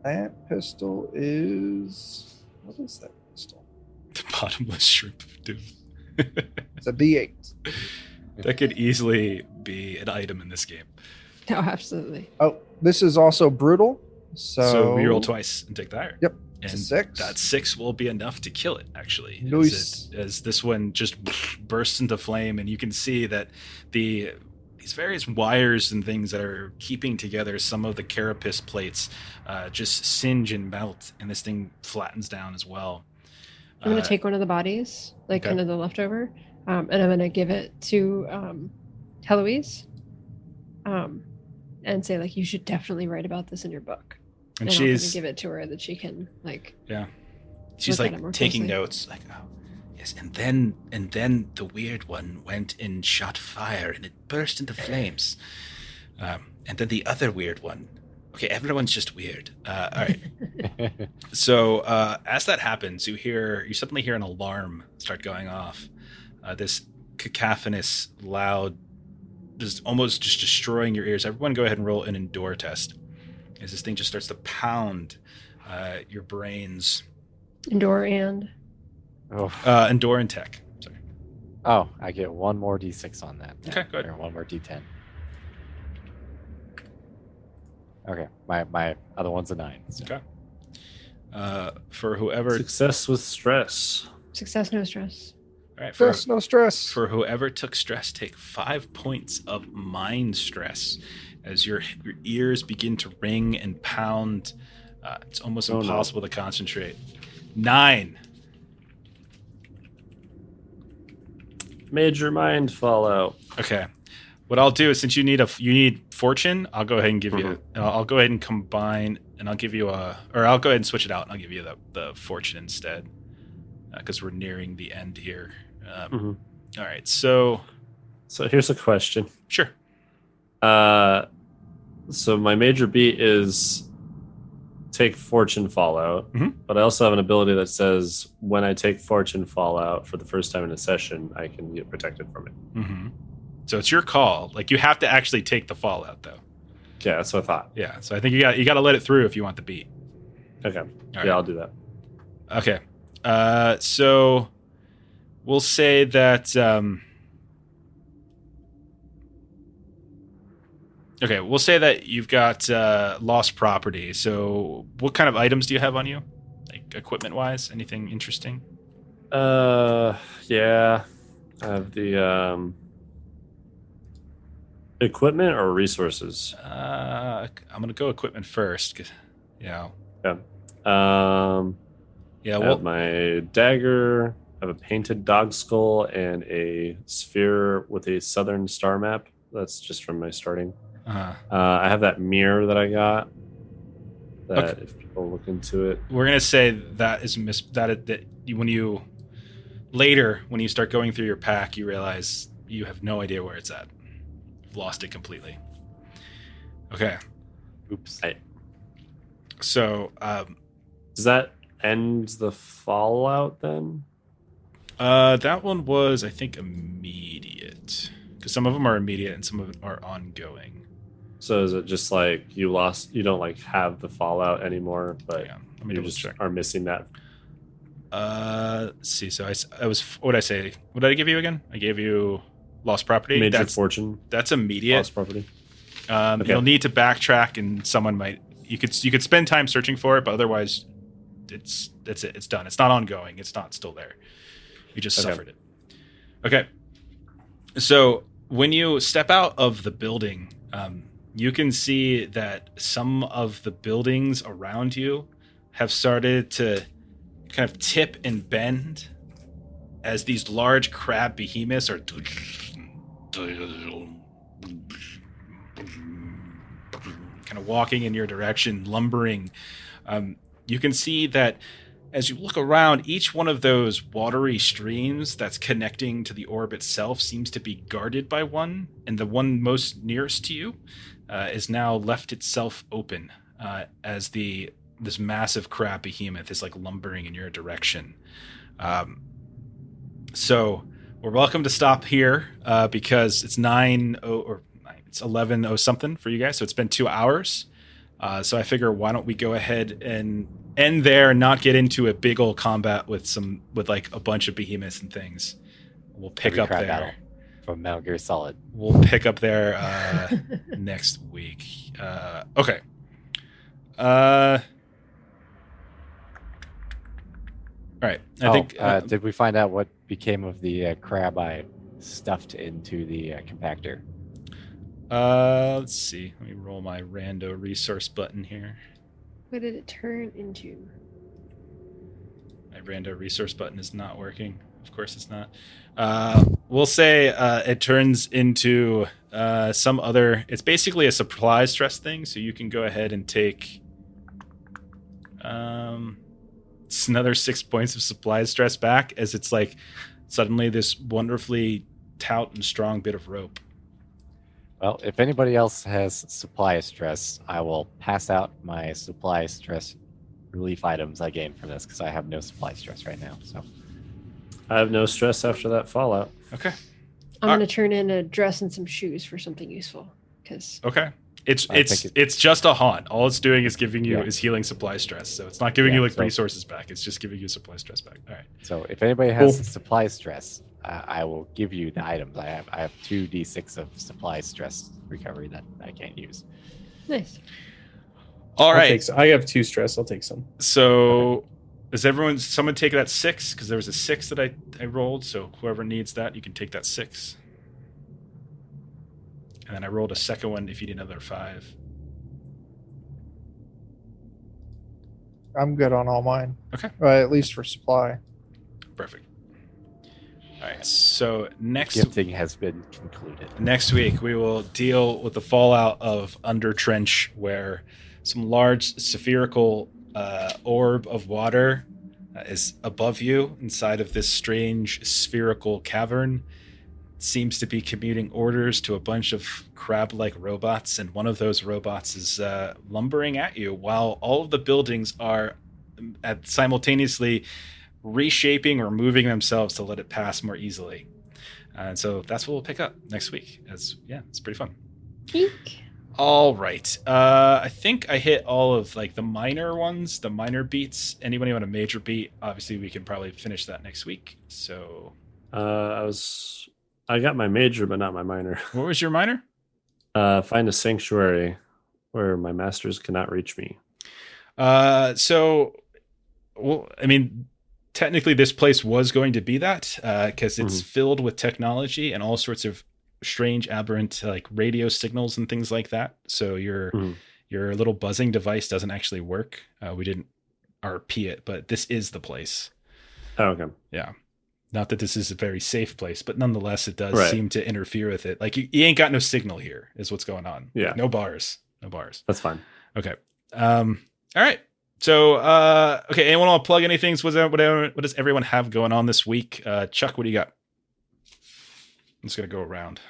That pistol is, what is that pistol? The bottomless shrimp of doom. It's a D8. That could easily be an item in this game. No, absolutely. Oh, this is also brutal. So we roll twice and take the higher. Yep. And 6. that 6 will be enough to kill it, actually. Nice. As this one just bursts into flame, and you can see that these various wires and things that are keeping together some of the carapace plates just singe and melt, and this thing flattens down as well. I'm going to take one of the bodies, like okay. kind of the leftover, and I'm going to give it to Heloise and say, like, you should definitely write about this in your book. And I'm going to she's give it to her that she can, like... Yeah. She's, look at like, it more taking closely. notes. Like, oh, yes. And then the weird one went and shot fire, and it burst into flames. And then the other weird one... Okay, everyone's just weird. All right. So as that happens, you suddenly hear an alarm start going off. This cacophonous, loud, just almost just destroying your ears. Everyone go ahead and roll an endure test. As this thing just starts to pound your brains. Endure and... Endure and tech. Sorry. Oh, I get one more D6 on that. Okay, good. Or one more D10. Okay, my other one's a 9. So. Okay. For whoever... Success with stress. Success, no stress. All right, Stress, no stress. For whoever took stress, take 5 points of mind stress as your ears begin to ring and pound. It's almost impossible to concentrate. 9. Major mind fallout. Okay. What I'll do is, since you need fortune, I'll go ahead and give you. I'll go ahead and combine, and I'll give you I'll go ahead and switch it out, and I'll give you the fortune instead, because we're nearing the end here. All right. So here's a question. Sure. So my major beat is take fortune fallout, but I also have an ability that says when I take fortune fallout for the first time in a session, I can get protected from it. Mm-hmm. So it's your call. Like, you have to actually take the fallout, though. Yeah, that's what I thought. Yeah. So I think you got to let it through if you want the beat. Okay. Right. Yeah, I'll do that. Okay. So we'll say that. Okay, we'll say that you've got lost property. So what kind of items do you have on you? Like, equipment-wise? Anything interesting? Yeah. I have the equipment or resources. I'm gonna go equipment first. 'Cause, Yeah. yeah. I Well, have my dagger. I have a painted dog skull and a sphere with a southern star map. That's just from my starting. I have that mirror that I got. That Okay. if people look into it, we're gonna say that is that when you start going through your pack, you realize you have no idea where it's at. You've lost it completely. Okay. Oops. So, does that end the fallout then? that one was, I think, immediate, because some of them are immediate and some of them are ongoing. So is it just like you don't like have the fallout anymore, but Yeah, let me you double just check. are missing that? Let's see. So I was. What did I say? What did I give you again? I gave you lost property. Major That's fortune, That's immediate. lost property. Okay. You'll need to backtrack, and someone might. You could spend time searching for it, but otherwise, that's it. It's done. It's not ongoing. It's not still there. You just Okay. suffered it. Okay. So when you step out of the building, you can see that some of the buildings around you have started to kind of tip and bend as these large crab behemoths are kind of walking in your direction, lumbering. You can see that as you look around, each one of those watery streams that's connecting to the orb itself seems to be guarded by one, and the one most nearest to you is now left itself open as this massive crab behemoth is like lumbering in your direction. So we're welcome to stop here because it's 11:00 something for you guys, so it's been 2 hours. So I figure, why don't we go ahead and end there and not get into a big old combat with like a bunch of behemoths and things. We'll pick up there battle from Metal Gear Solid. We'll pick up there next week. Okay. All right. I think. Did we find out what became of the crab I stuffed into the compactor? Let's see. Let me roll my rando resource button here. What did it turn into? My rando resource button is not working. Of course it's not. We'll say it turns into some other... It's basically a supply stress thing, so you can go ahead and take... it's another 6 points of supply stress back, as it's like suddenly this wonderfully taut and strong bit of rope. Well, if anybody else has supply stress, I will pass out my supply stress relief items I gained from this, because I have no supply stress right now. So I have no stress after that fallout. Okay. I'm going to turn in a dress and some shoes for something useful. Because Okay. It's just a haunt. All it's doing is giving you is healing supply stress. So it's not giving you resources back. It's just giving you supply stress back. All right. So if anybody has supply stress, I will give you the items. I have 2d6 of supply stress recovery that I can't use. Nice. All right. I have 2 stress. I'll take some. So does someone take that 6? Because there was a 6 that I rolled. So whoever needs that, you can take that 6. And then I rolled a second one if you need another 5. I'm good on all mine. Okay. At least for supply. Perfect. All right. So Gifting has been concluded. Next week, we will deal with the fallout of Undertrench, where some large spherical orb of water is above you inside of this strange spherical cavern. Seems to be commuting orders to a bunch of crab-like robots, and one of those robots is lumbering at you while all of the buildings are simultaneously reshaping or moving themselves to let it pass more easily. And so that's what we'll pick up next week. It's pretty fun. Eek. All right. I think I hit all of like the minor ones, the minor beats. Anybody want a major beat? Obviously, we can probably finish that next week. So I got my major, but not my minor. What was your minor? Find a sanctuary where my masters cannot reach me. Technically this place was going to be that because it's filled with technology and all sorts of strange, aberrant like radio signals and things like that. So your little buzzing device doesn't actually work. We didn't RP it, but this is the place. Oh, okay. Yeah. Not that this is a very safe place, but nonetheless, it does seem to interfere with it. Like you ain't got no signal here is what's going on. Yeah. Like, no bars. That's fine. Okay. All right. So, okay. Anyone want to plug anything? What does everyone have going on this week? Chuck, what do you got? I'm just going to go around.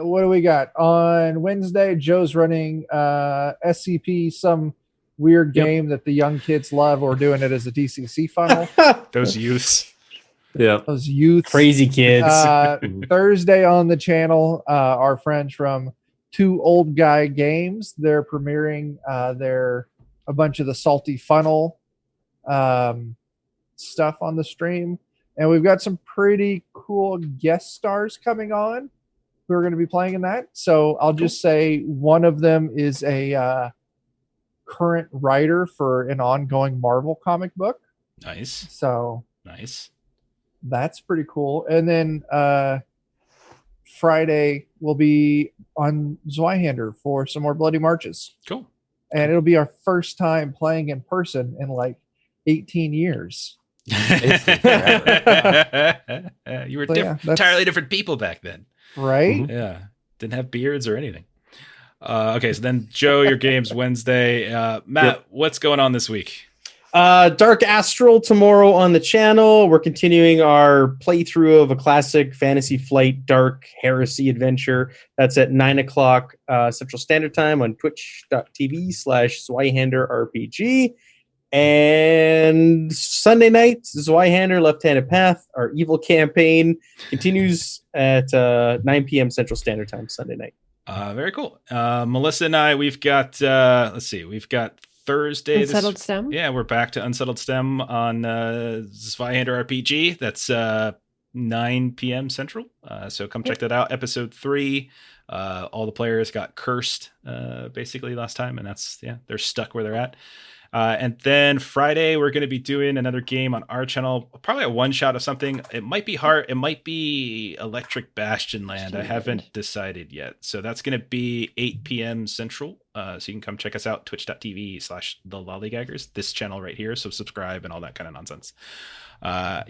What do we got? On Wednesday, Joe's running SCP, some weird game that the young kids love. We're doing it as a DCC funnel. Those youths. Yeah, those youth crazy kids. Thursday on the channel, our friends from Two Old Guy Games, they're premiering a bunch of the Salty Funnel stuff on the stream, and we've got some pretty cool guest stars coming on who are going to be playing in that. So I'll just say one of them is a current writer for an ongoing Marvel comic book. Nice. So nice. That's pretty cool. And then Friday we'll be on Zweihander for some more Bloody Marches. Cool. And it'll be our first time playing in person in like 18 years. You were So, yeah, that's- entirely different people back then. Right? Yeah. Didn't have beards or anything. Okay, so then Joe, your game's Wednesday. Matt, Yep. what's going on this week? Dark Astral tomorrow on the channel. We're continuing our playthrough of a classic Fantasy Flight Dark Heresy adventure. That's at 9 o'clock Central Standard Time on twitch.tv/Zweihander RPG. And Sunday night, Zweihander Left-Handed Path, our evil campaign, continues at 9 p.m. Central Standard Time Sunday night. Very cool. Melissa and I, we've got, we've got Thursday. Unsettled Stem. Yeah, we're back to Unsettled Stem on Zweihander RPG. That's 9 p.m. Central. So come check that out. Episode 3. All the players got cursed basically last time, and they're stuck where they're at. And then Friday, we're going to be doing another game on our channel, probably a one-shot of something. It might be hard. It might be Electric Bastion Land. I haven't decided yet. So that's going to be 8 p.m. Central. So you can come check us out, twitch.tv/thelollygaggers, this channel right here. So subscribe and all that kind of nonsense. And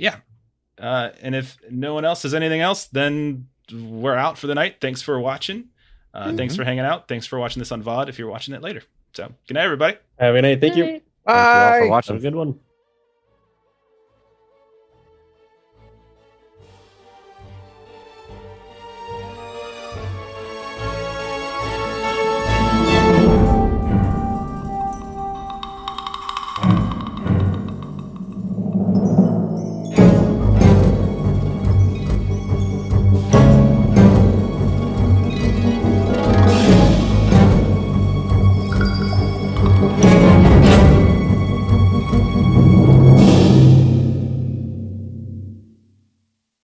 if no one else has anything else, then we're out for the night. Thanks for watching. Thanks for hanging out. Thanks for watching this on VOD if you're watching it later. So good night, everybody. Have a good night. Thank you. Right. Thank you all for Bye. watching. Have a good one.